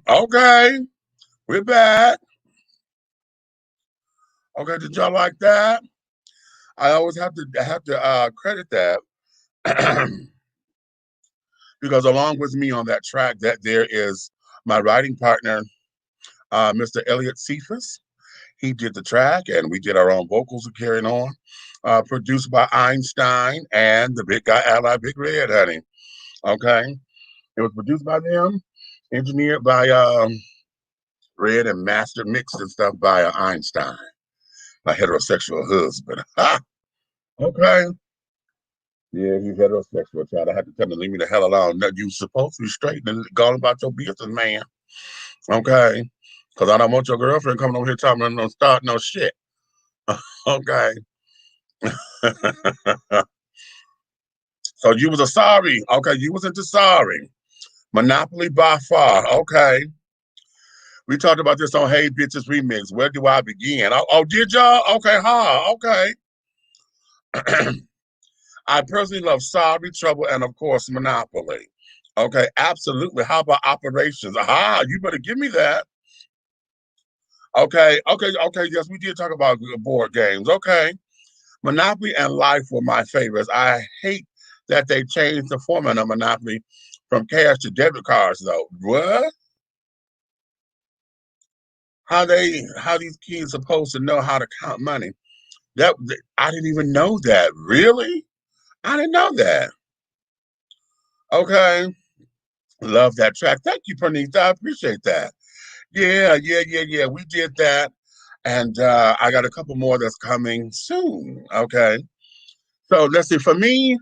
Okay. We're back. Okay, did y'all like that? I always have to credit that because along with me on that track, that there is my writing partner, Mr. Elliot Cephas. He did the track, and we did our own vocals of Carrying On. Produced by Einstein and the big guy Ally Big Red, honey. Okay, it was produced by them, engineered by Red, and mastered, mixed and stuff by Einstein, my heterosexual husband. Okay. Yeah, he's heterosexual, child. I had to tell him, leave me the hell alone. No, you supposed to be straight and going about your business, man. Okay. Because I don't want your girlfriend coming over here talking about no start no shit. Okay. So you was a sorry. Okay, you was into sorry. Monopoly by far. Okay. We talked about this on Hey Bitches Remix. Where do I begin? Oh, did y'all? Okay, okay. I personally love Sorry, Trouble, and of course, Monopoly. Okay, absolutely. How about Operations? You better give me that. Okay. Yes, we did talk about board games. Okay. Monopoly and Life were my favorites. I hate that they changed the format of Monopoly from cash to debit cards, though. What? How these kids supposed to know how to count money? I didn't even know that. Really? I didn't know that. Okay. Love that track. Thank you, Pranita. I appreciate that. Yeah. We did that. And I got a couple more that's coming soon. Okay. So let's see. For me,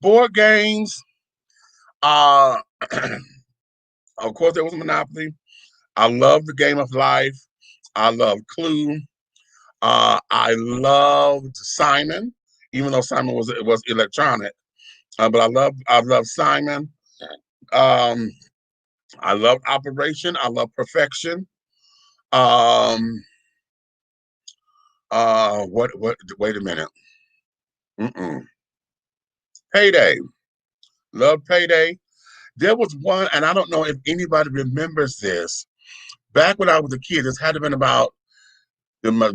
board games, of course, there was Monopoly. I love the Game of Life. I love Clue. I loved Simon, even though Simon was electronic. But I love Simon. I love Operation. I love Perfection. What? Wait a minute. Payday. Love Payday. There was one, and I don't know if anybody remembers this. Back when I was a kid, this had to have been about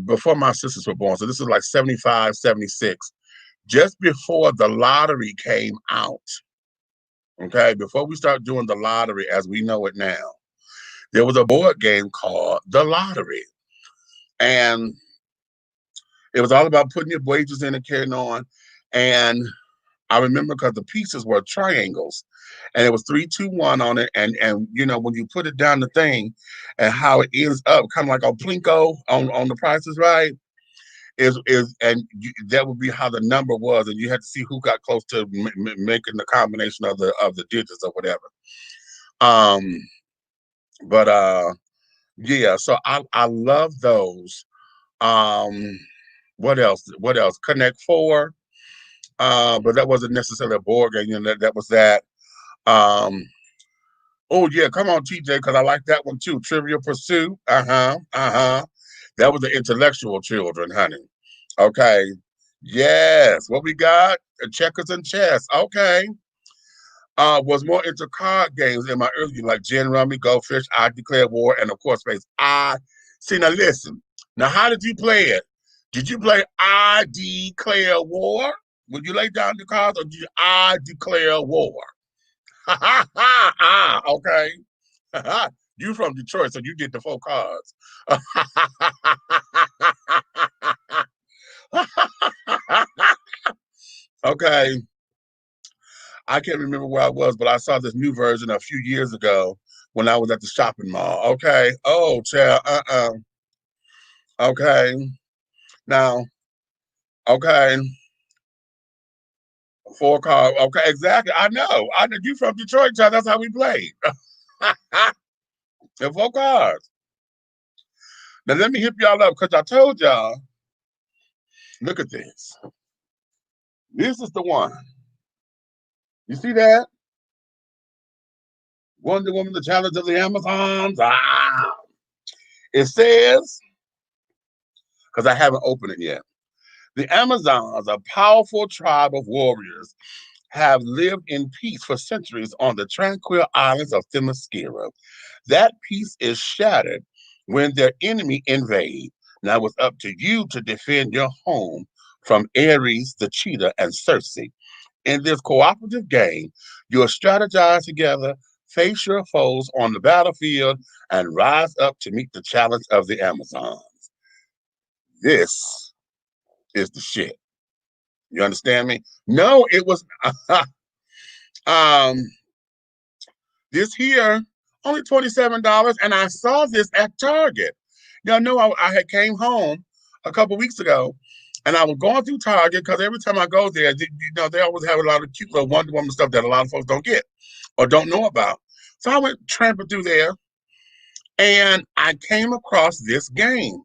before my sisters were born. So this is like 75, 76. Just before the lottery came out. Okay, before we start doing the lottery as we know it now, there was a board game called The Lottery. And it was all about putting your wages in and carrying on. And I remember because the pieces were triangles and it was 3, 2, 1 on it. And you know, when you put it down the thing and how it ends up kind of like on Plinko on The Price is Right, that would be how the number was. And you had to see who got close to making the combination of the digits or whatever. Yeah, so I love those. What else? Connect Four. But that wasn't necessarily a board game. You know, that was that. Oh yeah, come on, TJ, because I like that one too. Trivial Pursuit. That was the intellectual children, honey. Okay. Yes. What we got? Checkers and chess. Okay. Was more into card games in my early, like gin rummy, go fish, I declare war, and of course, face I. See, now listen. Now, how did you play it? Did you play I declare war? Would you lay down the cards, or did you I declare war? Ha ha ha ha. Okay. You from Detroit, so you get the 4 cards. Okay. I can't remember where I was, but I saw this new version a few years ago when I was at the shopping mall. Okay. Oh, child. Okay. Now, okay. 4 card. Okay, exactly. I know. I know you from Detroit, child. That's how we played. And 4 cards. Now let me hip y'all up because I told y'all. Look at this. This is the one. You see that? Wonder Woman, the Challenge of the Amazons. Ah. It says, because I haven't opened it yet. The Amazons, a powerful tribe of warriors, have lived in peace for centuries on the tranquil islands of Themyscira. That peace is shattered when their enemy invade. Now it's up to you to defend your home from Ares, the cheetah, and Circe. In this cooperative game, you'll strategize together, face your foes on the battlefield, and rise up to meet the challenge of the Amazons. This is the shit. You understand me? No, it was this here only $27, and I saw this at Target. Y'all know I had came home a couple weeks ago, and I was going through Target because every time I go there, they always have a lot of cute little Wonder Woman stuff that a lot of folks don't get or don't know about. So I went tramping through there, and I came across this game.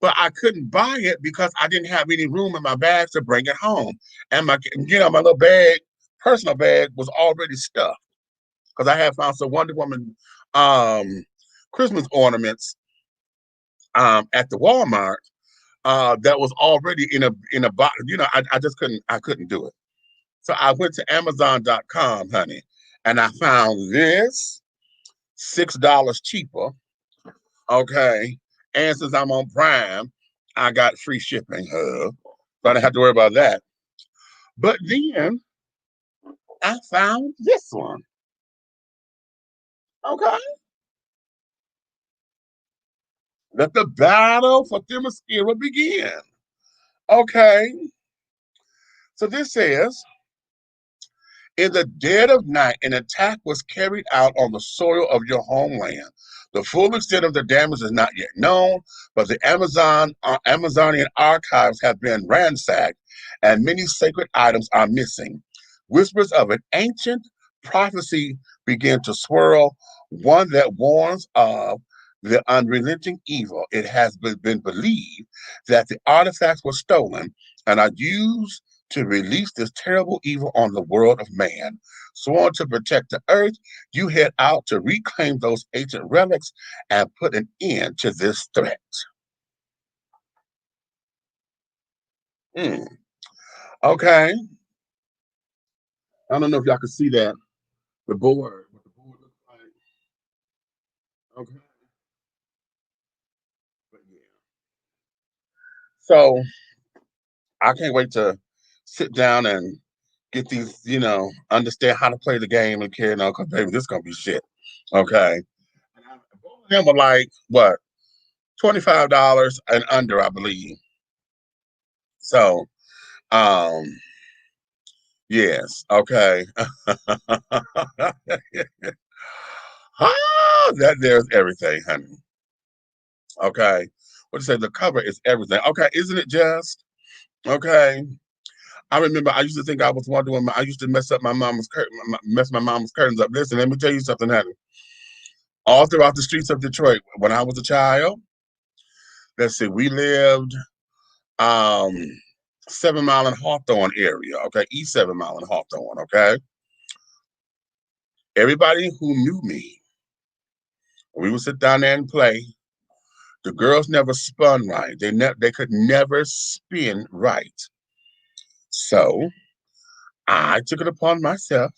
But I couldn't buy it because I didn't have any room in my bag to bring it home. And my little bag, personal bag, was already stuffed. Because I had found some Wonder Woman Christmas ornaments at the Walmart that was already in a box. I just couldn't do it. So I went to Amazon.com, honey, and I found this $6 cheaper. Okay. And since I'm on Prime, I got free shipping. So I didn't have to worry about that. But then I found this one. Okay. Let the battle for Themyscira begin. Okay. So this says, in the dead of night, an attack was carried out on the soil of your homeland. The full extent of the damage is not yet known, but the Amazonian archives have been ransacked, and many sacred items are missing. Whispers of an ancient prophecy begin to swirl, one that warns of the unrelenting evil. It has been believed that the artifacts were stolen and are used to release this terrible evil on the world of man. Sworn to protect the earth, you head out to reclaim those ancient relics and put an end to this threat. Okay. I don't know if y'all can see that. The board. What the board looks like. Okay. But yeah. So I can't wait to sit down and get these, understand how to play the game and carry on, because baby, this is gonna be shit. Okay. Both of them were like what? $25 and under, I believe. So yes, okay. That there's everything, honey. Okay. What you say? The cover is everything. Okay, isn't it just? Okay. I remember I used to think I was Wonder Woman. I used to mess up my mama's mess my mama's curtains up. Listen, let me tell you something, honey. All throughout the streets of Detroit, when I was a child, let's see, we lived 7 Mile and Hawthorne area, okay? East 7 Mile and Hawthorne, okay? Everybody who knew me, we would sit down there and play. The girls never spun right. They could never spin right. So I took it upon myself.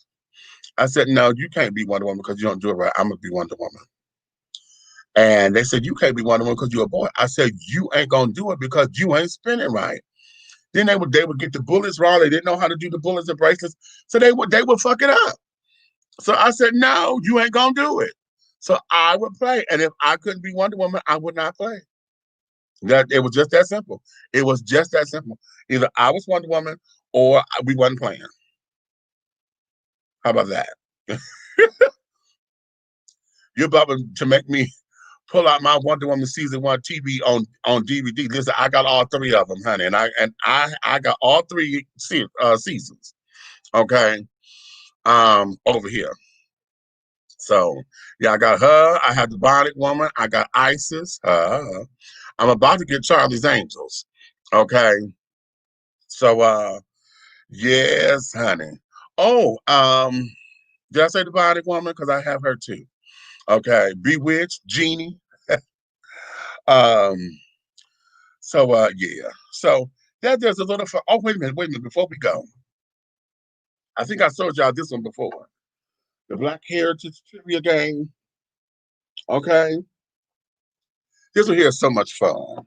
I said, no, you can't be Wonder Woman because you don't do it right. I'm going to be Wonder Woman. And they said, you can't be Wonder Woman because you're a boy. I said, you ain't going to do it because you ain't spinning right. Then they would get the bullets wrong. They didn't know how to do the bullets and bracelets. So they would fuck it up. So I said, no, you ain't going to do it. So I would play. And if I couldn't be Wonder Woman, I would not play. It was just that simple. It was just that simple. Either I was Wonder Woman or we wasn't playing. How about that? You're about to make me pull out my Wonder Woman season 1 TV on DVD. Listen, I got all 3 of them, honey, and I got all 3 seasons. Okay, over here. So yeah, I got her. I have the Bionic Woman. I got Isis. I'm about to get Charlie's Angels. Okay, so yes, honey. Oh, did I say the Bionic Woman? Because I have her too. Okay, Bewitched, Genie. So yeah. So there's a little oh, wait a minute, before we go. I think I showed y'all this one before. The Black Heritage Trivia Game. Okay. This one here is so much fun.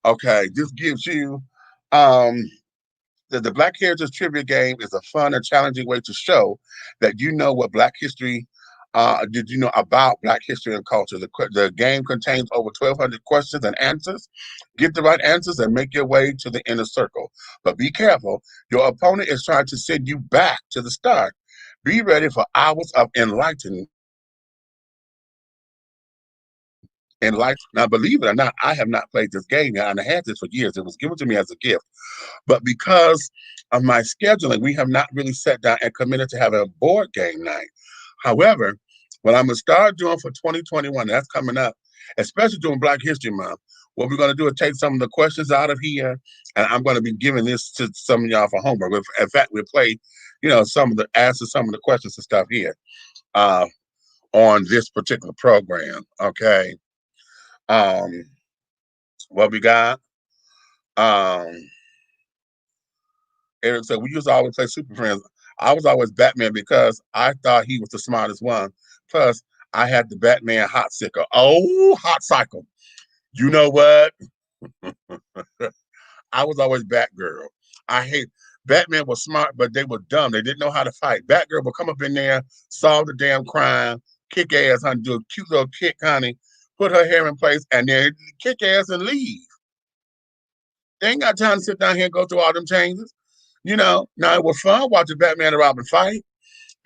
Okay, this gives you the Black Heritage Trivia Game is a fun and challenging way to show that you know what Black history did you know about Black history and culture. The game contains over 1,200 questions and answers. Get the right answers and make your way to the inner circle. But be careful. Your opponent is trying to send you back to the start. Be ready for hours of enlightening. Now, believe it or not, I have not played this game yet, and I had this for years. It was given to me as a gift. But because of my scheduling, we have not really sat down and committed to having a board game night. However, what I'm going to start doing for 2021, that's coming up, especially during Black History Month, what we're going to do is take some of the questions out of here, and I'm going to be giving this to some of y'all for homework. In fact, we'll play, some of the answers, some of the questions and stuff here on this particular program, okay? What we got? Eric said, we used to always play Super Friends. I was always Batman because I thought he was the smartest one. Plus, I had the Batman hot cycle. Oh, hot cycle. You know what? I was always Batgirl. Batman was smart, but they were dumb. They didn't know how to fight. Batgirl would come up in there, solve the damn crime, kick ass, honey, do a cute little kick, honey, put her hair in place, and then kick ass and leave. They ain't got time to sit down here and go through all them changes. Now it was fun watching Batman and Robin fight.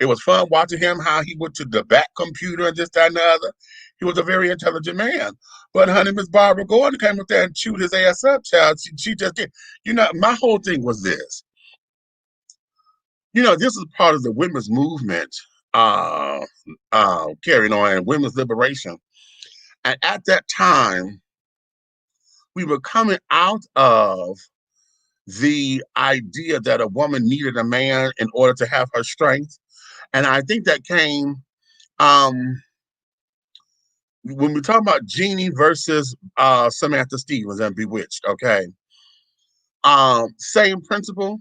It was fun watching him, how he went to the back computer and this, that, and the other. He was a very intelligent man. But honey, Miss Barbara Gordon came up there and chewed his ass up, child. She just did. My whole thing was this. This is part of the women's movement carrying on, women's liberation. And at that time, we were coming out of the idea that a woman needed a man in order to have her strength. And I think that came when we talk about Jeannie versus Samantha Stevens and Bewitched, okay? Same principle,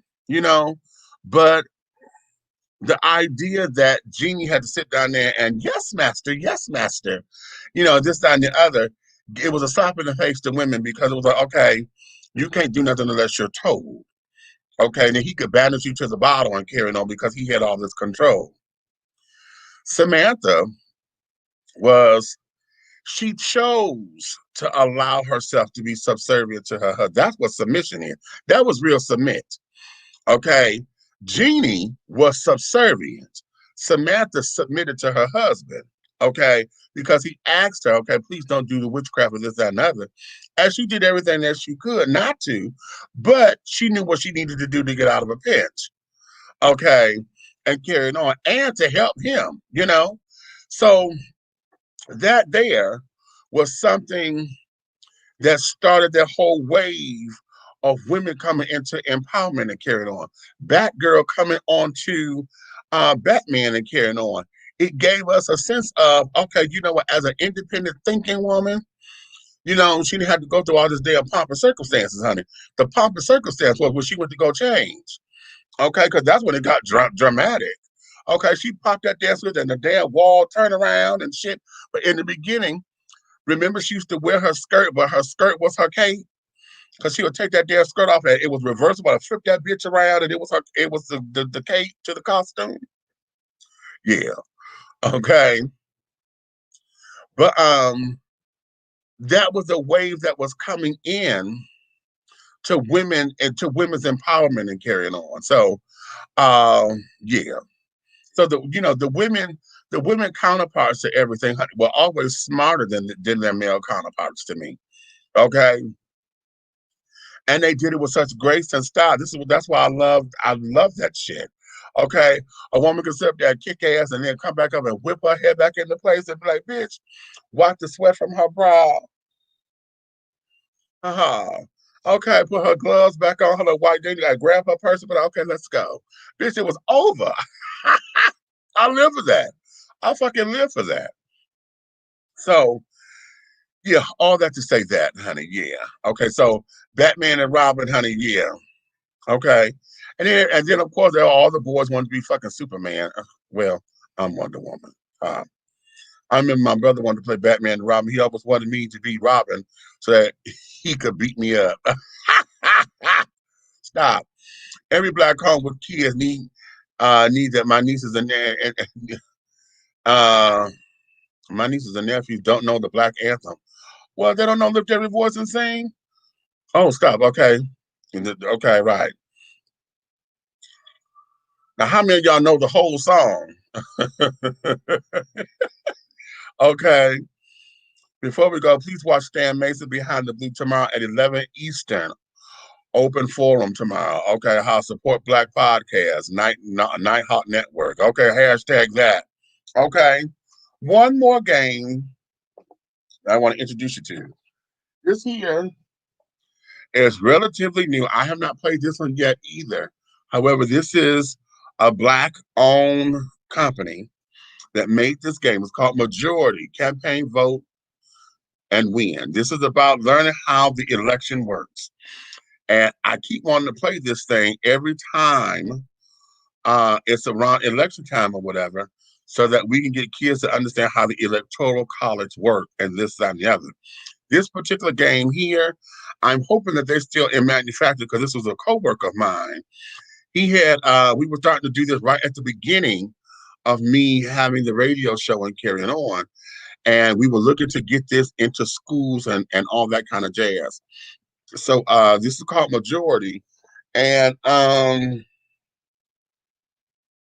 but the idea that Jeannie had to sit down there and yes, master, this, that, and the other, it was a slap in the face to women because it was like, okay, you can't do nothing unless you're told. Okay, and then he could banish you to the bottle and carry on because he had all this control. Samantha she chose to allow herself to be subservient to her husband. That's what submission is. That was real submit. Okay, Jeannie was subservient. Samantha submitted to her husband. Okay, because he asked her, okay, please don't do the witchcraft or this, that, and other. And she did everything that she could not to, but she knew what she needed to do to get out of a pinch. Okay, and carrying on and to help him, So that there was something that started that whole wave of women coming into empowerment and carrying on. Batgirl coming on to Batman and carrying on. It gave us a sense of, okay, as an independent thinking woman, she didn't have to go through all this damn pomp and circumstances, honey. The pomp and circumstance was when she went to go change. Okay, because that's when it got dramatic. Okay, she popped that damn switch and the damn wall turned around and shit. But in the beginning, remember she used to wear her skirt, but her skirt was her cape. Because she would take that damn skirt off and it was reversible. I flip that bitch around and it was the cape to the costume. Yeah. Okay. But that was a wave that was coming in to women and to women's empowerment and carrying on. So yeah. So the women counterparts to everything were always smarter than their male counterparts to me. Okay. And they did it with such grace and style. That's why I love that shit. Okay. A woman can sit up there and kick ass and then come back up and whip her head back into place and be like, bitch, wipe the sweat from her brow. Uh-huh. Okay, put her gloves back on, her little white thing, like grab her purse, but okay, let's go. Bitch, it was over. I live for that. I fucking live for that. So, yeah, all that to say that, honey, yeah. Okay, so Batman and Robin, honey, yeah. Okay. And then of course all the boys wanted to be fucking Superman. Well, I'm Wonder Woman. I remember my brother wanted to play Batman and Robin. He always wanted me to be Robin so that he could beat me up. Stop. Every black home with kids need that uh my nieces and nephews don't know the black anthem. Well, they don't know Lift Every Voice and Sing. Oh, stop. Okay. Okay, right. Now, how many of y'all know the whole song? Okay. Before we go, please watch Stan Mason Behind the Blue tomorrow at 11 Eastern. Open forum tomorrow. Okay. How support Black podcast. Night Hawk Network. Okay. Hashtag that. Okay. One more game I want to introduce you to. This here is relatively new. I have not played this one yet either. However, this is a black-owned company that made this game. It's called Majority, Campaign, Vote, and Win. This is about learning how the election works. And I keep wanting to play this thing every time it's around election time or whatever, so that we can get kids to understand how the electoral college work and this, that, and the other. This particular game here, I'm hoping that they're still in manufacture because this was a coworker of mine. He had, we were starting to do this right at the beginning of me having the radio show and carrying on. And we were looking to get this into schools and all that kind of jazz. So this is called Majority. And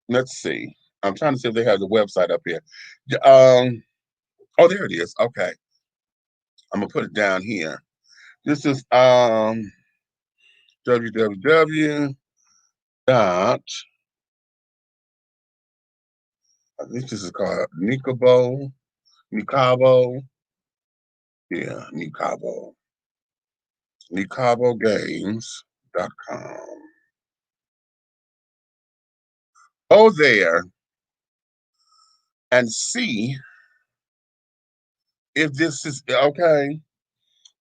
let's see. I'm trying to see if they have the website up here. Oh, there it is. Okay. I'm gonna put it down here. This is www. I think this is called Nicabo. Yeah, Nicabo. NicaboGames.com. Go there and see if this is okay.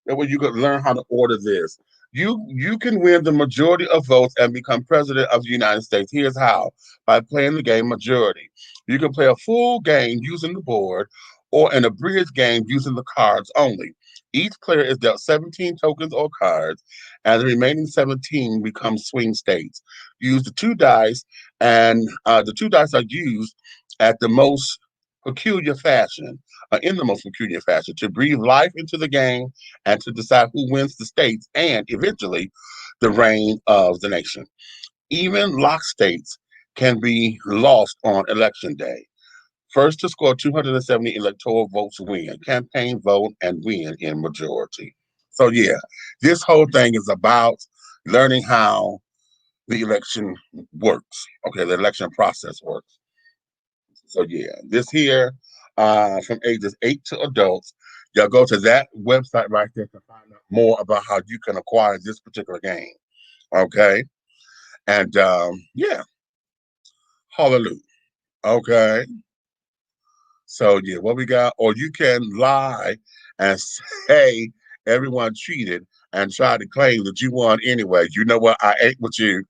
That way you could learn how to order this. You can win the majority of votes and become president of the United States. Here's how: by playing the game Majority. You can play a full game using the board or an abridged game using the cards only. Each player is dealt 17 tokens or cards, and the remaining 17 become swing states. Use the two dice, and the two dice are used at the most peculiar fashion, in the most peculiar fashion, to breathe life into the game and to decide who wins the states and eventually the reign of the nation. Even lock states can be lost on election day. First to score 270 electoral votes win. Campaign, vote, and win in Majority. So yeah, this whole thing is about learning how the election works. Okay, the election process works. So yeah, this here from ages 8 to adults. Y'all go to that website right there to find out more about how you can acquire this particular game. Okay, and yeah, hallelujah. Okay, so yeah, what we got? Or you can lie and say everyone cheated and try to claim that you won anyway. You know what? I ain't with you.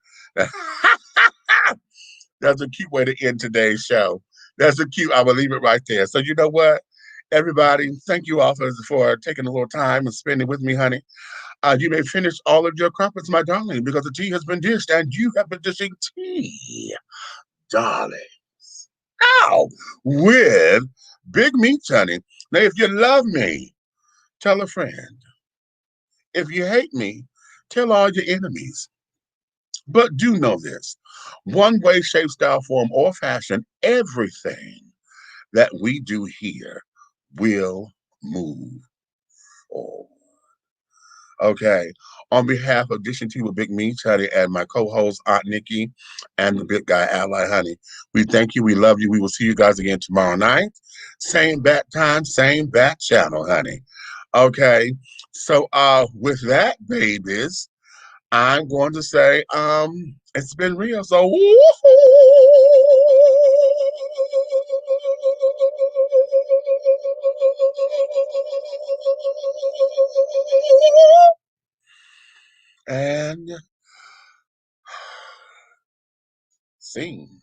That's a cute way to end today's show. That's a cute, I will leave it right there. So you know what? Everybody, thank you all for taking a little time and spending with me, honey. You may finish all of your crumpets, my darling, because the tea has been dished and you have been dishing tea, darling. Ow! With big meats, honey. Now, if you love me, tell a friend. If you hate me, tell all your enemies. But do know this: one way, shape, style, form, or fashion, everything that we do here will move forward. Okay. On behalf of Dishing Tea with Big Me, Honey, and my co-host Aunt Nikki and the big guy Ally Honey, we thank you. We love you. We will see you guys again tomorrow night. Same bat time, same bat channel, honey. Okay. So with that, babies, I'm going to say it's been real. So and scene.